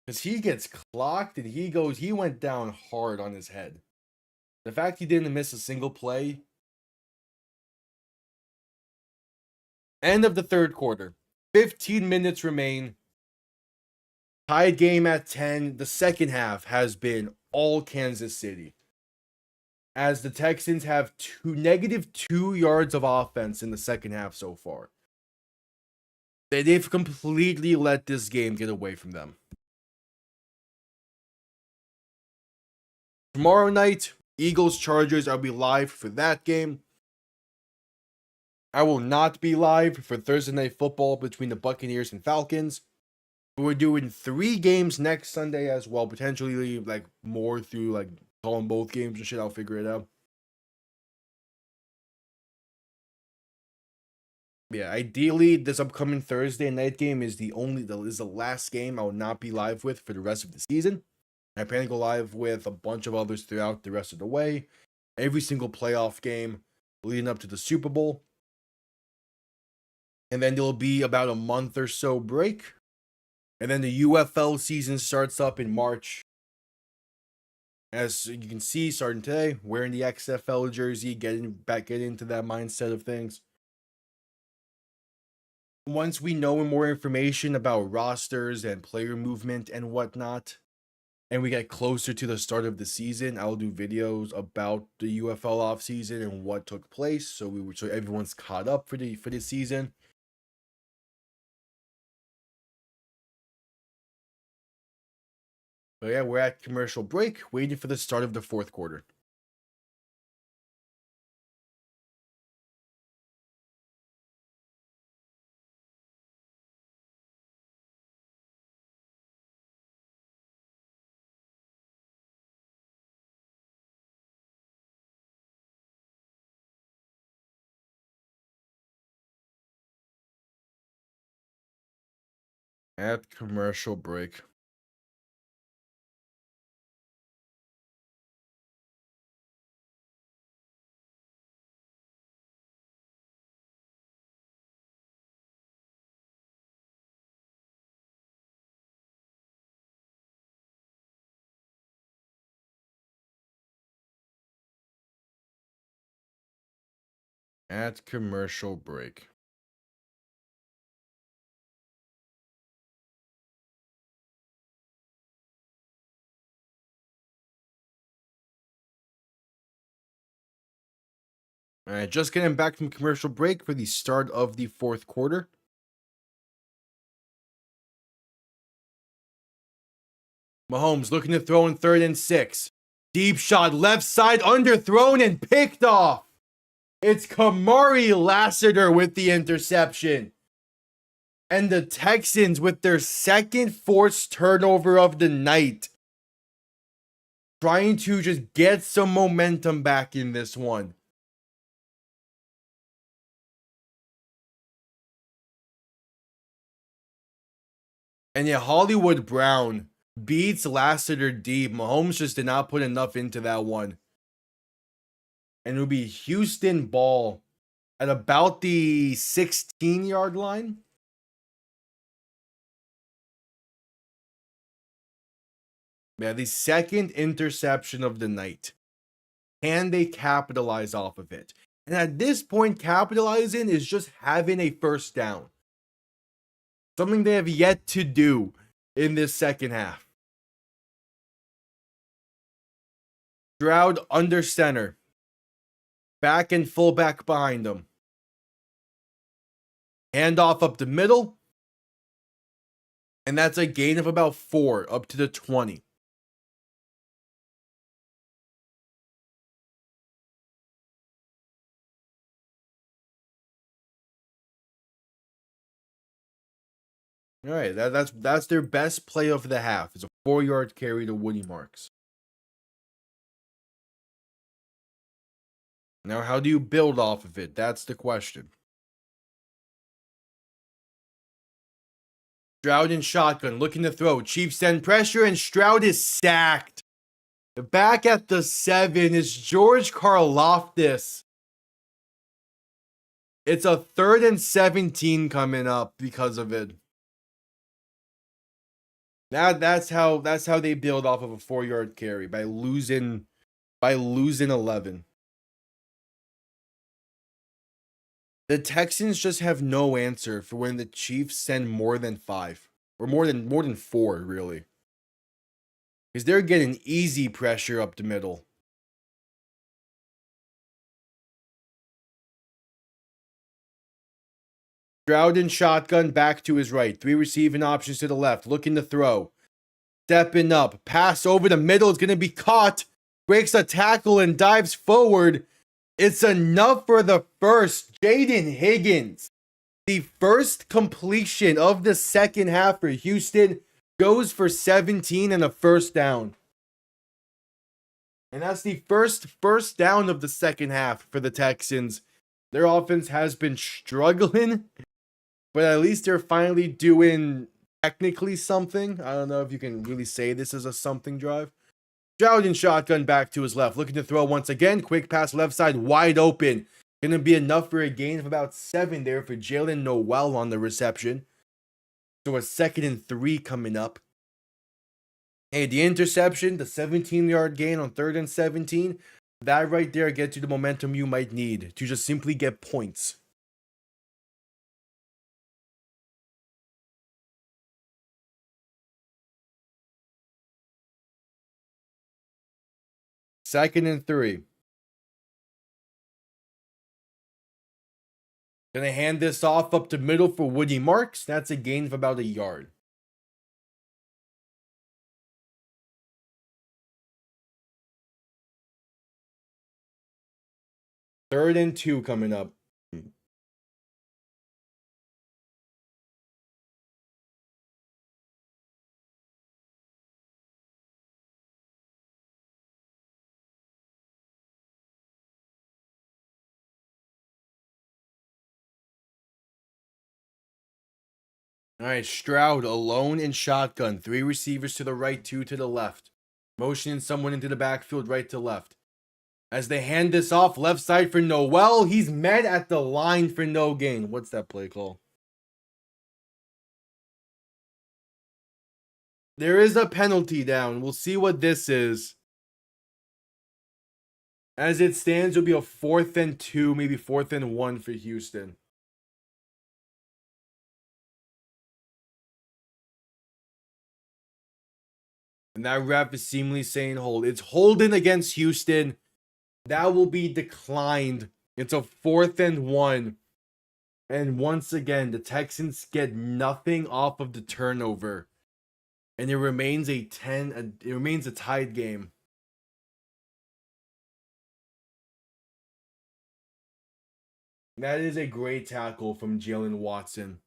Because he gets clocked and he went down hard on his head. The fact he didn't miss a single play. End of the third quarter. 15 minutes remain. Tied game at 10. The second half has been all Kansas City, as the Texans have -2 yards of offense in the second half so far. They've completely let this game get away from them. Tomorrow night, Eagles-Chargers, I'll be live for that game. I will not be live for Thursday Night Football between the Buccaneers and Falcons. But we're doing 3 games next Sunday as well, potentially like more through like calling both games and shit. I'll figure it out. Yeah, ideally, this upcoming Thursday night game is the last game I will not be live with for the rest of the season. I plan to go live with a bunch of others throughout the rest of the way. Every single playoff game leading up to the Super Bowl. And then there'll be about a month or so break. And then the UFL season starts up in March. As you can see, starting today, wearing the XFL jersey, getting into that mindset of things. Once we know more information about rosters and player movement and whatnot, and we get closer to the start of the season, I'll do videos about the UFL offseason and what took place, so everyone's caught up for the season. But yeah, we're at commercial break, waiting for the start of the fourth quarter. At commercial break. At commercial break. All right, just getting back from commercial break for the start of the fourth quarter. Mahomes looking to throw in 3rd and 6. Deep shot, left side, underthrown and picked off. It's Kamari Lassiter with the interception. And the Texans with their second forced turnover of the night, trying to just get some momentum back in this one. And yeah, Hollywood Brown beats Lassiter deep. Mahomes just did not put enough into that one. And it'll be Houston ball at about the 16-yard line. Yeah, the second interception of the night. Can they capitalize off of it? And at this point, capitalizing is just having a first down. Something they have yet to do in this second half. Stroud under center. Back and fullback behind him. Handoff up the middle. And that's a gain of about 4 up to the 20. All right, that's their best play of the half. It's a 4-yard carry to Woody Marks. Now, how do you build off of it? That's the question. Stroud in shotgun, looking to throw. Chiefs send pressure, and Stroud is sacked. Back at the 7 is George Karlaftis. It's a 3rd and 17 coming up because of it. That's how they build off of a 4-yard carry by losing 11. The Texans just have no answer for when the Chiefs send more than 5 or more than 4 really. Because they're getting easy pressure up the middle. Stroud in shotgun, back to his right. 3 receiving options to the left, looking to throw. Stepping up, pass over the middle is going to be caught. Breaks a tackle and dives forward. It's enough for the first. Jaden Higgins, the first completion of the second half for Houston, goes for 17 and a first down. And that's the first down of the second half for the Texans. Their offense has been struggling, but at least they're finally doing technically something. I don't know if you can really say this is a something drive. Stroud in shotgun, back to his left, looking to throw once again. Quick pass left side, wide open. Going to be enough for a gain of about 7 there for Jalen Noel on the reception. So a 2nd and 3 coming up. Hey, the interception, the 17-yard gain on 3rd and 17, that right there gets you the momentum you might need to just simply get points. Second and 3. Gonna hand this off up the middle for Woody Marks. That's a gain of about 1 yard. Third and 2 coming up. All right, Stroud alone in shotgun. 3 receivers to the right, 2 to the left. Motioning someone into the backfield, right to left. As they hand this off, left side for Noel. He's met at the line for no gain. What's that play call? There is a penalty down. We'll see what this is. As it stands, it'll be a 4th and 2, maybe 4th and 1 for Houston. And that ref is seemingly saying hold. It's holding against Houston. That will be declined. It's a 4th and 1. And once again, the Texans get nothing off of the turnover. And it remains a tied game. That is a great tackle from Jalen Watson.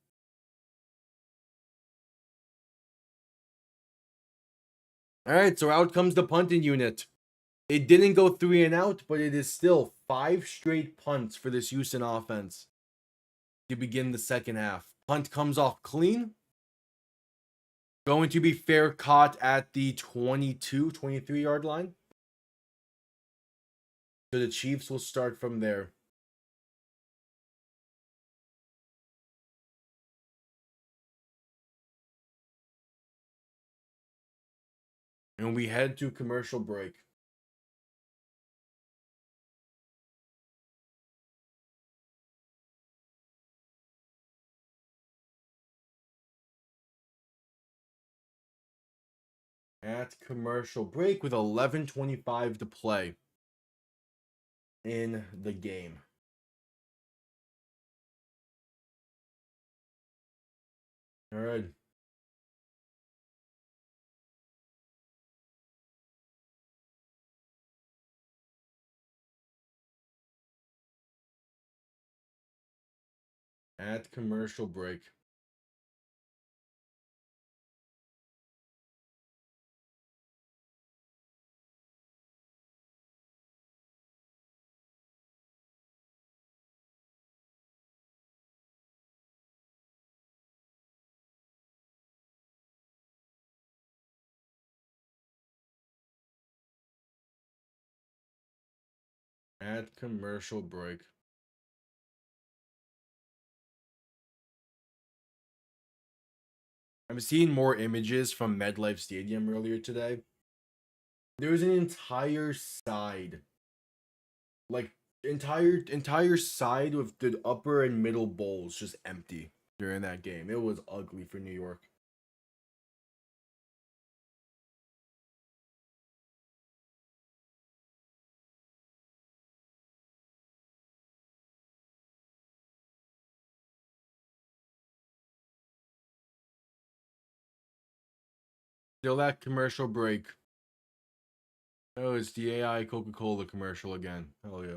All right, so out comes the punting unit. It didn't go 3 and out, but it is still 5 straight punts for this Houston offense to begin the second half. Punt comes off clean. Going to be fair caught at the 23-yard line. So the Chiefs will start from there. And we head to commercial break. At commercial break with 11:25 to play in the game. All right. At commercial break. At commercial break. I'm seeing more images from MetLife Stadium earlier today. There's an entire side, like entire side with the upper and middle bowls just empty during that game. It was ugly for New York. Still that commercial break. Oh, it's the AI Coca-Cola commercial again. Hell yeah.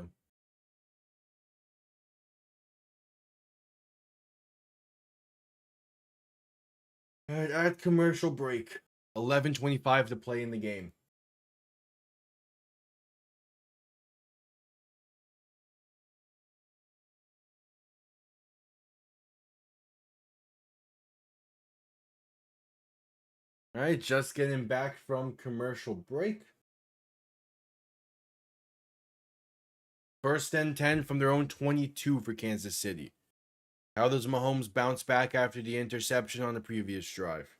Alright, at commercial break. 11:25 to play in the game. Alright, just getting back from commercial break. First and 10 from their own 22 for Kansas City. How does Mahomes bounce back after the interception on the previous drive?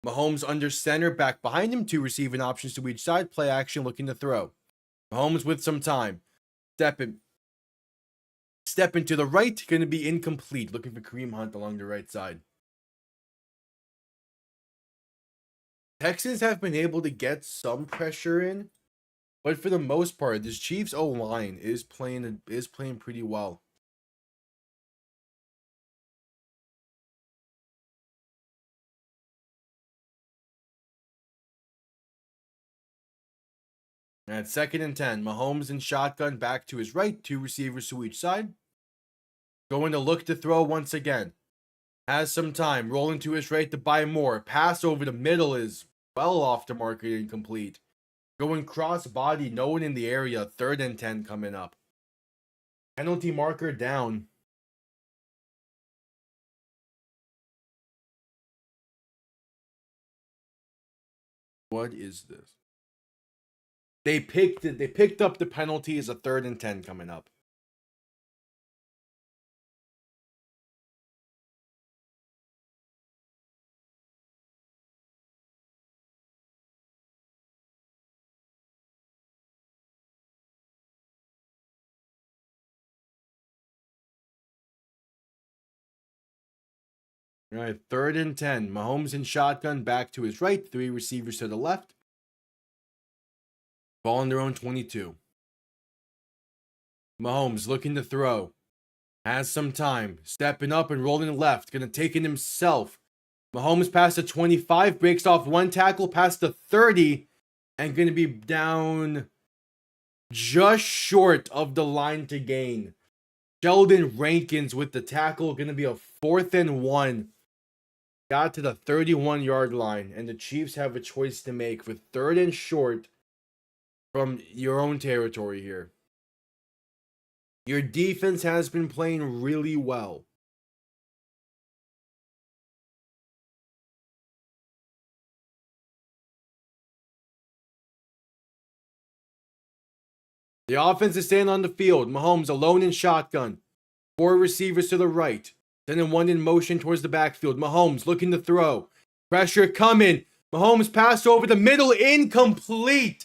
Mahomes under center, back behind him, two receiving options to each side, play action looking to throw. Mahomes with some time. Stepping to the right, going to be incomplete, looking for Kareem Hunt along the right side. Texans have been able to get some pressure in, but for the most part, this Chiefs O-line is playing pretty well. At second and 10, Mahomes in shotgun back to his right, two receivers to each side. Going to look to throw once again. Has some time, rolling to his right to buy more. Pass over the middle is well off the mark and incomplete. Going cross body, no one in the area, third and 10 coming up. Penalty marker down. What is this? They picked up the penalty as a third and 10 coming up. All right, third and 10. Mahomes in shotgun back to his right, three receivers to the left. Ball on their own 22. Mahomes looking to throw. Has some time. Stepping up and rolling left. Gonna take it himself. Mahomes past the 25. Breaks off one tackle past the 30. And gonna be down just short of the line to gain. Sheldon Rankins with the tackle. Gonna be a 4th and 1. Got to the 31-yard line. And the Chiefs have a choice to make with third and short from your own territory here. Your defense has been playing really well. The offense is staying on the field. Mahomes alone in shotgun. Four receivers to the right. Then one in motion towards the backfield. Mahomes looking to throw. Pressure coming. Mahomes passed over the middle, incomplete.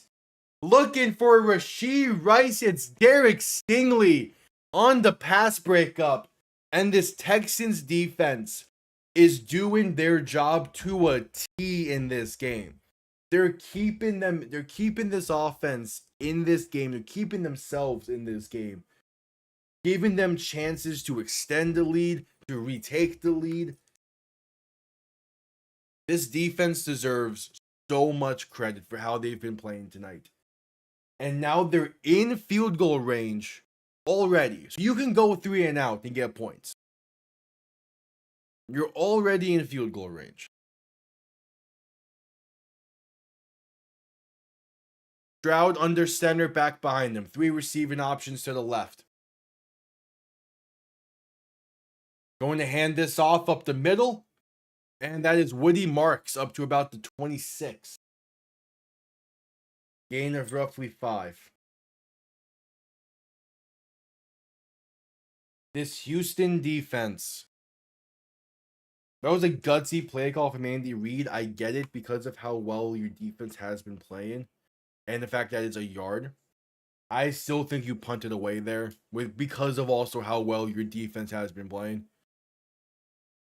Looking for Rashee Rice. It's Derek Stingley on the pass breakup. And this Texans defense is doing their job to a T in this game. They're keeping this offense in this game. They're keeping themselves in this game. Giving them chances to extend the lead, to retake the lead. This defense deserves so much credit for how they've been playing tonight. And now they're in field goal range already. So you can go 3 and out and get points. You're already in field goal range. Stroud under center, back behind him. 3 receiving options to the left. Going to hand this off up the middle. And that is Woody Marks up to about the 26. Gain of roughly 5. This Houston defense. That was a gutsy play call from Andy Reid. I get it because of how well your defense has been playing. And the fact that it's a yard. I still think you punted away there because of also how well your defense has been playing.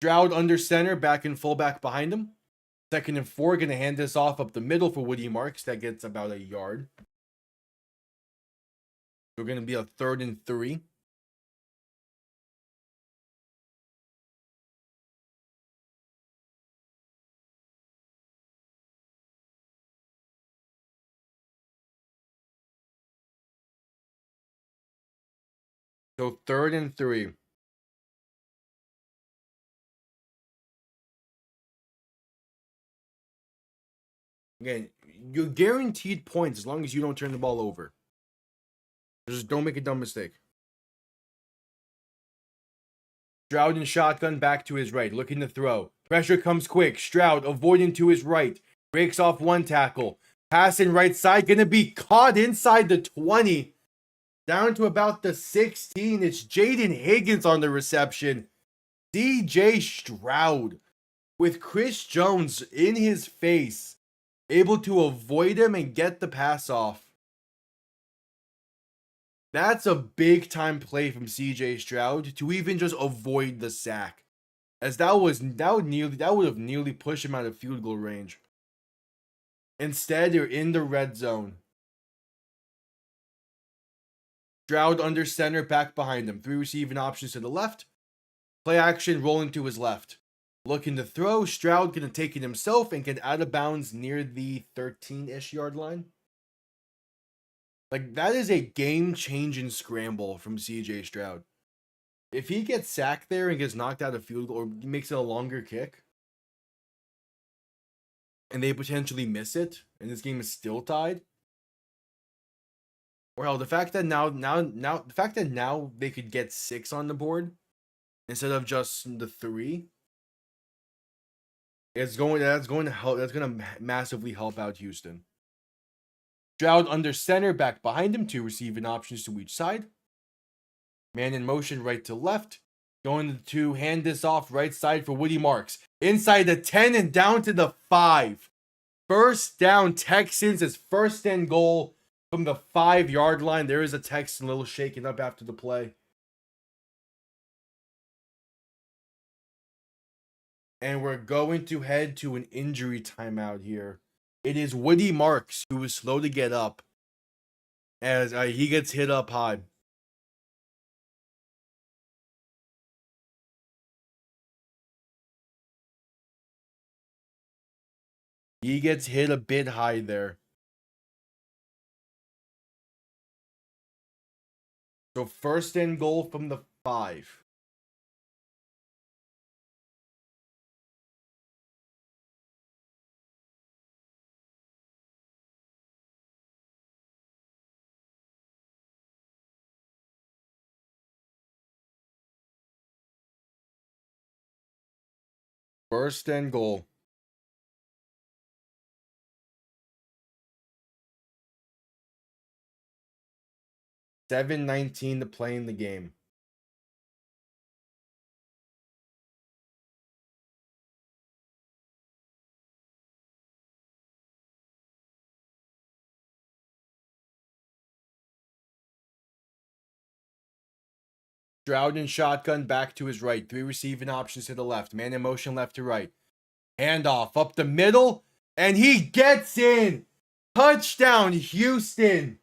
Stroud under center, back and fullback behind him. 2nd and 4, going to hand this off up the middle for Woody Marks. That gets about a yard. We're going to be a 3rd and 3. So 3rd and 3. Again, you're guaranteed points as long as you don't turn the ball over. Just don't make a dumb mistake. Stroud in shotgun, back to his right, looking to throw. Pressure comes quick. Stroud avoiding to his right. Breaks off 1 tackle. Passing right side, gonna be caught inside the 20. Down to about the 16. It's Jaden Higgins on the reception. DJ Stroud with Chris Jones in his face, able to avoid him and get the pass off. That's a big time play from CJ Stroud to even just avoid the sack, as that would have nearly pushed him out of field goal range. Instead, they're in the red zone. Stroud under center, back behind him. 3 receiving options to the left. Play action, rolling to his left. Looking to throw. Stroud gonna take it himself and get out of bounds near the 13-ish yard line. Like, that is a game-changing scramble from CJ Stroud. If he gets sacked there and gets knocked out of field goal or makes it a longer kick, and they potentially miss it, and this game is still tied. Or hell, the fact that now they could get 6 on the board instead of just the 3. That's going to help. That's going to massively help out Houston. Stroud under center, back behind him. 2 receiving options to each side. Man in motion, right to left. Going to hand this off right side for Woody Marks. Inside the 10 and down to the 5. First down, Texans. It's 1st and goal from the 5-yard line. There is a Texan a little shaken up after the play. And we're going to head to an injury timeout here. It is Woody Marks who is slow to get up as he gets hit up high. He gets hit a bit high there. So 1st and goal from the 5. First and goal. 7:19 to play in the game. Stroud in shotgun back to his right. 3 receiving options to the left. Man in motion left to right. Handoff up the middle. And he gets in. Touchdown, Houston.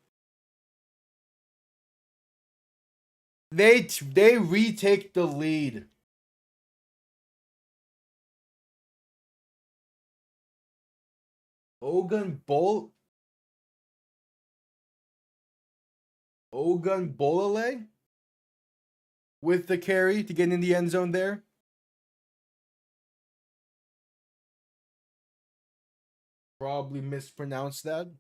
They retake the lead. Ogunbolale with the carry to get in the end zone there. Probably mispronounced that.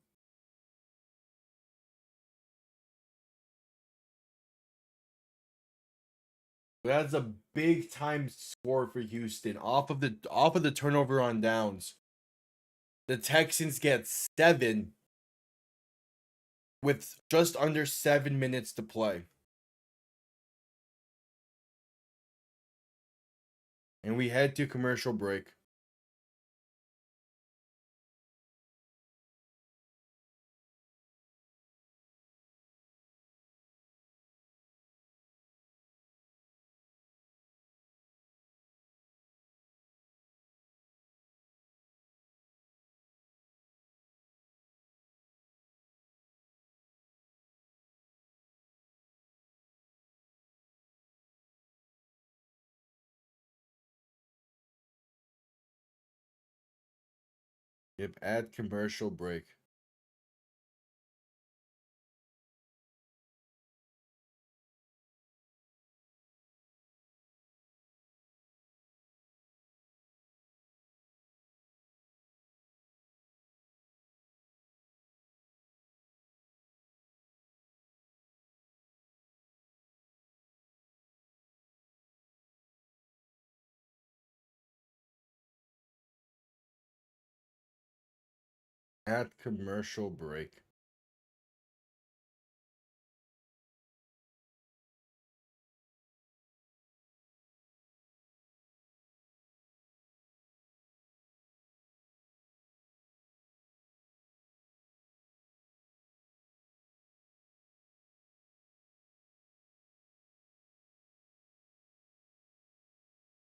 That's a big time score for Houston off of the turnover on downs. The Texans get 7 with just under 7 minutes to play. And we head to commercial break. Yep, at commercial break. At commercial break.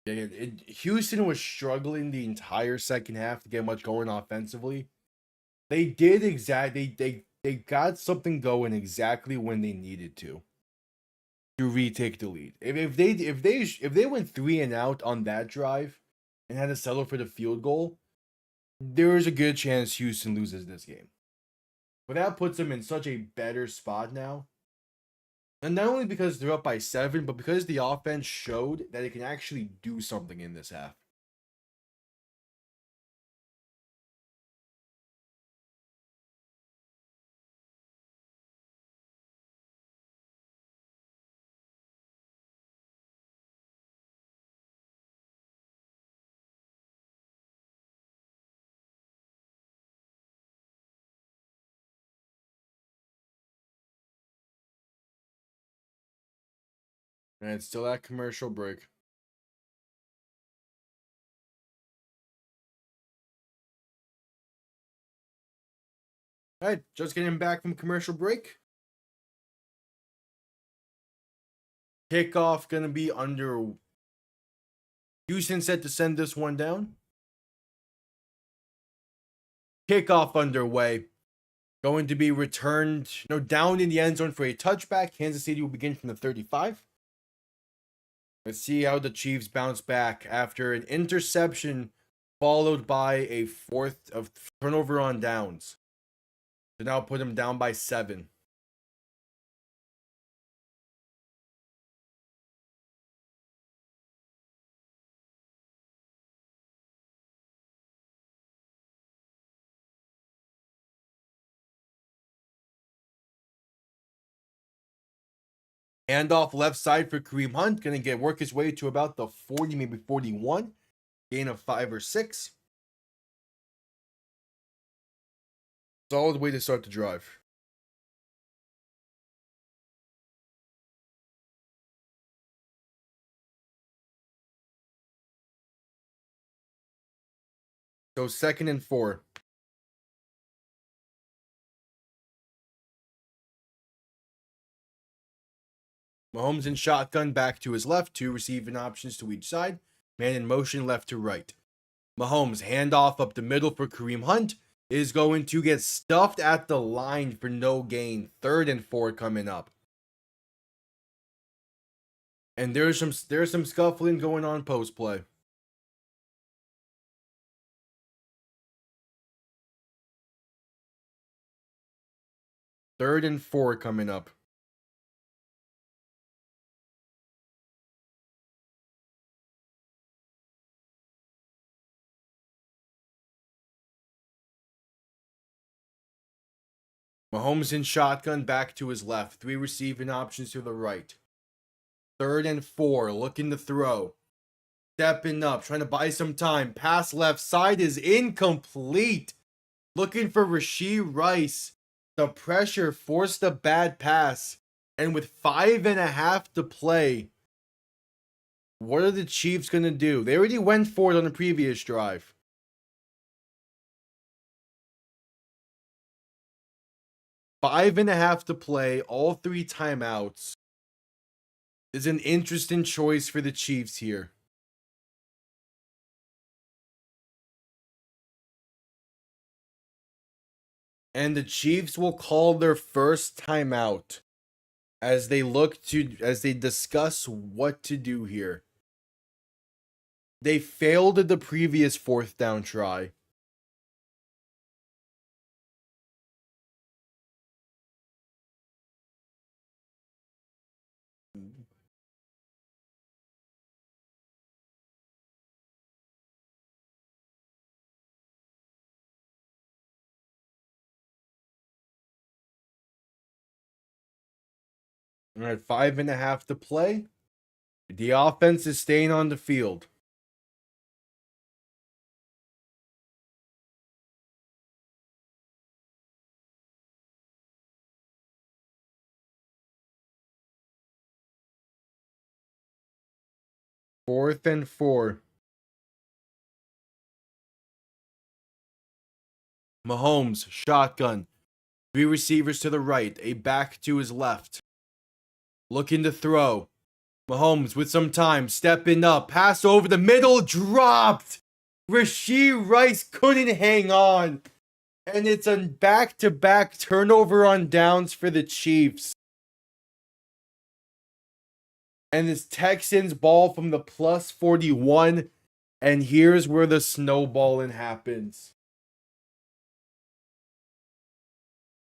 Yeah, Houston was struggling the entire second half to get much going offensively. They did they got something going exactly when they needed to retake the lead. If they went 3 and out on that drive and had to settle for the field goal, there is a good chance Houston loses this game. But that puts them in such a better spot now. And not only because they're up by 7, but because the offense showed that it can actually do something in this half. And it's still at commercial break. All right, just getting back from commercial break. Kickoff gonna be under. Houston set to send this one down. Kickoff underway. Going to be returned, down in the end zone for a touchback. Kansas City will begin from the 35. Let's see how the Chiefs bounce back after an interception followed by a fourth of turnover on downs. To now put them down by 7. Handoff left side for Kareem Hunt. Going to work his way to about the 40, maybe 41. Gain of 5 or 6. Solid way to start the drive. So 2nd and 4. Mahomes in shotgun back to his left, two receiving options to each side. Man in motion left to right. Mahomes handoff up the middle for Kareem Hunt is going to get stuffed at the line for no gain. 3rd and 4 coming up. And there's some scuffling going on post play. Third and 4 coming up. Mahomes in shotgun back to his left. Three receiving options to the right. 3rd and 4, looking to throw. Stepping up, trying to buy some time. Pass left side is incomplete. Looking for Rashee Rice. The pressure forced a bad pass. And with 5.5 to play, what are the Chiefs going to do? They already went for it on the previous drive. Five and a half to play, all 3 timeouts. Is an interesting choice for the Chiefs here. And the Chiefs will call their first timeout as they discuss what to do here. They failed at the previous 4th down try. All right, 5.5 to play. The offense is staying on the field. Fourth and 4. Mahomes, shotgun. 3 receivers to the right, a back to his left. Looking to throw. Mahomes with some time, stepping up, pass over the middle, dropped. Rashee Rice couldn't hang on. And it's a back-to-back turnover on downs for the Chiefs. And it's Texans ball from the plus 41. And here's where the snowballing happens.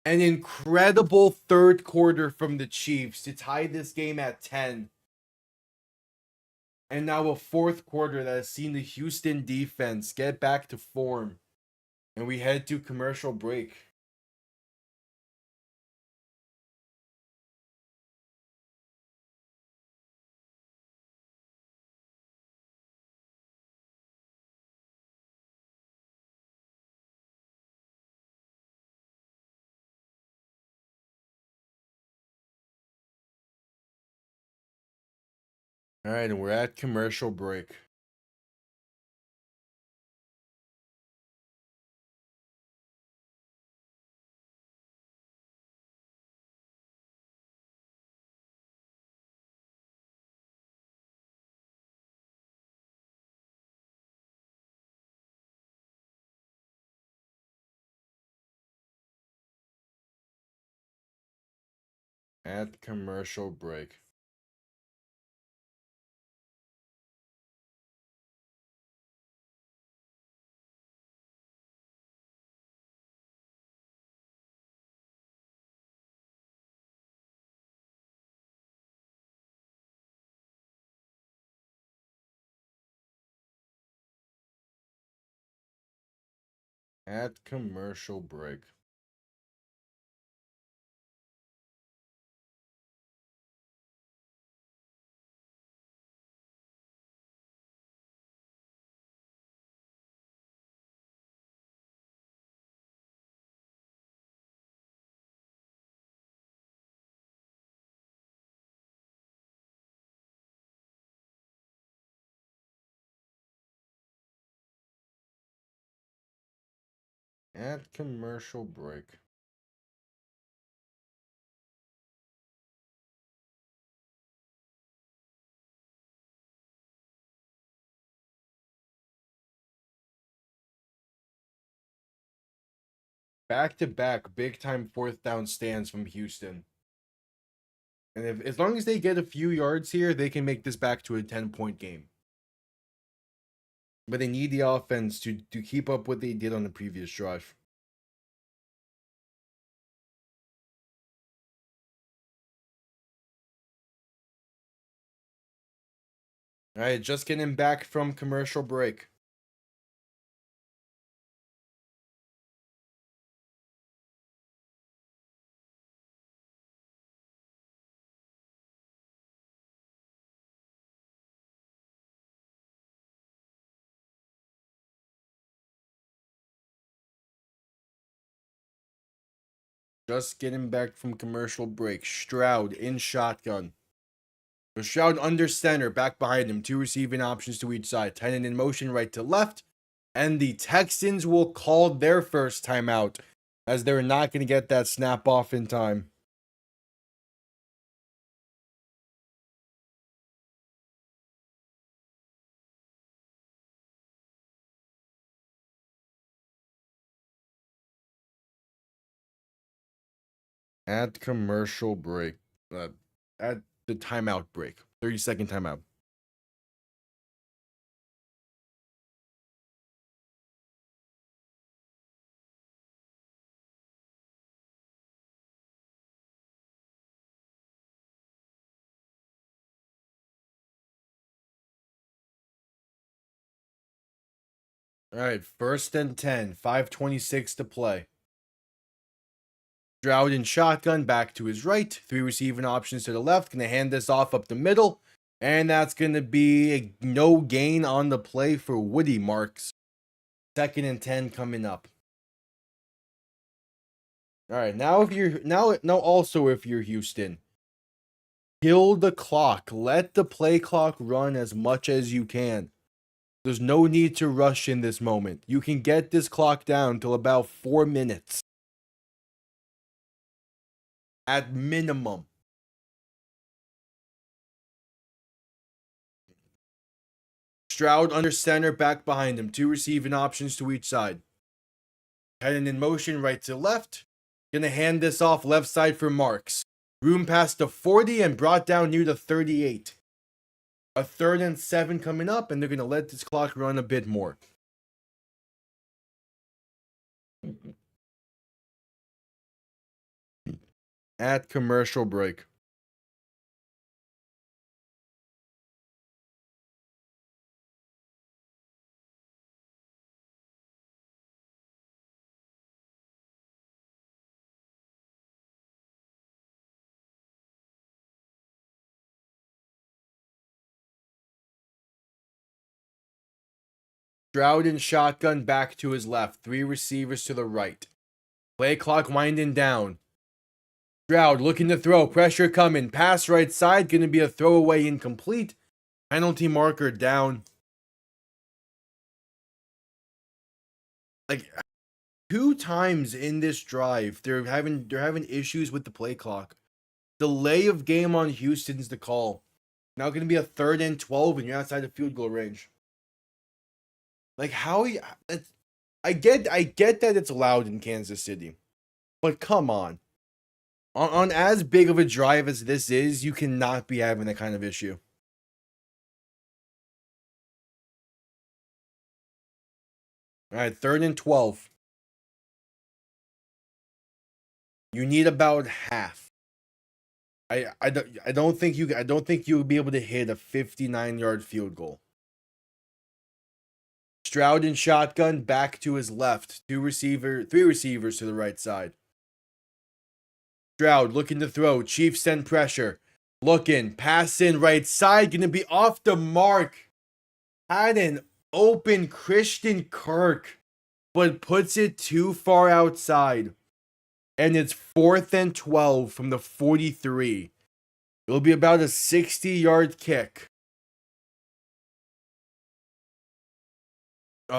An incredible 3rd quarter from the Chiefs to tie this game at 10. And now a 4th quarter that has seen the Houston defense get back to form. And we head to commercial break. All right, and we're at commercial break. At commercial break. At commercial break. At commercial break. back-to-back big-time fourth down stands from Houston. And as long as they get a few yards here, they can make this back to a 10-point game. But they need the offense to keep up what they did on the previous drive. All right, just getting back from commercial break. Just getting back from commercial break. Stroud in shotgun. With Stroud under center, back behind him. Two receiving options to each side. Tight end in motion, right to left. And the Texans will call their first timeout, as they're not going to get that snap off in time. At commercial break. At the timeout break. 30-second timeout. All right, 1st and 10. 5:26 to play. Stroud in shotgun, back to his right. Three receiving options to the left. Gonna hand this off up the middle. And that's gonna be a no gain on the play for Woody Marks. 2nd and 10 coming up. All right, now if you're also if you're Houston, kill the clock. Let the play clock run as much as you can. There's no need to rush in this moment. You can get this clock down till about 4 minutes. At minimum. Stroud under center, back behind him. Two receiving options to each side. Tight end in motion, right to left. Gonna hand this off left side for Marks. Room past the 40 and brought down near the 38. A 3rd and 7 coming up, and they're gonna let this clock run a bit more. At commercial break. Stroud in shotgun, back to his left. Three receivers to the right. Play clock winding down. Stroud looking to throw. Pressure coming. Pass right side. Going to be a throwaway incomplete. Penalty marker down. Like 2 times in this drive, they're having issues with the play clock. Delay of game on Houston's the call. Now going to be a 3rd and 12, and you're outside of field goal range. Like how I get that it's allowed in Kansas City, but come on. On as big of a drive as this is, you cannot be having that kind of issue. All right, 3rd and 12. You need about half. I don't think you would be able to hit a 59-yard field goal. Stroud in shotgun, back to his left. Three receivers to the right side. Stroud looking to throw. Chiefs send pressure. Looking, pass in right side. Gonna be off the mark. Had an open Christian Kirk, but puts it too far outside. And it's 4th and 12 from the 43. It'll be about a 60-yard kick.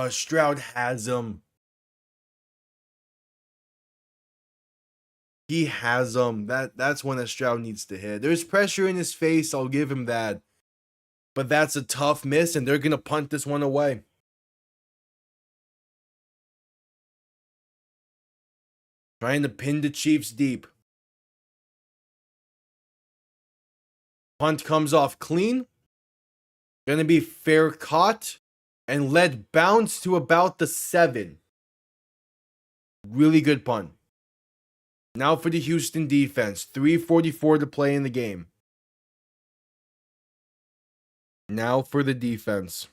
Stroud has him. He has him. That's one that Stroud needs to hit. There's pressure in his face. I'll give him that. But that's a tough miss, and they're going to punt this one away. Trying to pin the Chiefs deep. Punt comes off clean. Gonna be fair caught and let bounce to about the 7. Really good punt. Now for the Houston defense. 3:44 to play in the game. Now for the defense.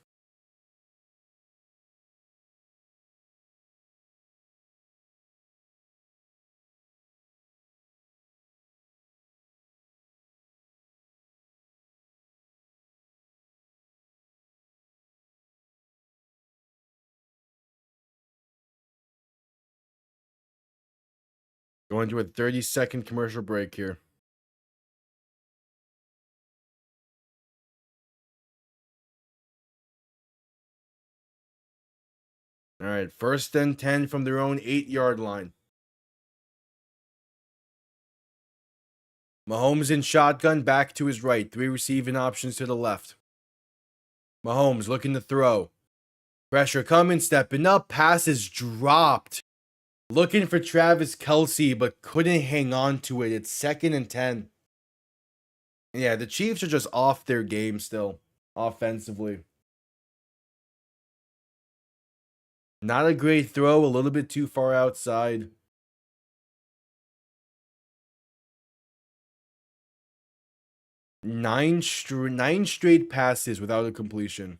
Going to a 30-second commercial break here. All right, 1st and 10 from their own 8-yard line. Mahomes in shotgun, back to his right. 3 receiving options to the left. Mahomes looking to throw. Pressure coming, stepping up. Pass is dropped. Looking for Travis Kelce, but couldn't hang on to it. It's 2nd and 10. Yeah, the Chiefs are just off their game still, offensively. Not a great throw, a little bit too far outside. Nine straight passes without a completion.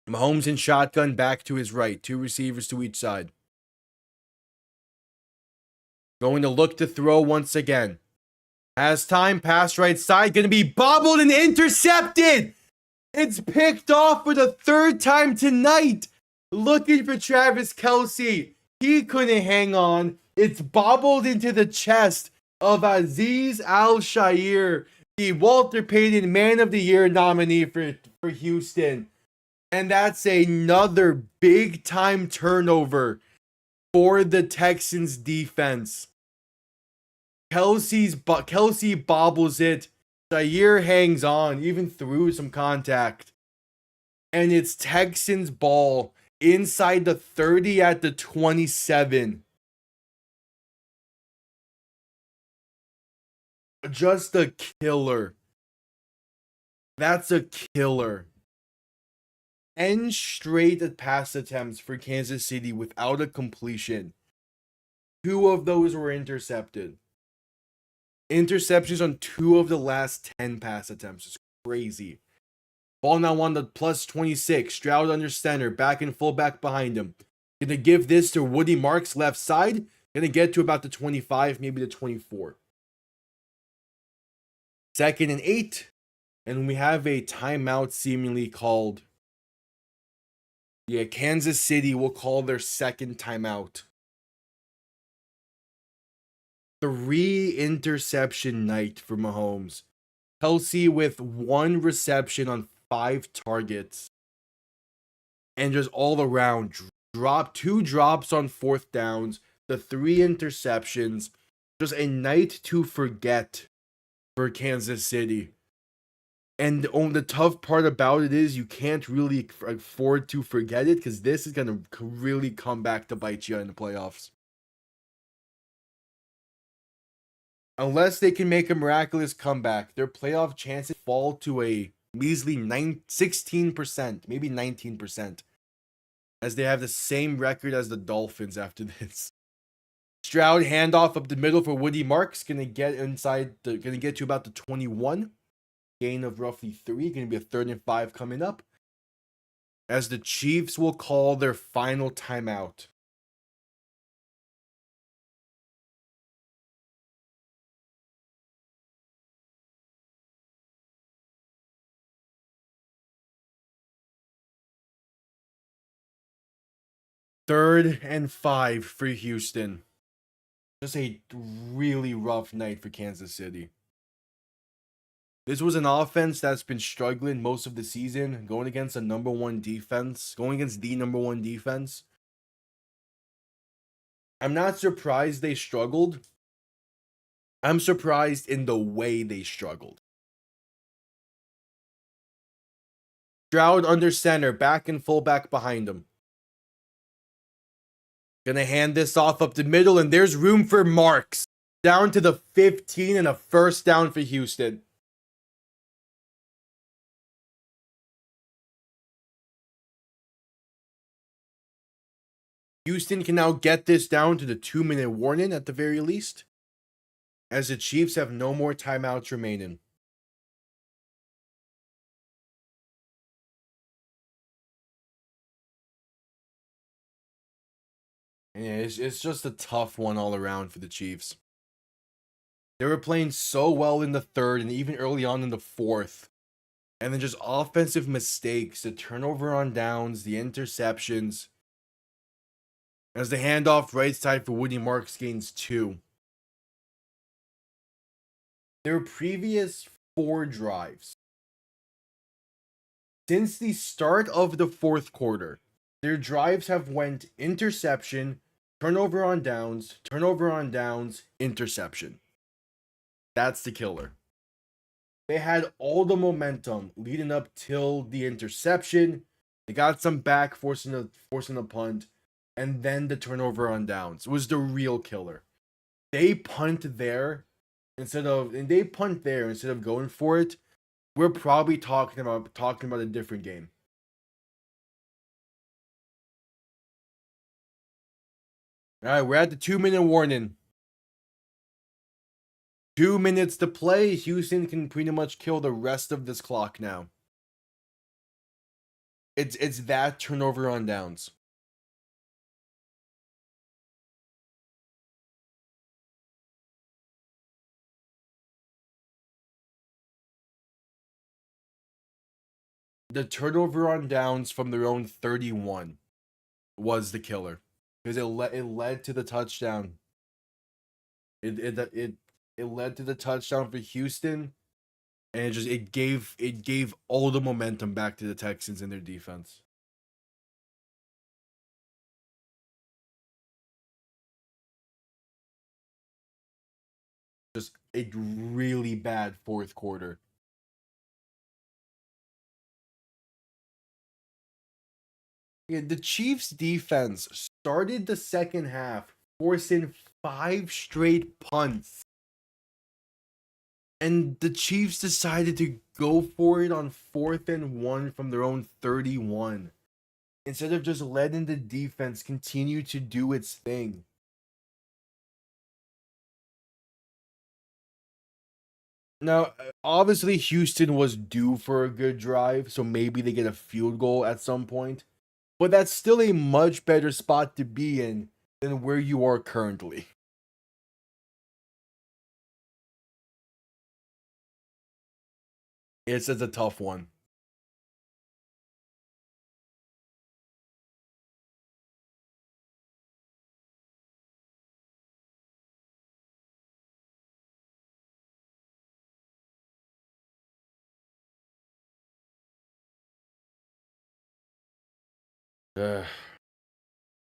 Mahomes in shotgun, back to his right. 2 receivers to each side. Going to look to throw once again. Has time, pass right side. Going to be bobbled and intercepted. It's picked off for the 3rd time tonight. Looking for Travis Kelce. He couldn't hang on. It's bobbled into the chest of Azeez Al-Shaair, the Walter Payton Man of the Year nominee for Houston. And that's another big time turnover for the Texans defense. Kelce bobbles it. Shaair hangs on, even through some contact. And it's Texans ball inside the 30 at the 27. Just a killer. That's a killer. 10 straight pass attempts for Kansas City without a completion. 2 of those were intercepted. Interceptions on 2 of the last 10 pass attempts. It's crazy. Ball now on the plus 26. Stroud under center. Back and fullback behind him. Gonna give this to Woody Marks left side. Gonna get to about the 25, maybe the 24. 2nd and 8. And we have a timeout seemingly called. Yeah, Kansas City will call their 2nd timeout. 3 interception night for Mahomes. Kelce with 1 reception on 5 targets. And just all around, 2 drops on 4th downs, the 3 interceptions. Just a night to forget for Kansas City. And the tough part about it is you can't really afford to forget it, because this is going to really come back to bite you in the playoffs. Unless they can make a miraculous comeback, their playoff chances fall to a measly 16%, maybe 19%, as they have the same record as the Dolphins after this. Stroud handoff up the middle for Woody Marks, gonna get to about the 21, gain of roughly 3, gonna be a 3rd and 5 coming up, as the Chiefs will call their final timeout. Third and 5 for Houston. Just a really rough night for Kansas City. This was an offense that's been struggling most of the season, going against the number 1 defense, I'm not surprised they struggled. I'm surprised in the way they struggled. Stroud under center, back and fullback behind him. Gonna hand this off up the middle, and there's room for Marks. Down to the 15 and a first down for Houston. Houston can now get this down to the 2-minute warning at the very least, as the Chiefs have no more timeouts remaining. And yeah, it's just a tough one all around for the Chiefs. They were playing so well in the third and even early on in the fourth. And then just offensive mistakes, the turnover on downs, the interceptions. As the handoff right side for Woody Marks gains 2. Their previous 4 drives, since the start of the fourth quarter, their drives have went interception, turnover on downs, interception. That's the killer. They had all the momentum leading up till the interception. They got some back, forcing a punt, and then the turnover on downs was the real killer. They punt there instead of going for it. We're probably talking about a different game. All right, we're at the 2-minute warning. 2 minutes to play. Houston can pretty much kill the rest of this clock now. It's that turnover on downs. The turnover on downs from their own 31 was the killer because it led to the touchdown. It led to the touchdown for Houston, and it gave all the momentum back to the Texans and their defense. Just a really bad fourth quarter. Yeah, the Chiefs defense started the second half forcing 5 straight punts. And the Chiefs decided to go for it on 4th and 1 from their own 31. Instead of just letting the defense continue to do its thing. Now, obviously, Houston was due for a good drive, so maybe they get a field goal at some point. But that's still a much better spot to be in than where you are currently. It's a tough one.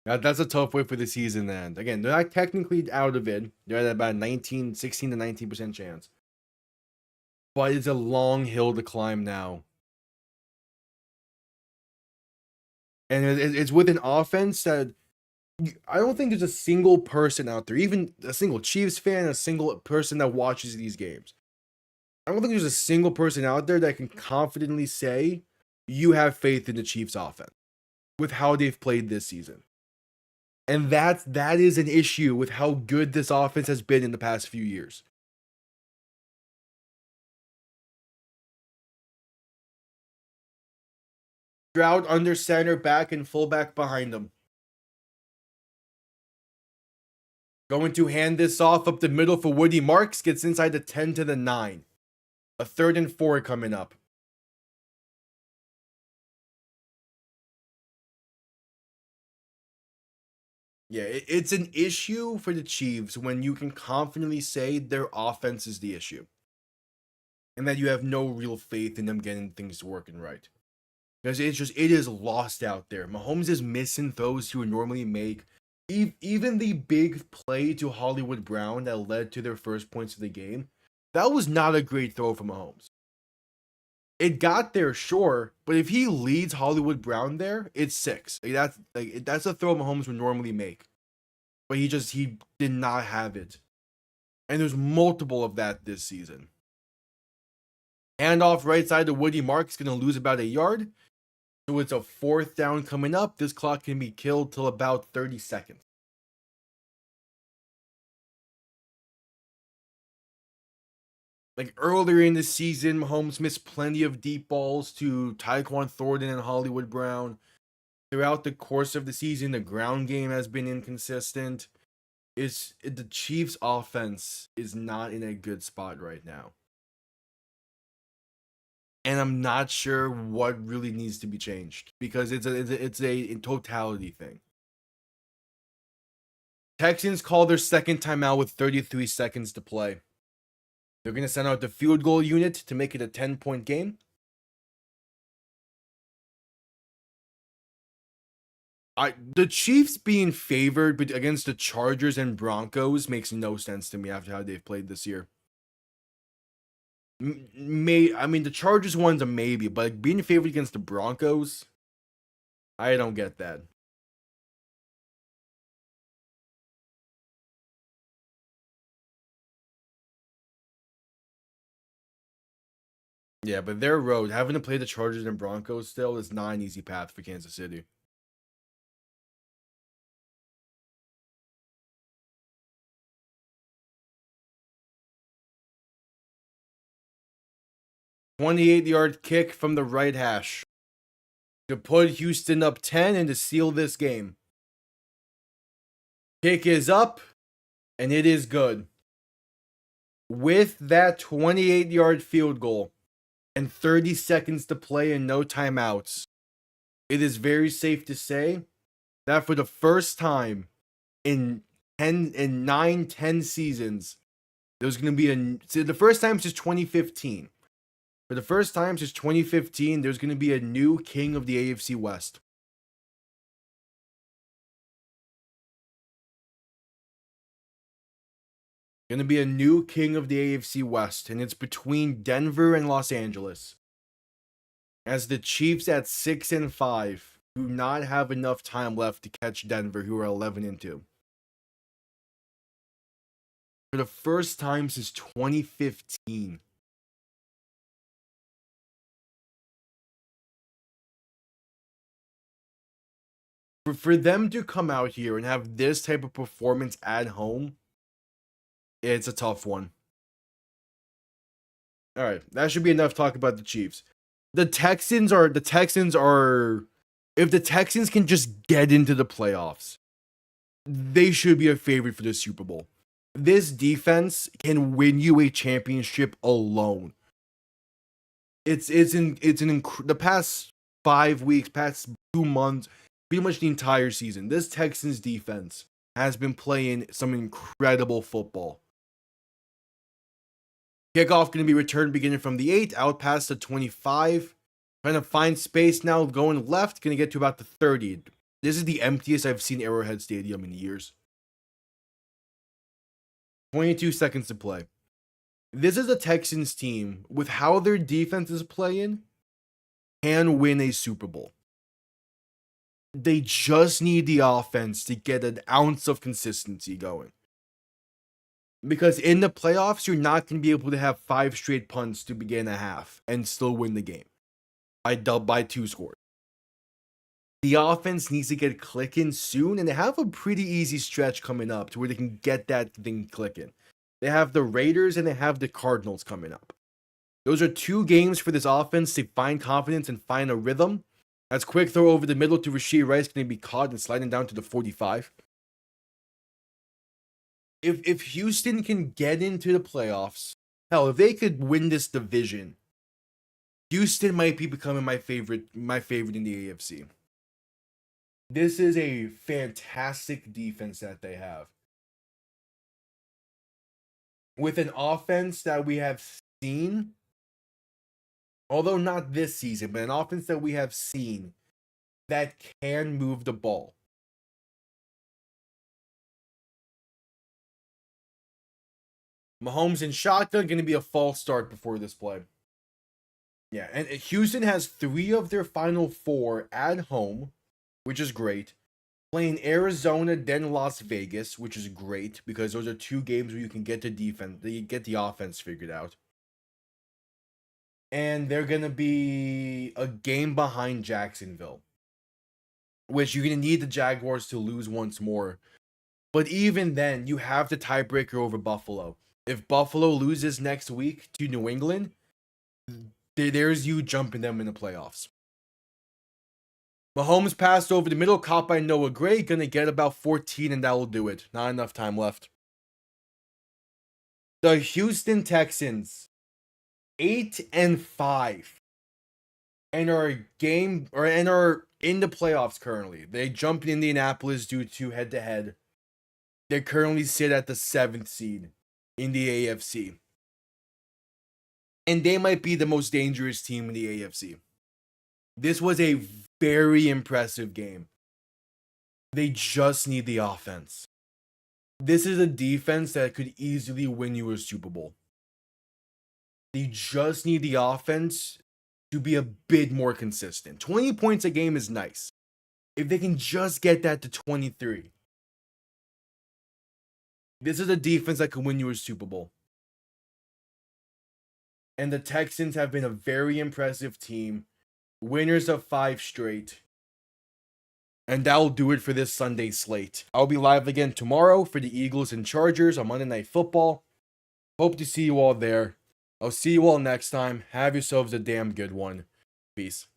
That's a tough way for the season to end. Again, they're not technically out of it. They're at about 16 to 19% chance. But it's a long hill to climb now. And it's with an offense that I don't think there's a single person out there, even a single Chiefs fan, a single person that watches these games. I don't think there's a single person out there that can confidently say you have faith in the Chiefs offense with how they've played this season. And that is an issue with how good this offense has been in the past few years. Stroud under center, back and fullback behind him. Going to hand this off up the middle for Woody Marks. Gets inside the 10 to the 9. A 3rd and 4 coming up. Yeah, it's an issue for the Chiefs when you can confidently say their offense is the issue. And that you have no real faith in them getting things working right. Because it is lost out there. Mahomes is missing throws he would normally make. Even the big play to Hollywood Brown that led to their first points of the game, that was not a great throw from Mahomes. It got there, sure, but if he leads Hollywood Brown there, it's 6. That's a throw Mahomes would normally make. but he did not have it. And there's multiple of that this season. Handoff right side to Woody Marks, going to lose about a yard. So it's a 4th down coming up. This clock can be killed till about 30 seconds. Like earlier in the season, Mahomes missed plenty of deep balls to Tyquan Thornton and Hollywood Brown. Throughout the course of the season, the ground game has been inconsistent. The Chiefs' offense is not in a good spot right now. And I'm not sure what really needs to be changed because it's a totality thing. Texans call their second timeout with 33 seconds to play. They're going to send out the field goal unit to make it a 10-point game. The Chiefs being favored against the Chargers and Broncos makes no sense to me after how they've played this year. The Chargers one's a maybe, but being favored against the Broncos, I don't get that. Yeah, but their road, having to play the Chargers and Broncos still is not an easy path for Kansas City. "28-yard kick from the right hash to put Houston up 10 and to seal this game. Kick is up, and it is good. With that 28-yard field goal and 30 seconds to play and no timeouts, it is very safe to say that for the first time in 10 seasons, there's going to be the first time since 2015. For the first time since 2015, there's going to be a new king of the AFC West. Going to be a new king of the AFC West, and it's between Denver and Los Angeles. As the Chiefs at 6-5 do not have enough time left to catch Denver, who are 11-2. For the first time since 2015. For them to come out here and have this type of performance at home, it's a tough one. All right, that should be enough talk about the Chiefs. The Texans are if the Texans can just get into the playoffs, they should be a favorite for the Super Bowl. This defense can win you a championship alone. The past 5 weeks, past 2 months, pretty much the entire season, this Texans defense has been playing some incredible football. Kickoff going to be returned beginning from the 8, out past the 25. Trying to find space now, going left, going to get to about the 30. This is the emptiest I've seen Arrowhead Stadium in years. 22 seconds to play. This is a Texans team, with how their defense is playing, can win a Super Bowl. They just need the offense to get an ounce of consistency going. Because in the playoffs, you're not going to be able to have 5 straight punts to begin a half and still win the game by 2 scores. The offense needs to get clicking soon, and they have a pretty easy stretch coming up to where they can get that thing clicking. They have the Raiders and they have the Cardinals coming up. Those are 2 games for this offense to find confidence and find a rhythm. That's quick throw over the middle to Rashee Rice, going to be caught and sliding down to the 45. If Houston can get into the playoffs, hell, if they could win this division, Houston might be becoming my favorite in the AFC. This is a fantastic defense that they have. With an offense that we have seen, although not this season, but an offense that we have seen that can move the ball. Mahomes in shotgun, going to be a false start before this play. Yeah, and Houston has 3 of their final 4 at home, which is great. playing Arizona, then Las Vegas, which is great because those are 2 games where you can get the defense, you get the offense figured out. And they're going to be a game behind Jacksonville, which you're going to need the Jaguars to lose once more. But even then, you have the tiebreaker over Buffalo. If Buffalo loses next week to New England, there's you jumping them in the playoffs. Mahomes passed over the middle, caught by Noah Gray, gonna get about 14, and that will do it. Not enough time left. The Houston Texans, 8-5, and are in the playoffs currently. They jumped Indianapolis due to head-to-head. They currently sit at the 7th seed in the AFC. And they might be the most dangerous team in the AFC. This was a very impressive game. They just need the offense. This is a defense that could easily win you a Super Bowl. They just need the offense to be a bit more consistent. 20 points a game is nice. If they can just get that to 23. This is a defense that could win you a Super Bowl. And the Texans have been a very impressive team. Winners of 5 straight. And that will do it for this Sunday slate. I'll be live again tomorrow for the Eagles and Chargers on Monday Night Football. Hope to see you all there. I'll see you all next time. Have yourselves a damn good one. Peace.